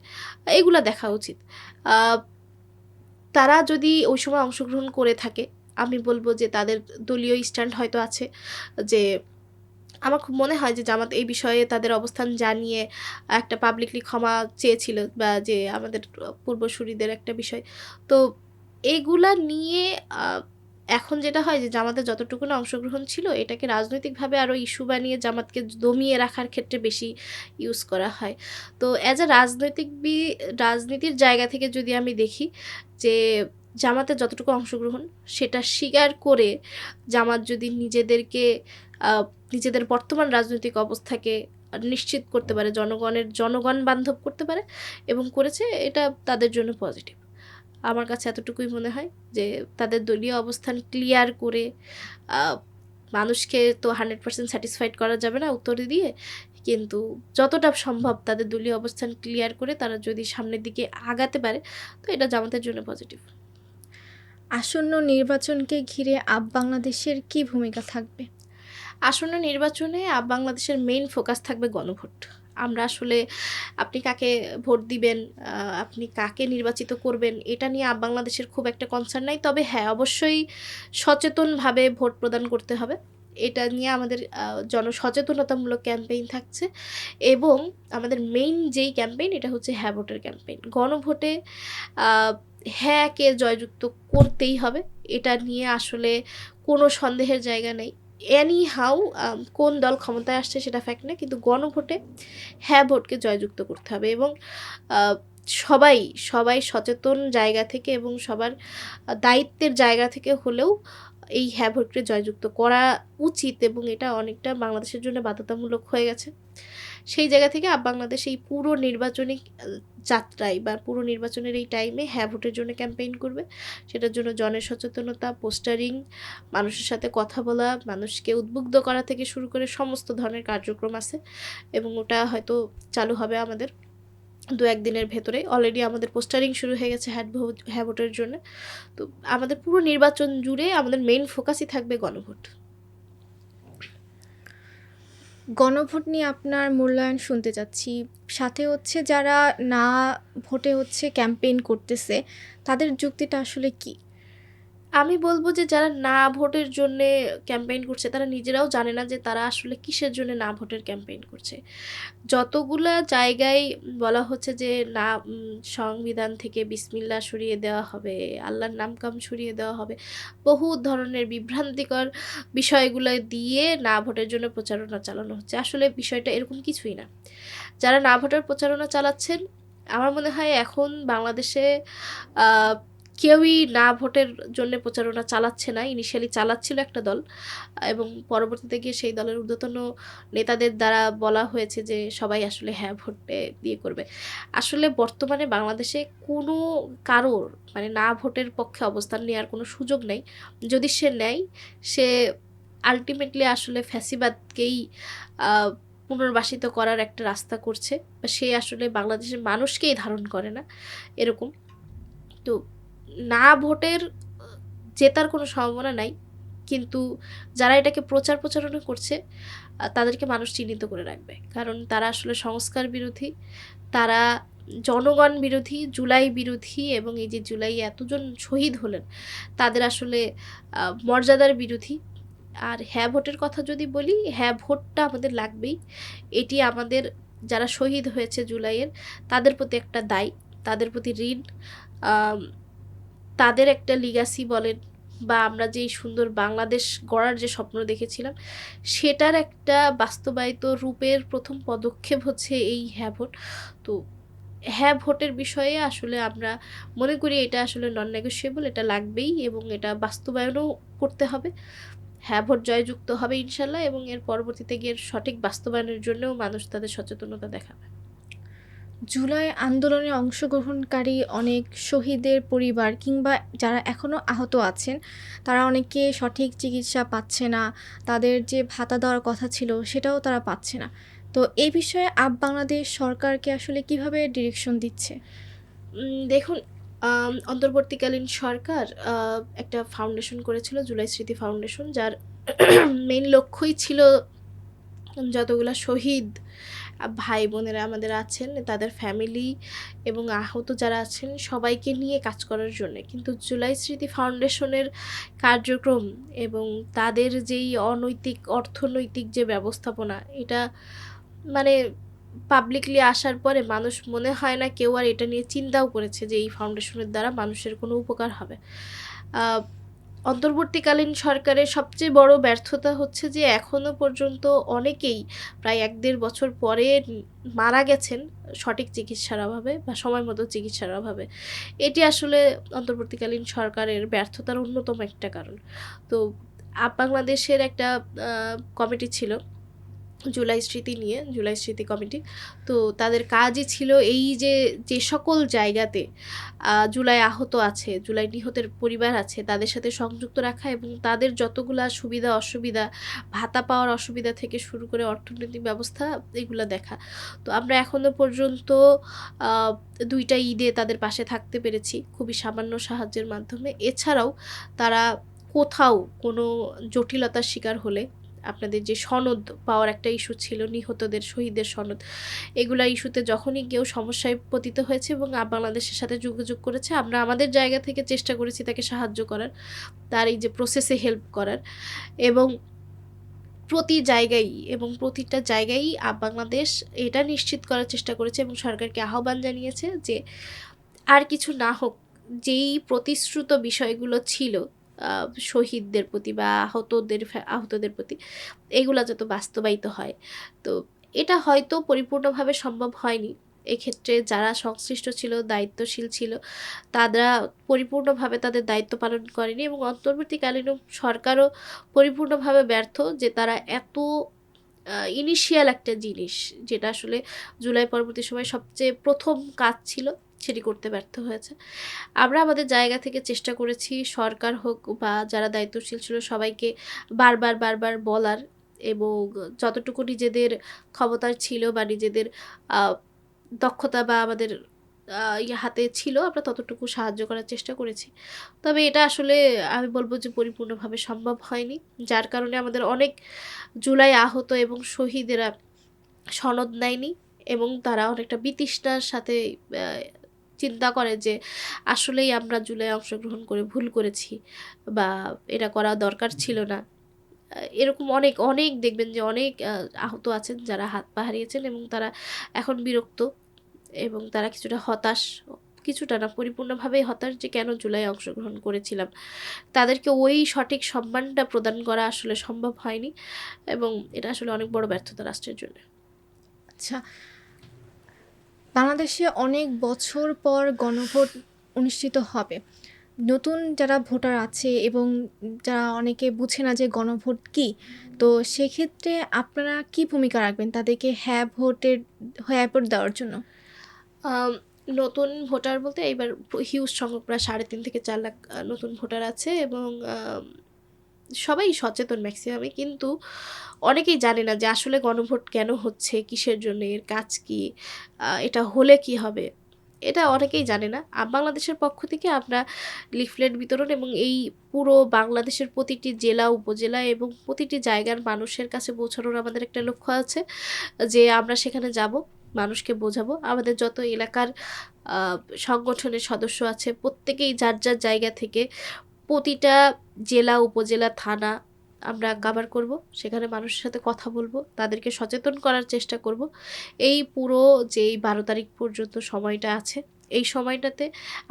এগুলা দেখা উচিত। আ তারা যদি ওই সময় অংশগ্রহণ করে থাকে, আমি বলব যে তাদের দলীয় স্ট্যান্ড হয়তো আছে যে আমার খুব মনে হয় যে জামাত এই বিষয়ে তাদের অবস্থান জানিয়ে একটা পাবলিকলি ক্ষমা চেয়েছিল বা যে আমাদের পূর্বসূরিদের একটা বিষয়। তো এগুলা নিয়ে আ এখন যেটা হয় যে জামাতের যতটুকু না অংশগ্রহণ ছিল এটাকে রাজনৈতিকভাবে আরো ইস্যু বানিয়ে জামাতকে দমিয়ে রাখার ক্ষেত্রে বেশি ইউজ করা হয়। তো অ্যাজ আ রাজনীতির জায়গা থেকে যদি আমি দেখি যে জামাতের যতটুকু অংশগ্রহণ সেটা স্বীকার করে জামাত যদি আ নিজেদের বর্তমান রাজনৈতিক অবস্থাকে নিশ্চিত করতে পারে, জনগণ বান্ধব করতে পারে এবং করেছে, এটা তাদের জন্য পজিটিভ। আমার কাছে এতটুকুই মনে হয় যে তাদের দলীয় অবস্থান ক্লিয়ার করে আ মানুষকে তো 100% স্যাটিসফাইড করা যাবে না উত্তর দিয়ে। কিন্তু যতটা সম্ভব তাদের দলীয় অবস্থান ক্লিয়ার করে তারা যদি সামনের দিকে আগাতে পারে, তো এটা জামাতের জন্য পজিটিভ।
আসন্ন নির্বাচনকে ঘিরে বাংলাদেশের কি ভূমিকা থাকবে?
আসন্ন নির্বাচনে বাংলাদেশের মেইন ফোকাস থাকবে গণভোট। আমরা আসলে আপনি কাকে ভোট দিবেন, আ আপনি কাকে নির্বাচিত করবেন, এটা নিয়ে বাংলাদেশের খুব একটা কনসার্ন নাই। তবে হ্যাঁ, অবশ্যই সচেতনভাবে ভোট প্রদান করতে হবে। এটা নিয়ে আমাদের জনসচেতনতামূলক ক্যাম্পেইন থাকছে এবং আমাদের মেইন যেই ক্যাম্পেইন এটা হচ্ছে হ্যাঁ ভোটের ক্যাম্পেইন। গণভোটে আ হ্যাঁকে জয়যুক্ত করতেই হবে। এটা নিয়ে আসলে কোনো সন্দেহের জায়গা নেই। এনি হাউ কোন দল ক্ষমতায় আসছে সেটা ফ্যাক্ট না। কিন্তু গণভোটে হ্যাঁ ভোটকে জয়যুক্ত করতে হবে এবং আ সবাই, সবাই সচেতন জায়গা থেকে এবং সবার দায়িত্বের জায়গা থেকে হলেও এই হ্যাঁ ভোটকে জয়যুক্ত করা উচিত এবং এটা অনেকটা বাংলাদেশের জন্য বাধ্যতামূলক হয়ে গেছে। সেই জায়গা থেকে বাংলাদেশ এই পুরো নির্বাচনী যাত্রায় বা পুরো নির্বাচনের এই টাইমে হ্যাঁ ভোটের জন্য ক্যাম্পেইন করবে। সেটার জন্য জনের সচেতনতা, পোস্টারিং, মানুষের সাথে কথা বলা, মানুষকে উদ্বুদ্ধ করা থেকে শুরু করে সমস্ত ধরনের কার্যক্রম আছে এবং ওটা হয়তো চালু হবে আমাদের ২-১ দিনের ভেতরে। অলরেডি আমাদের পোস্টারিং শুরু হয়ে গেছে হ্যাঁ ভোটের জন্য। তো আমাদের পুরো নির্বাচন জুড়ে আমাদের মেইন ফোকাসই থাকবে গণভোট।
গণভোট নিয়ে আপনার মূল্যায়ন শুনতে চাচ্ছি। সাথে হচ্ছে যারা না ভোটে হচ্ছে ক্যাম্পেইন করতেছে, তাদের যুক্তিটা আসলে কি?
আমি বলব যে যারা না ভোটের জন্যে ক্যাম্পেইন করছে তারা নিজেরাও জানে না যে তারা আসলে কিসের জন্য না ভোটের ক্যাম্পেইন করছে। যতগুলা জায়গায় বলা হচ্ছে যে না সংবিধান থেকে বিসমিল্লাহ সরিয়ে দেওয়া হবে, আল্লাহর নাম-কাম সরিয়ে দেওয়া হবে। বহু ধরনের বিভ্রান্তিকর বিষয়গুলো দিয়ে না ভোটের জন্য প্রচারণা চালানো হচ্ছে। আসলে বিষয়টা এরকম কিছুই না। যারা না ভোটের প্রচারণা চালাচ্ছেন, আমার মনে হয় এখন বাংলাদেশে আ কেউই না ভোটের জন্যে প্রচারণা চালাচ্ছে না। ইনিশিয়ালি চালাচ্ছিল একটা দল এবং পরবর্তীতে গিয়ে সেই দলের ঊর্ধ্বতন নেতাদের দ্বারা বলা হয়েছে যে সবাই আসলে হ্যাঁ ভোটে দিয়ে করবে। আসলে বর্তমানে বাংলাদেশে কোনো কারোর মানে না ভোটের পক্ষে অবস্থান নেওয়ার কোনো সুযোগ নেই। যদি সে নেয়, সে আল্টিমেটলি আসলে ফ্যাসিবাদকেই আ পুনর্বাসিত করার একটা রাস্তা করছে। বা সে আসলে বাংলাদেশের মানুষকেই ধারণ করে না, এরকম। তো না ভোটের জেতার কোনো সম্ভাবনা নাই। কিন্তু যারা এটাকে প্রচারণা করছে তাদেরকে মানুষ চিহ্নিত করে রাখবে। কারণ তারা আসলে সংস্কার বিরোধী, তারা জনগণ বিরোধী, জুলাই বিরোধী এবং এই যে জুলাইয়ে এতজন শহীদ হলেন, তাদের আসলে মর্যাদার বিরোধী। আর হ্যাঁ ভোটের কথা যদি বলি, হ্যাঁ ভোটটা আমাদের লাগবেই। এটি আমাদের যারা শহীদ হয়েছে জুলাইয়ের, তাদের প্রতি একটা দায়, তাদের প্রতি ঋণ। আম তাদের একটা লিগ্যাসি বলেন বা আমরা যেই সুন্দর বাংলাদেশ গড়ার যে স্বপ্ন দেখেছিলাম, সেটার একটা বাস্তবায়িত রূপের প্রথম পদক্ষেপ হচ্ছে এই হ্যাঁ ভোট। তো হ্যাঁ ভোটের বিষয়ে আসলে আমরা মনে করি এটা আসলে নন নেগোশিয়েবল, এটা লাগবেই এবং এটা বাস্তবায়নও করতে হবে। হ্যাঁ ভোট জয়যুক্ত হবে ইনশাল্লাহ, এবং এর পরবর্তীতে গিয়ে সঠিক বাস্তবায়নের জন্যও মানুষ তাদের সচেতনতা দেখাবে।
জুলাই আন্দোলনে অংশগ্রহণকারী অনেক শহীদের পরিবার কিংবা যারা এখনও আহত আছেন, তারা অনেকে সঠিক চিকিৎসা পাচ্ছে না, তাদের যে ভাতা দেওয়ার কথা ছিল সেটাও তারা পাচ্ছে না। তো এই বিষয়ে বাংলাদেশ সরকারকে আসলে কিভাবে ডিরেকশন দিচ্ছে?
দেখুন, অন্তর্বর্তীকালীন সরকার একটা ফাউন্ডেশন করেছিল, জুলাই স্মৃতি ফাউন্ডেশন, যার মেইন লক্ষ্যই ছিল যতগুলা শহীদ ভাই বোনেরা আমাদের আছেন তাদের ফ্যামিলি এবং আহত যারা আছেন সবাইকে নিয়ে কাজ করার জন্যে। কিন্তু জুলাই স্মৃতি ফাউন্ডেশনের কার্যক্রম এবং তাদের যেই অনৈতিক অর্থনৈতিক যে ব্যবস্থাপনা, এটা মানে পাবলিকলি আসার পরে মানুষ মনে হয় না কেউ আর এটা নিয়ে চিন্তাও করেছে যে এই ফাউন্ডেশনের দ্বারা মানুষের কোনো উপকার হবে। আহ, অন্তর্বর্তীকালীন সরকারের সবচেয়ে বড় ব্যর্থতা হচ্ছে যে এখনো পর্যন্ত অনেকেই প্রায় ১-১.৫ বছর পরে মারা গেছেন সঠিক চিকিৎসার অভাবে বা সময় মতো চিকিৎসার অভাবে। এটি আসলে অন্তর্বর্তীকালীন সরকারের ব্যর্থতার অন্যতম একটা কারণ। তো বাংলাদেশের একটা কমিটি ছিল জুলাই স্মৃতি নিয়ে, জুলাই স্মৃতি কমিটি। তো তাদের কাজই ছিল এই যে, যে সকল জায়গাতে জুলাই আহত আছে, জুলাই নিহতের পরিবার আছে, তাদের সাথে সংযুক্ত রাখা এবং তাদের যতগুলা সুবিধা অসুবিধা, ভাতা পাওয়ার অসুবিধা থেকে শুরু করে অর্থনৈতিক ব্যবস্থা, এগুলা দেখা। তো আমরা এখনো পর্যন্ত ২টা ঈদে তাদের পাশে থাকতে পেরেছি খুবই সামান্য সাহায্যের মাধ্যমে। এছাড়াও তারা কোথাও কোনো জটিলতার শিকার হলে, আপনাদের যে সনদ পাওয়ার একটা ইস্যু ছিল, নিহতদের শহীদের সনদ, এগুলা ইস্যুতে যখনই কেউ সমস্যায় পতিত হয়েছে এবং বাংলাদেশের সাথে যোগাযোগ করেছে, আমরা আমাদের জায়গা থেকে চেষ্টা করেছি তাকে সাহায্য করার, তার এই যে প্রসেসে হেল্প করার। এবং প্রতি জায়গায় এবং প্রতিটা জায়গায় বাংলাদেশ এটা নিশ্চিত করার চেষ্টা করেছে এবং সরকারকে আহ্বান জানিয়েছে যে আর কিছু না হোক, যেই প্রতিশ্রুত বিষয়গুলো ছিল শহীদদের প্রতি বা আহতদের প্রতি, এগুলা যত বাস্তবায়িত হয়। তো এটা হয়তো পরিপূর্ণভাবে সম্ভব হয়নি। এক্ষেত্রে যারা সংশ্লিষ্ট ছিল, দায়িত্বশীল ছিল, তারা পরিপূর্ণভাবে তাদের দায়িত্ব পালন করেনি এবং অন্তর্বর্তীকালীন সরকারও পরিপূর্ণভাবে ব্যর্থ যে তারা এত ইনিশিয়াল একটা জিনিস, যেটা আসলে জুলাই পরবর্তী সময়ে সবচেয়ে প্রথম কাজ ছিল, সেটি করতে ব্যর্থ হয়েছে। আমরা আমাদের জায়গা থেকে চেষ্টা করেছি, সরকার হোক বা যারা দায়িত্বশীল ছিল সবাইকে বারবার বলার, এবং যতটুকু নিজেদের ক্ষমতার ছিল বা নিজেদের দক্ষতা বা আমাদের হাতে ছিল, আমরা ততটুকু সাহায্য করার চেষ্টা করেছি। তবে এটা আসলে আমি বলব যে পরিপূর্ণভাবে সম্ভব হয়নি। যার কারণে আমাদের অনেক জুলাই আহত এবং শহীদেরা সনদ নেয়নি এবং তারা অনেকটা বিতৃষ্ণার সাথে আ চিন্তা করে যে আসলেই আমরা জুলাইয়ে অংশগ্রহণ করে ভুল করেছি বা এটা করা দরকার ছিল না। এরকম অনেক দেখবেন যে অনেক আহত আছেন যারা হাত পা হারিয়েছেন এবং তারা এখন বিরক্ত এবং তারা কিছুটা হতাশ, কিছুটা না পরিপূর্ণভাবেই হতাশ যে কেন জুলাইয়ে অংশগ্রহণ করেছিলাম। তাদেরকে ওই সঠিক সম্মানটা প্রদান করা আসলে সম্ভব হয়নি এবং এটা আসলে অনেক বড় ব্যর্থতা রাষ্ট্রের জন্য।
আচ্ছা, বাংলাদেশে অনেক বছর পর গণভোট অনুষ্ঠিত হবে। নতুন যারা ভোটার আছে এবং যারা অনেকে বুঝে না যে গণভোট কী, তো সেক্ষেত্রে আপনারা কী ভূমিকা রাখবেন তাদেরকে হ্যাঁ ভোট দেওয়ার জন্য?
আম নতুন ভোটার বলতে এইবার হিউজ সংখ্যক প্রায় ৩.৫ থেকে ৪ লাখ নতুন ভোটার আছে এবং সবাই সচেতন ম্যাক্সিমামই। কিন্তু অনেকেই জানে না যে আসলে গণভোট কেন হচ্ছে, কিসের জন্য, এর কাজ কী, এটা হলে কী হবে? এটা অনেকেই জানে না। বাংলাদেশের পক্ষ থেকে আমরা লিফলেট বিতরণ এবং এই পুরো বাংলাদেশের প্রতিটি জেলা, উপজেলা এবং প্রতিটি জায়গার মানুষের কাছে পৌঁছানোর আমাদের একটা লক্ষ্য আছে যে আমরা সেখানে যাব, মানুষকে বোঝাবো। আমাদের যত এলাকার আ সংগঠনের সদস্য আছে প্রত্যেকেই যার জায়গা থেকে প্রতিটা জেলা, উপজেলা, থানা আমরা কাভার করব। সেখানে মানুষের সাথে কথা বলব, তাদেরকে সচেতন করার চেষ্টা করব। এই পুরো যেই ১২ তারিখ পর্যন্ত সময়টা আছে, এই সময়টাতে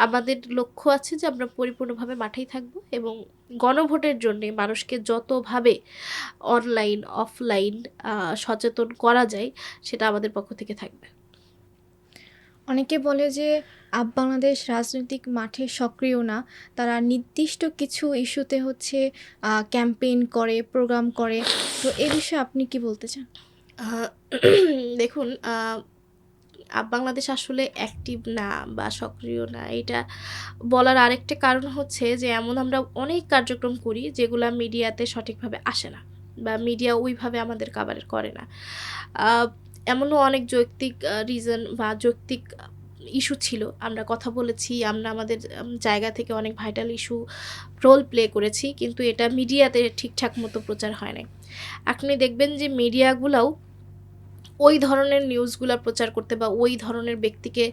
আমাদের লক্ষ্য আছে যে আমরা পরিপূর্ণভাবে মাঠেই থাকব এবং গণভোটের জন্যে মানুষকে যতভাবে অনলাইন, অফলাইন সচেতন করা যায় সেটা আমাদের পক্ষ থেকে থাকবে।
অনেকে বলে যে বাংলাদেশ রাজনৈতিক মাঠে সক্রিয় না, তারা নির্দিষ্ট কিছু ইস্যুতে হচ্ছে ক্যাম্পেইন করে, প্রোগ্রাম করে। তো এ বিষয়ে আপনি কি বলতে চান?
আহ, দেখুন, বাংলাদেশ আসলে অ্যাক্টিভ না বা সক্রিয় না, এটা বলার আরেকটা কারণ হচ্ছে যে এমন আমরা অনেক কার্যক্রম করি যেগুলা মিডিয়াতে সঠিকভাবে আসে না বা মিডিয়া ওইভাবে আমাদের কাভার করে না। আহ, এমনও অনেক যৌক্তিক রিজন বা যৌক্তিক ইস্যু ছিল, আমরা কথা বলেছি, আমরা আমাদের জায়গা থেকে অনেক ভাইটাল ইস্যু রোল প্লে করেছি, কিন্তু এটা মিডিয়াতে ঠিকঠাক মতো প্রচার হয় নাই। আপনি দেখবেন যে মিডিয়াগুলোও ওই ধরনের নিউজগুলো প্রচার করতে বা ওই ধরনের ব্যক্তিকে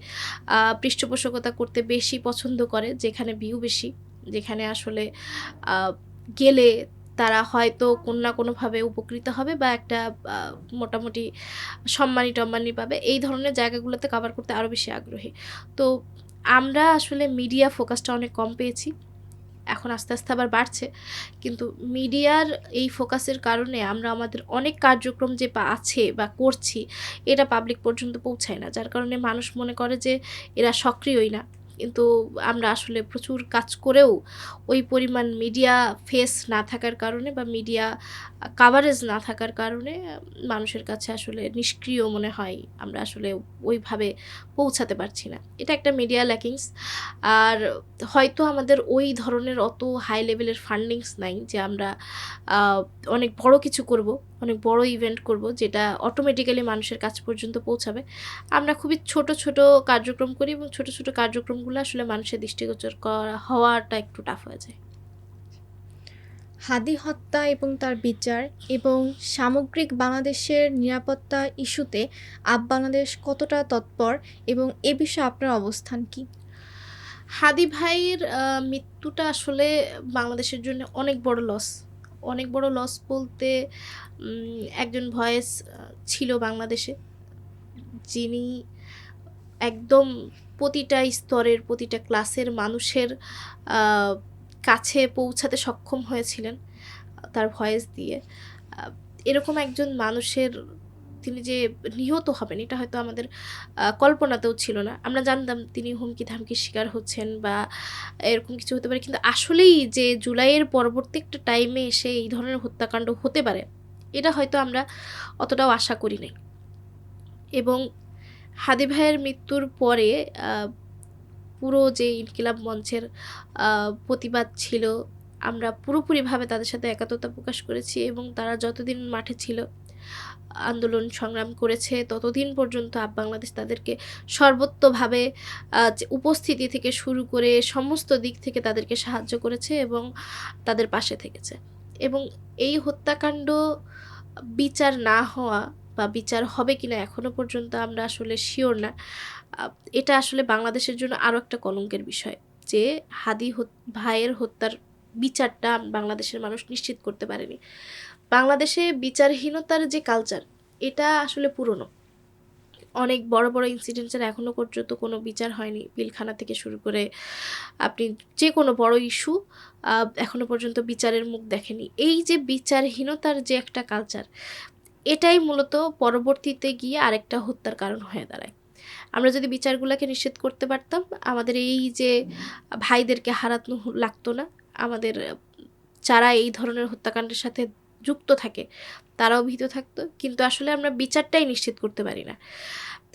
পৃষ্ঠপোষকতা করতে বেশি পছন্দ করে যেখানে ভিউ বেশি, যেখানে আসলে আহ, গেলে তারা হয়তো কোনো না কোনোভাবে উপকৃত হবে বা একটা মোটামুটি সম্মানী পাবে। এই ধরনের জায়গাগুলোতে কভার করতে আরও বেশি আগ্রহী। তো আমরা আসলে মিডিয়া ফোকাসটা অনেক কম পেয়েছি, এখন আস্তে আস্তে আবার বাড়ছে, কিন্তু মিডিয়ার এই ফোকাসের কারণে আমরা আমাদের অনেক কার্যক্রম যে আছে বা করছি এটা পাবলিক পর্যন্ত পৌঁছায় না, যার কারণে মানুষ মনে করে যে এরা সক্রিয়ই না। কিন্তু আমরা আসলে প্রচুর কাজ করেও ওই পরিমাণ মিডিয়া ফেস না থাকার কারণে বা মিডিয়া কাভারেজ না থাকার কারণে মানুষের কাছে আসলে নিষ্ক্রিয় মনে হয়, আমরা আসলে ওইভাবে পৌঁছাতে পারছি না। এটা একটা মিডিয়া ল্যাকিংস। আর হয়তো আমাদের ওই ধরনের অত হাই লেভেলের ফান্ডিংস নাই যে আমরা আহ, অনেক বড় কিছু করব, অনেক বড় ইভেন্ট করব যেটা অটোমেটিক্যালি মানুষের কাছ পর্যন্ত পৌঁছাবে। আমরা খুবই ছোট ছোট কার্যক্রম করি এবং ছোট ছোট কার্যক্রমগুলো আসলে মানুষের দৃষ্টিগোচর করা হওয়াটা একটু টাফ হয়ে যায়।
হাদি হত্যা এবং তার বিচার এবং সামগ্রিক বাংলাদেশের নিরাপত্তা ইস্যুতে বাংলাদেশ কতটা তৎপর এবং এ বিষয়ে আপনার অবস্থান কি?
হাদি ভাইয়ের মৃত্যুটা আসলে বাংলাদেশের জন্য অনেক বড় লস। অনেক বড় লস বলতে একজন ভয়েস ছিল বাংলাদেশে, যিনি একদম প্রতিটা স্তরের প্রতিটা ক্লাসের মানুষের আহ, কাছে পৌঁছাতে সক্ষম হয়েছিলেন তার ভয়েস দিয়ে। আহ, এরকম একজন মানুষের, তিনি যে নিহত হবেন এটা হয়তো আমাদের কল্পনাতেও ছিল না। আমরা জানতাম তিনি হুমকি ধামকির শিকার হচ্ছেন বা এরকম কিছু হতে পারে, কিন্তু আসলেই যে জুলাইয়ের পরবর্তী একটা টাইমে এসে এই ধরনের হত্যাকাণ্ড হতে পারে এটা হয়তো আমরা অতটাও আশা করি নাই। এবং হাদি ভাইয়ের মৃত্যুর পরে আহ, পুরো যে ইনকিলাব মঞ্চের প্রতিবাদ ছিল, আমরা পুরোপুরিভাবে তাদের সাথে একাত্মতা প্রকাশ করেছি এবং তারা যতদিন মাঠে ছিল আন্দোলন সংগ্রাম করেছে ততদিন পর্যন্ত বাংলাদেশ তাদেরকে সর্বত্রভাবে যে উপস্থিতি থেকে শুরু করে সমস্ত দিক থেকে তাদেরকে সাহায্য করেছে এবং তাদের পাশে থেকেছে। এবং এই হত্যাকাণ্ড বিচার না হওয়া বা বিচার হবে কিনা এখনো পর্যন্ত আমরা আসলে শিওর না। আহ, এটা আসলে বাংলাদেশের জন্য আরও একটা কলঙ্কের বিষয় যে ভাইয়ের হত্যার বিচারটা বাংলাদেশের মানুষ নিশ্চিত করতে পারেনি। বাংলাদেশে বিচারহীনতার যে কালচার এটা আসলে পুরনো, অনেক বড় বড় ইনসিডেন্টসের এখনও পর্যন্ত কোনো বিচার হয়নি। পিলখানা থেকে শুরু করে আপনি যে কোনো বড় ইস্যু এখনও পর্যন্ত বিচারের মুখ দেখেনি। এই যে বিচারহীনতার যে একটা কালচার, এটাই মূলত পরবর্তীতে গিয়ে আরেকটা হত্যার কারণ হয়ে দাঁড়ায়। আমরা যদি বিচারগুলোকে নিশ্চিত করতে পারতাম, আমাদের এই যে ভাইদেরকে হারানো লাগতো না, আমাদের যারা এই ধরনের হত্যাকাণ্ডের সাথে যুক্ত থাকে তারাও ভীত থাকতো। কিন্তু আসলে আমরা বিচারটাই নিশ্চিত করতে পারি না।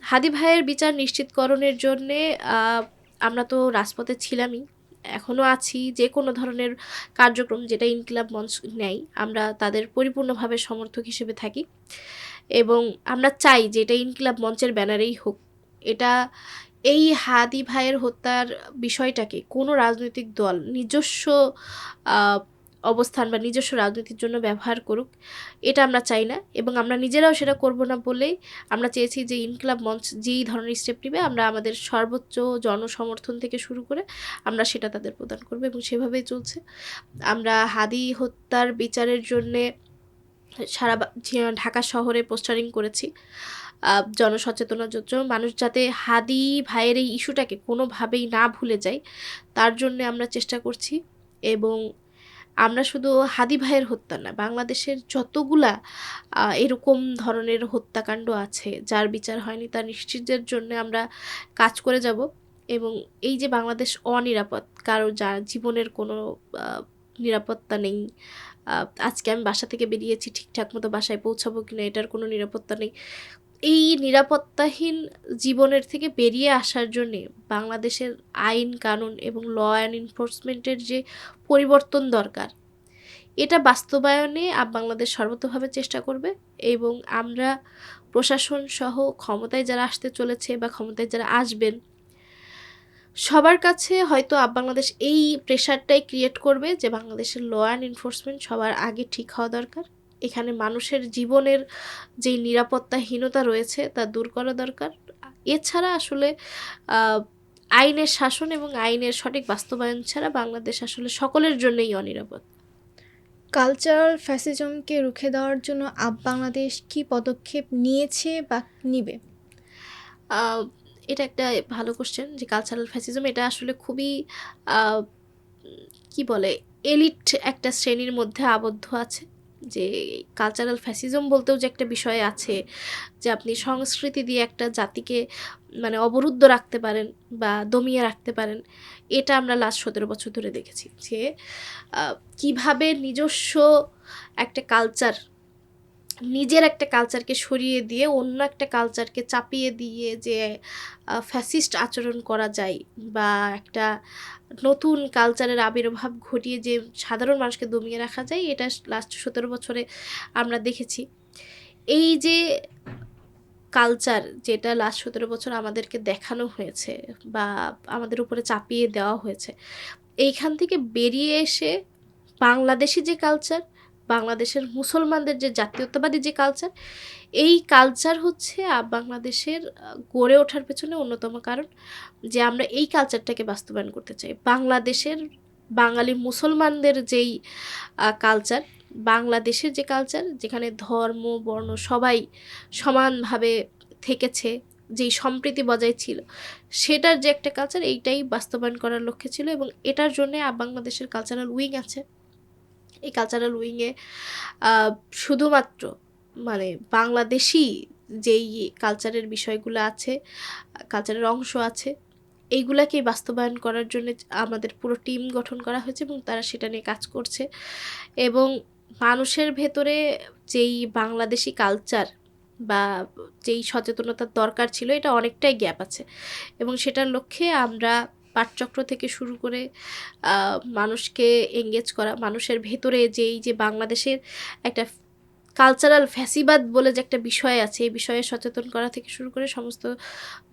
হাদি ভাইয়ের বিচার নিশ্চিতকরণের জন্যে আমরা তো রাজপথে ছিলামই, এখনও আছি। যে কোনো ধরনের কার্যক্রম যেটা ইনকিলাব মঞ্চ নেয় আমরা তাদের পরিপূর্ণভাবে সমর্থক হিসেবে থাকি এবং আমরা চাই যে এটা ইনকিলাব মঞ্চের ব্যানারেই হোক। এটা এই হাদি ভাইয়ের হত্যার বিষয়টাকে কোনো রাজনৈতিক দল নিজস্ব আহ, অবস্থান বা নিজস্ব রাজনীতির জন্য ব্যবহার করুক, এটা আমরা চাই না এবং আমরা নিজেরাও সেটা করব না বলেই আমরা চেয়েছি যে ইনকিলাব মঞ্চ যেই ধরনের স্টেপ নেবে আমরা আমাদের সর্বোচ্চ জনসমর্থন থেকে শুরু করে আমরা সেটা তাদের প্রদান করব এবং সেভাবেই চলছে। আমরা হাদি হত্যার বিচারের জন্যে সারা ঢাকা শহরে পোস্টারিং করেছি। জনসচেতনার জন্য মানুষ যাতে হাদি ভাইয়ের এই ইস্যুটাকে কোনোভাবেই না ভুলে যায়, তার জন্যে আমরা চেষ্টা করছি। এবং আমরা শুধু হাদি ভাইয়ের হত্যা না, বাংলাদেশের যতগুলা এরকম ধরনের হত্যাকাণ্ড আছে যার বিচার হয়নি তার নিশ্চিতের জন্য আমরা কাজ করে যাব। এবং এই যে বাংলাদেশ অনিরাপদ, কারো যার জীবনের কোনো নিরাপত্তা নেই, আজকে আমি বাসা থেকে বেরিয়েছি, ঠিকঠাক মতো বাসায় পৌঁছাবো কিনা এটার কোনো নিরাপত্তা নেই। এই নিরাপত্তাহীন জীবনের থেকে বেরিয়ে আসার জন্যে বাংলাদেশের আইন কানুন এবং ল অ্যান্ড এনফোর্সমেন্টের যে পরিবর্তন দরকার, এটা বাস্তবায়নে বাংলাদেশ সর্বতোভাবে চেষ্টা করবে। এবং আমরা প্রশাসন সহ ক্ষমতায় যারা আসতে চলেছে বা ক্ষমতায় যারা আসবেন, সবার কাছে হয়তো বাংলাদেশ এই প্রেশারটাই ক্রিয়েট করবে যে বাংলাদেশের ল অ্যান্ড এনফোর্সমেন্ট সবার আগে ঠিক হওয়া দরকার। এখানে মানুষের জীবনের যেই নিরাপত্তাহীনতা রয়েছে তা দূর করা দরকার। এছাড়া আসলে আইনের শাসন এবং আইনের সঠিক বাস্তবায়ন ছাড়া বাংলাদেশ আসলে সকলের জন্যই অনিরাপদ।
কালচারাল ফ্যাসিজমকে রুখে দেওয়ার জন্য বাংলাদেশ কি পদক্ষেপ নিয়েছে বা নিবে?
এটা একটা ভালো কোশ্চেন যে কালচারাল ফ্যাসিজম, এটা আসলে খুবই কি বলে এলিট একটা শ্রেণীর মধ্যে আবদ্ধ আছে। যে কালচারাল ফ্যাসিজম বলতেও যে একটা বিষয় আছে যে আপনি সংস্কৃতি দিয়ে একটা জাতিকে মানে অবরুদ্ধ রাখতে পারেন বা দমিয়ে রাখতে পারেন, এটা আমরা লাস্ট 17 বছর ধরে দেখেছি যে কিভাবে নিজস্ব একটা কালচার, নিজের একটা কালচারকে সরিয়ে দিয়ে অন্য একটা কালচারকে চাপিয়ে দিয়ে যে ফ্যাসিস্ট আচরণ করা যায় বা একটা নতুন কালচারের আবির্ভাব ঘটিয়ে যে সাধারণ মানুষকে দমিয়ে রাখা যায়, এটা লাস্ট 17 বছরে আমরা দেখেছি। এই যে কালচার যেটা লাস্ট 17 বছর আমাদেরকে দেখানো হয়েছে বা আমাদের উপরে চাপিয়ে দেওয়া হয়েছে, এইখান থেকে বেরিয়ে এসে বাংলাদেশি যে কালচার, বাংলাদেশের মুসলমানদের যে জাতীয়তাবাদী যে কালচার, এই কালচার হচ্ছে বাংলাদেশের গড়ে ওঠার পেছনে অন্যতম কারণ। যে আমরা এই কালচারটাকে বাস্তবায়ন করতে চাই। বাংলাদেশের বাঙালি মুসলমানদের যেই কালচার, বাংলাদেশের যে কালচার যেখানে ধর্ম বর্ণ সবাই সমানভাবে থেকেছে, যেই সম্প্রীতি বজায় ছিল, সেটার যে একটা কালচার, এইটাই বাস্তবায়ন করার লক্ষ্যে ছিল। এবং এটার জন্যে বাংলাদেশের কালচারাল উইং আছে। এই কালচারাল উইংয়ে শুধুমাত্র মানে বাংলাদেশি যেই কালচারের বিষয়গুলো আছে, কালচারের অংশ আছে, এইগুলাকে বাস্তবায়ন করার জন্য আমাদের পুরো টিম গঠন করা হয়েছে এবং তারা সেটা নিয়ে কাজ করছে। এবং মানুষের ভেতরে যেই বাংলাদেশি কালচার বা যেই সচেতনতার দরকার ছিল, এটা অনেকটাই গ্যাপ আছে। এবং সেটার লক্ষ্যে আমরা পাঠচক্র থেকে শুরু করে মানুষকে এঙ্গেজ করা, মানুষের ভেতরে যেই যে বাংলাদেশের একটা কালচারাল ফ্যাসিবাদ বলে যে একটা বিষয় আছে, এই বিষয়ে সচেতন করা থেকে শুরু করে সমস্ত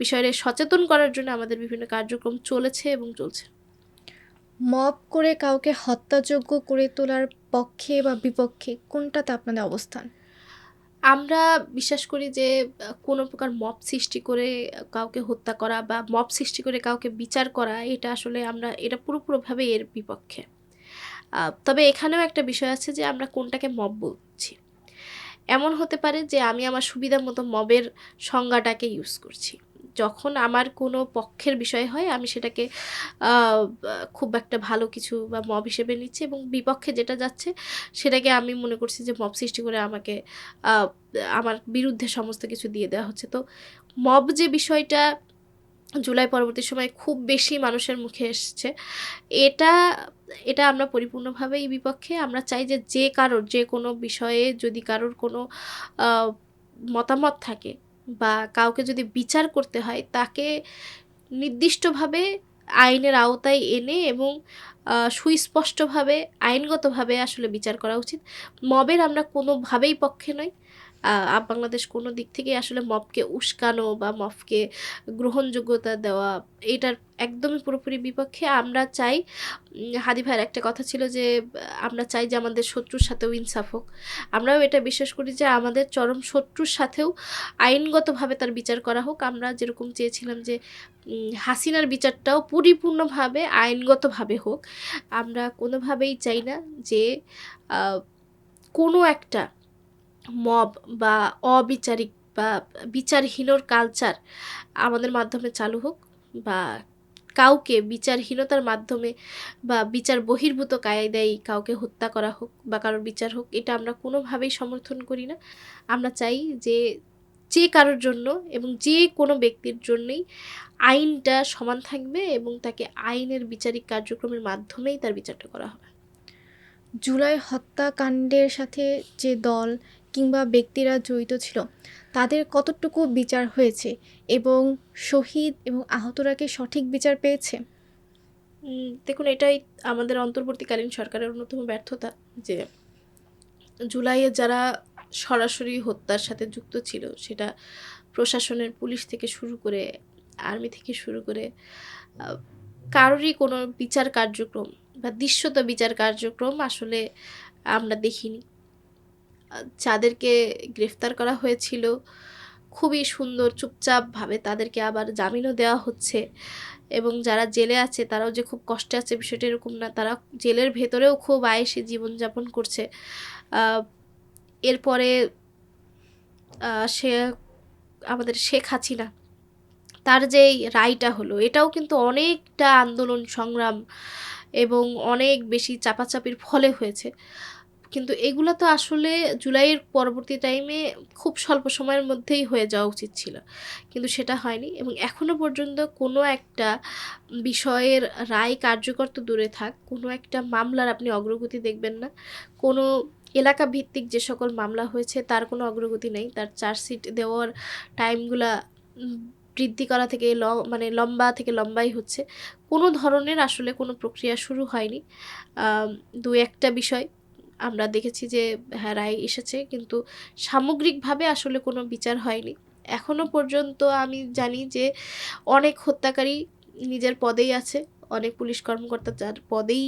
বিষয়ে সচেতন করার জন্য আমাদের বিভিন্ন কার্যক্রম চলেছে এবং চলছে।
মব করে কাউকে হত্যাযোগ্য করে তোলার পক্ষে বা বিপক্ষে কোনটাতে আপনাদের অবস্থান?
আমরা বিশ্বাস করি যে কোনো প্রকার মব সৃষ্টি করে কাউকে হত্যা করা বা মব সৃষ্টি করে কাউকে বিচার করা, এটা আসলে আমরা এটা পুরোপুরিভাবে এর বিপক্ষে। তবে এখানেও একটা বিষয় আছে যে আমরা কোনটাকে মব বলছি। এমন হতে পারে যে আমি আমার সুবিধা মতো মবের সংজ্ঞাটাকে ইউজ করছি। যখন আমার কোনো পক্ষের বিষয় হয় আমি সেটাকে খুব একটা ভালো কিছু বা মব হিসেবে নিচ্ছি, এবং বিপক্ষে যেটা যাচ্ছে সেটাকে আমি মনে করছি যে মব সৃষ্টি করে আমাকে আমার বিরুদ্ধে সমস্ত কিছু দিয়ে দেওয়া হচ্ছে। তো মব যে বিষয়টা জুলাই পরবর্তী সময়ে খুব বেশি মানুষের মুখে এসছে, এটা এটা আমরা পরিপূর্ণভাবেই বিপক্ষে। আমরা চাই যে যে কারোর যে কোনো বিষয়ে যদি কারোর কোনো মতামত থাকে বা কাউকে যদি বিচার করতে হয়, তাকে নির্দিষ্টভাবে আইনের আওতায় এনে এবং সুস্পষ্টভাবে আইনগতভাবে আসলে বিচার করা উচিত। মবের আমরা কোনোভাবেই পক্ষে নই। বাংলাদেশ কোনো দিক থেকেই আসলে মবকে উস্কানো বা মবকে গ্রহণযোগ্যতা দেওয়া, এটার একদমই পুরোপুরি বিপক্ষে। আমরা চাই, হাদি ভাইয়ের একটা কথা ছিল যে আমরা চাই যে আমাদের শত্রুর সাথেও ইনসাফ হোক। আমরাও এটা বিশ্বাস করি যে আমাদের চরম শত্রুর সাথেও আইনগতভাবে তার বিচার করা হোক। আমরা যেরকম চেয়েছিলাম যে হাসিনার বিচারটাও পরিপূর্ণভাবে আইনগতভাবে হোক। আমরা কোনোভাবেই চাই না যে কোনো একটা মব বা অবিচারিক বা বিচারহীনর কালচার আমাদের মাধ্যমে চালু হোক, বা কাউকে বিচারহীনতার মাধ্যমে বা বিচার বহির্ভূত কায়দায় কাউকে হত্যা করা হোক বা কারোর বিচার হোক, এটা আমরা কোনোভাবেই সমর্থন করি না। আমরা চাই যে কারোর জন্য এবং যে কোনো ব্যক্তির জন্যই আইনটা সমান থাকবে এবং তাকে আইনের বিচারিক কার্যক্রমের মাধ্যমেই তার বিচারটা করা হবে।
জুলাই হত্যাকাণ্ডের সাথে যে দল কিংবা ব্যক্তিরা জড়িত ছিল তাদের কতটুকু বিচার হয়েছে এবং শহীদ এবং আহতরা কি সঠিক বিচার পেয়েছে?
দেখুন, এটাই আমাদের অন্তর্বর্তীকালীন সরকারের অন্যতম ব্যর্থতা যে জুলাইয়ে যারা সরাসরি হত্যার সাথে যুক্ত ছিল, সেটা প্রশাসনের পুলিশ থেকে শুরু করে, আর্মি থেকে শুরু করে, আহ, কারোরই কোনো বিচার কার্যক্রম বা দৃশ্যত বিচার কার্যক্রম আসলে আমরা দেখিনি। যাদেরকে গ্রেফতার করা হয়েছিল খুবই সুন্দর চুপচাপভাবে তাদেরকে আবার জামিনও দেওয়া হচ্ছে, এবং যারা জেলে আছে তারাও যে খুব কষ্টে আছে বিষয়টা এরকম না, তারা জেলের ভেতরেও খুব আয়েসে জীবনযাপন করছে। আহ, এরপরে সে আমাদের শেখ হাসিনা, তার যে রায়টা হলো, এটাও কিন্তু অনেকটা আন্দোলন সংগ্রাম এবং অনেক বেশি চাপাচাপির ফলে হয়েছে। কিন্তু এগুলো তো আসলে জুলাইয়ের পরবর্তী টাইমে খুব স্বল্প সময়ের মধ্যেই হয়ে যাওয়া উচিত ছিল, কিন্তু সেটা হয়নি। এবং এখনো পর্যন্ত কোনো একটা বিষয়ের রায় কার্যকর তো দূরে থাক, কোনো একটা মামলার আপনি অগ্রগতি দেখবেন না। কোনো এলাকা ভিত্তিক যে সকল মামলা হয়েছে তার কোনো অগ্রগতি নেই, তার চার্জশিট দেওয়ার টাইমগুলা বৃদ্ধি করা থেকে মানে লম্বা থেকে লম্বাই হচ্ছে। কোনো ধরনের আসলে কোনো প্রক্রিয়া শুরু হয়নি। দু একটা বিষয় আমরা দেখেছি যে হ্যাঁ রায় এসেছে, কিন্তু সামগ্রিকভাবে আসলে কোনো বিচার হয়নি। এখনো পর্যন্ত আমি জানি যে অনেক হত্যাকারী নিজের পদেই আছে, অনেক পুলিশ কর্মকর্তা যার পদেই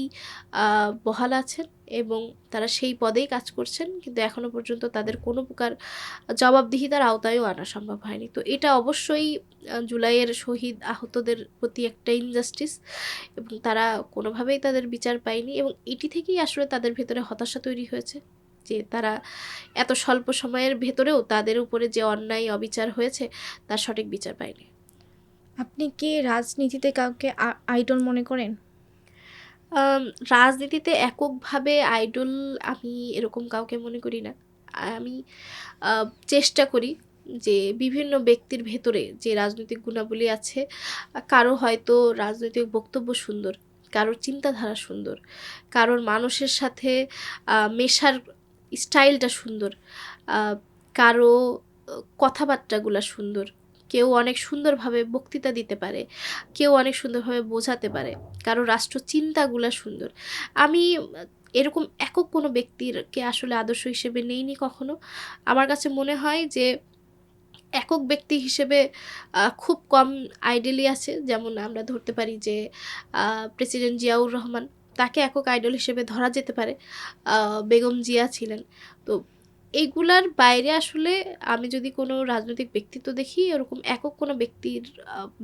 বহাল আছেন এবং তারা সেই পদেই কাজ করছেন, কিন্তু এখনো পর্যন্ত তাদের কোনো প্রকার জবাবদিহিতার আওতায়ও আনা সম্ভব হয়নি। তো এটা অবশ্যই জুলাইয়ের শহীদ আহতদের প্রতি একটা ইনজাস্টিস, এবং তারা কোনোভাবেই তাদের বিচার পায়নি, এবং এটি থেকেই আসলে তাদের ভেতরে হতাশা তৈরি হয়েছে যে তারা এত স্বল্প সময়ের ভেতরেও তাদের উপরে যে অন্যায় অবিচার হয়েছে তার সঠিক বিচার পায়নি।
আপনি কি রাজনীতিতে কাউকে আইডল মনে করেন?
আম রাজনীতিতে এককভাবে আইডল আমি এরকম কাউকে মনে করি না। আমি চেষ্টা করি যে বিভিন্ন ব্যক্তির ভেতরে যে রাজনৈতিক গুণাবলী আছে, কারো হয়তো রাজনৈতিক বক্তব্য সুন্দর, কারোর চিন্তাধারা সুন্দর, কারোর মানুষের সাথে মেশার স্টাইলটা সুন্দর, আ কারো কথাবার্তাগুলা সুন্দর। কেউ অনেক সুন্দরভাবে বক্তৃতা দিতে পারে, কেউ অনেক সুন্দরভাবে বোঝাতে পারে, কারো রাষ্ট্রচিন্তাগুলা সুন্দর। আমি এরকম একক কোনো ব্যক্তিরকে আসলে আদর্শ হিসেবে নেইনি কখনো। আমার কাছে মনে হয় যে একক ব্যক্তি হিসেবে খুব কম আইডলই আছে। যেমন আমরা ধরতে পারি যে প্রেসিডেন্ট জিয়াউর রহমান, তাকে একক আইডল হিসেবে ধরা যেতে পারে। বেগম জিয়া ছিলেন। তো এইগুলার বাইরে আসলে আমি যদি কোনো রাজনৈতিক ব্যক্তিত্ব দেখি, ওরকম একক কোনো ব্যক্তির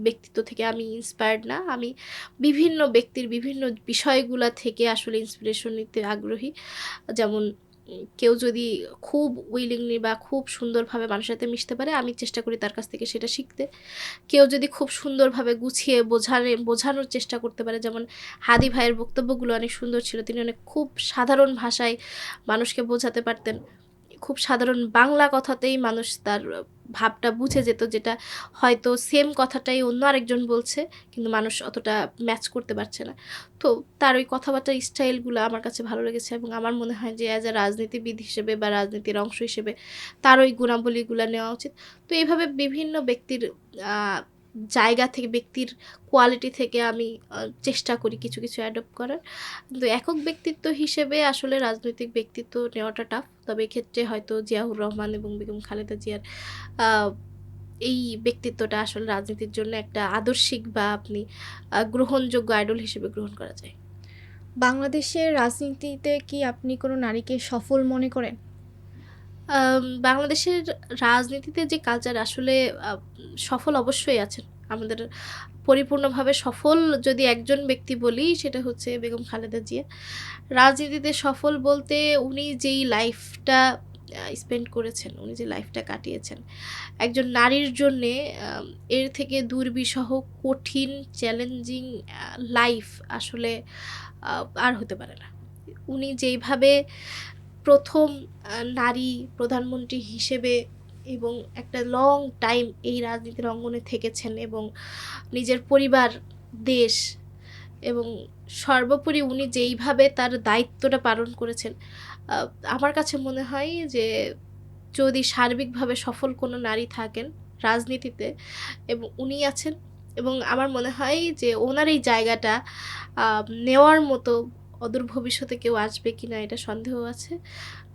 ব্যক্তিত্ব থেকে আমি ইন্সপায়ার্ড না। আমি বিভিন্ন ব্যক্তির বিভিন্ন বিষয়গুলা থেকে আসলে ইন্সপিরেশন নিতে আগ্রহী। যেমন কেউ যদি খুব উইলিংলি বা খুব সুন্দরভাবে মানুষের সাথে মিশতে পারে, আমি চেষ্টা করি তার কাছ থেকে সেটা শিখতে। কেউ যদি খুব সুন্দরভাবে গুছিয়ে বোঝানোর চেষ্টা করতে পারে, যেমন হাদি ভাইয়ের বক্তব্যগুলো অনেক সুন্দর ছিল। তিনি অনেক খুব সাধারণ ভাষায় মানুষকে বোঝাতে পারতেন। খুব সাধারণ বাংলা কথাতেই মানুষ তার ভাবটা বুঝে যেত, যেটা হয়তো সেম কথাটাই অন্য আরেকজন বলছে কিন্তু মানুষ অতটা ম্যাচ করতে পারছে না। তো তার ওই কথাবার্তার স্টাইলগুলো আমার কাছে ভালো লেগেছে, এবং আমার মনে হয় যে অ্যাজ আ রাজনীতিবিদ হিসেবে বা রাজনীতির অংশ হিসেবে তার ওই গুণাবলীগুলো নেওয়া উচিত। তো এইভাবে বিভিন্ন ব্যক্তির জায়গা থেকে, ব্যক্তির কোয়ালিটি থেকে আমি চেষ্টা করি কিছু কিছু অ্যাডপ্ট করার। কিন্তু একক ব্যক্তিত্ব হিসেবে আসলে রাজনৈতিক ব্যক্তিত্ব নেওয়াটা টাফ। তবে এক্ষেত্রে হয়তো জিয়াউর রহমান এবং বেগম খালেদা জিয়ার আহ, এই ব্যক্তিত্বটা আসলে রাজনীতির জন্য একটা আদর্শিক বা আপনি গ্রহণযোগ্য আইডল হিসেবে গ্রহণ করা যায়।
বাংলাদেশের রাজনীতিতে কি আপনি কোনো নারীকে সফল মনে করেন?
বাংলাদেশের রাজনীতিতে যে কালচার আসলে সফল অবশ্যই আছেন। আমাদের পরিপূর্ণভাবে সফল যদি একজন ব্যক্তি বলি সেটা হচ্ছে বেগম খালেদা জিয়া। রাজনীতিতে সফল বলতে উনি যেই লাইফটা স্পেন্ড করেছেন, উনি যে লাইফটা কাটিয়েছেন, একজন নারীর জন্যে এর থেকে দুর্বিষহ, কঠিন, চ্যালেঞ্জিং লাইফ আসলে আর হতে পারে না। উনি যেইভাবে প্রথম নারী প্রধানমন্ত্রী হিসেবে এবং একটা লং টাইম এই রাজনীতির অঙ্গনে থেকেছেন এবং নিজের পরিবার, দেশ এবং সর্বোপরি উনি যেইভাবে তার দায়িত্বটা পালন করেছেন, আ আমার কাছে মনে হয় যে যদি সার্বিকভাবে সফল কোনো নারী থাকেন রাজনীতিতে এবং উনি আছেন, এবং আমার মনে হয় যে ওনার এই জায়গাটা নেওয়ার মতো অদূর ভবিষ্যতে কেউ আসবে কিনা এটা সন্দেহ আছে।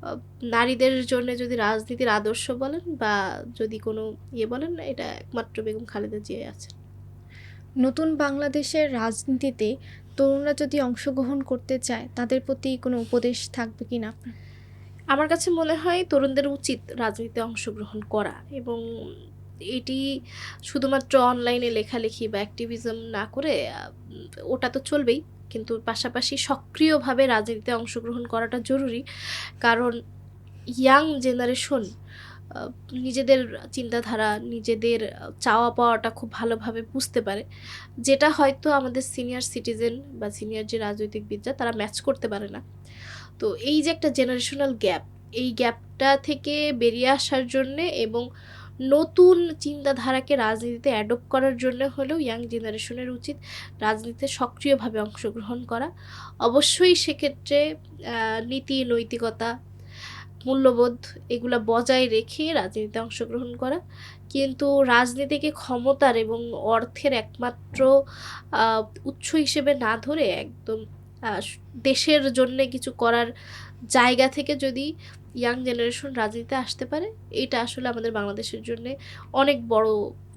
আ নারীদের জন্যে যদি রাজনীতির আদর্শ বলেন বা যদি কোনো বলেন, এটা একমাত্র বেগম খালেদা জিয়াই আছেন।
নতুন বাংলাদেশের রাজনীতিতে তরুণরা যদি অংশগ্রহণ করতে চায় তাদের প্রতি কোনো উপদেশ থাকবে কিনা আপনার?
আমার কাছে মনে হয় তরুণদের উচিত রাজনীতিতে অংশগ্রহণ করা, এবং এটি শুধুমাত্র অনলাইনে লেখালেখি বা অ্যাক্টিভিজম না করে ওটা তো চলবেই, কিন্তু পাশাপাশি সক্রিয়ভাবে রাজনীতিতে অংশগ্রহণ করাটা জরুরি। কারণ ইয়াং জেনারেশন আ নিজেদের চিন্তাধারা, নিজেদের চাওয়া পাওয়াটা খুব ভালোভাবে বুঝতে পারে। যেটা হয়তো আমাদের সিনিয়র সিটিজেন বা সিনিয়র যে রাজনৈতিকবিদরা তারা ম্যাচ করতে পারে না। তো এই যে একটা জেনারেশনাল গ্যাপ, এই গ্যাপটা থেকে বেরিয়ে আসার জন্যে এবং নতুন চিন্তাধারাকে রাজনীতিতে অ্যাডপ্ট করার জন্য হলেও ইয়াং জেনারেশনের উচিত রাজনীতিতে সক্রিয়ভাবে অংশগ্রহণ করা। অবশ্যই সেক্ষেত্রে নীতি, নৈতিকতা, মূল্যবোধ এগুলা বজায় রেখে রাজনীতিতে অংশগ্রহণ করা। কিন্তু রাজনীতিকে ক্ষমতার এবং অর্থের একমাত্র আ উৎস হিসেবে না ধরে একদম স দেশের জন্যে কিছু করার জায়গা থেকে যদি ইয়াং জেনারেশন রাজনীতিতে আসতে পারে, এটা আসলে আমাদের বাংলাদেশের জন্যে অনেক বড়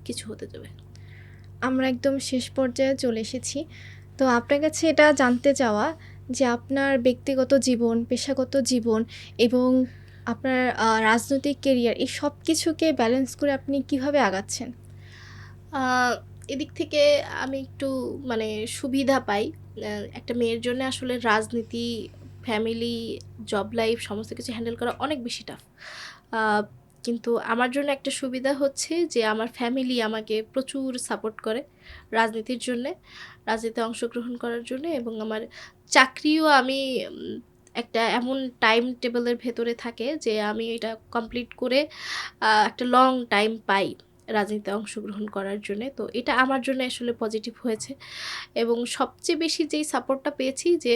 কিছু হতে যাবে।
আমরা একদম শেষ পর্যায়ে চলে এসেছি। তো আপনার কাছে এটা জানতে চাওয়া যে আপনার ব্যক্তিগত জীবন, পেশাগত জীবন এবং আপনার রাজনৈতিক কেরিয়ার এই সব কিছুকে ব্যালেন্স করে আপনি কিভাবে আগাচ্ছেন?
আ এদিক থেকে আমি একটু মানে সুবিধা পাই। একটা মেয়ের জন্য আসলে রাজনীতি, ফ্যামিলি, জব লাইফ সমস্ত কিছু হ্যান্ডেল করা অনেক বেশি টাফ। আ কিন্তু আমার জন্য একটা সুবিধা হচ্ছে যে আমার ফ্যামিলি আমাকে প্রচুর সাপোর্ট করে রাজনীতির জন্যে, রাজনীতিতে অংশগ্রহণ করার জন্যে, এবং আমার চাকরিও আমি একটা এমন টাইম টেবলের ভেতরে থাকে যে আমি এটা কমপ্লিট করে একটা লং টাইম পাই রাজনীতিতে অংশগ্রহণ করার জন্যে। তো এটা আমার জন্য আসলে পজিটিভ হয়েছে, এবং সবচেয়ে বেশি যেই সাপোর্টটা পেয়েছি যে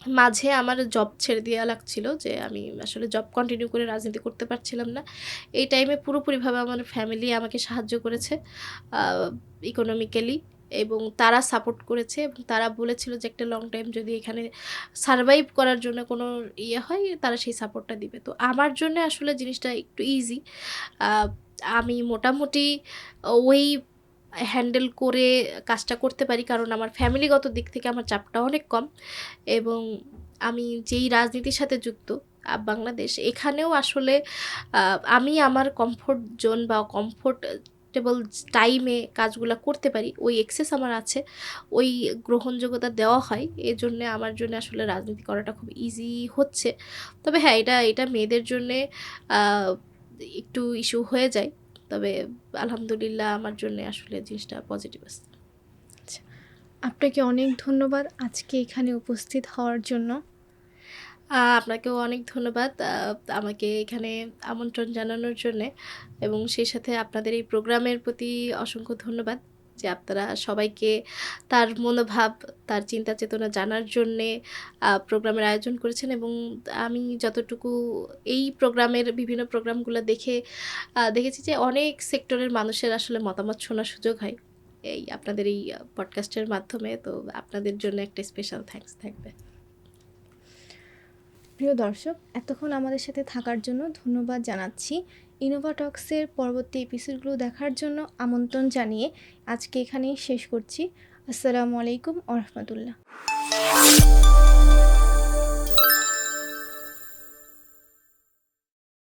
মাঝে আমার জব ছেড়ে দেয়া লাগছিল, যে আমি আসলে জব কন্টিনিউ করে রাজনীতি করতে পারছিলাম না। এই টাইমে পুরোপুরিভাবে আমার ফ্যামিলি আমাকে সাহায্য করেছে আ ইকোনমিক্যালি, এবং তারা সাপোর্ট করেছে এবং তারা বলেছিল যে একটা লং টাইম যদি এখানে সারভাইভ করার জন্য কোনো হয়, তারা সেই সাপোর্টটা দিবে। তো আমার জন্য আসলে জিনিসটা একটু ইজি। আ আমি মোটামুটি ওই হ্যান্ডেল করে কাজটা করতে পারি, কারণ আমার ফ্যামিলিগত দিক থেকে আমার চাপটা অনেক কম, এবং আমি যেই রাজনীতির সাথে যুক্ত বাংলাদেশ, এখানেও আসলে আমি আমার কমফোর্ট জোন বা কমফোর্টেবল টাইমে কাজগুলা করতে পারি। ওই অ্যাক্সেস আমার আছে, ওই গ্রহণযোগ্যতা দেওয়া হয়। এজন্যে আমার জন্য আসলে রাজনীতি করাটা খুব ইজি হচ্ছে। তবে হ্যাঁ, এটা মেয়েদের জন্যে আ একটু ইস্যু হয়ে যায়। তবে আলহামদুলিল্লাহ আমার জন্যে আসলে জিনিসটা পজিটিভ আছে।
আচ্ছা, আপনাকে অনেক ধন্যবাদ আজকে এখানে উপস্থিত হওয়ার জন্য।
আপনাকেও অনেক ধন্যবাদ আমাকে এখানে আমন্ত্রণ জানানোর জন্যে, এবং সেই সাথে আপনাদের এই প্রোগ্রামের প্রতি অসংখ্য ধন্যবাদ যে আপনারা সবাইকে তার মনোভাব, তার চিন্তা চেতনা জানার জন্যে প্রোগ্রামের আয়োজন করেছেন, এবং আমি যতটুকু এই প্রোগ্রামের বিভিন্ন প্রোগ্রামগুলো দেখেছি যে অনেক সেক্টরের মানুষের আসলে মতামত শোনার সুযোগ হয় এই আপনাদের এই পডকাস্টের মাধ্যমে। তো আপনাদের জন্য একটা স্পেশাল থ্যাঙ্কস থাকবে।
প্রিয় দর্শক, এতক্ষণ আমাদের সাথে থাকার জন্য ধন্যবাদ জানাচ্ছি। ইনোভা টক্সের পরবর্তী এপিসোডগুলো দেখার জন্য আমন্ত্রণ জানিয়ে আজকে এখানেই শেষ করছি। আসসালামু আলাইকুম ওয়া রাহমাতুল্লাহ।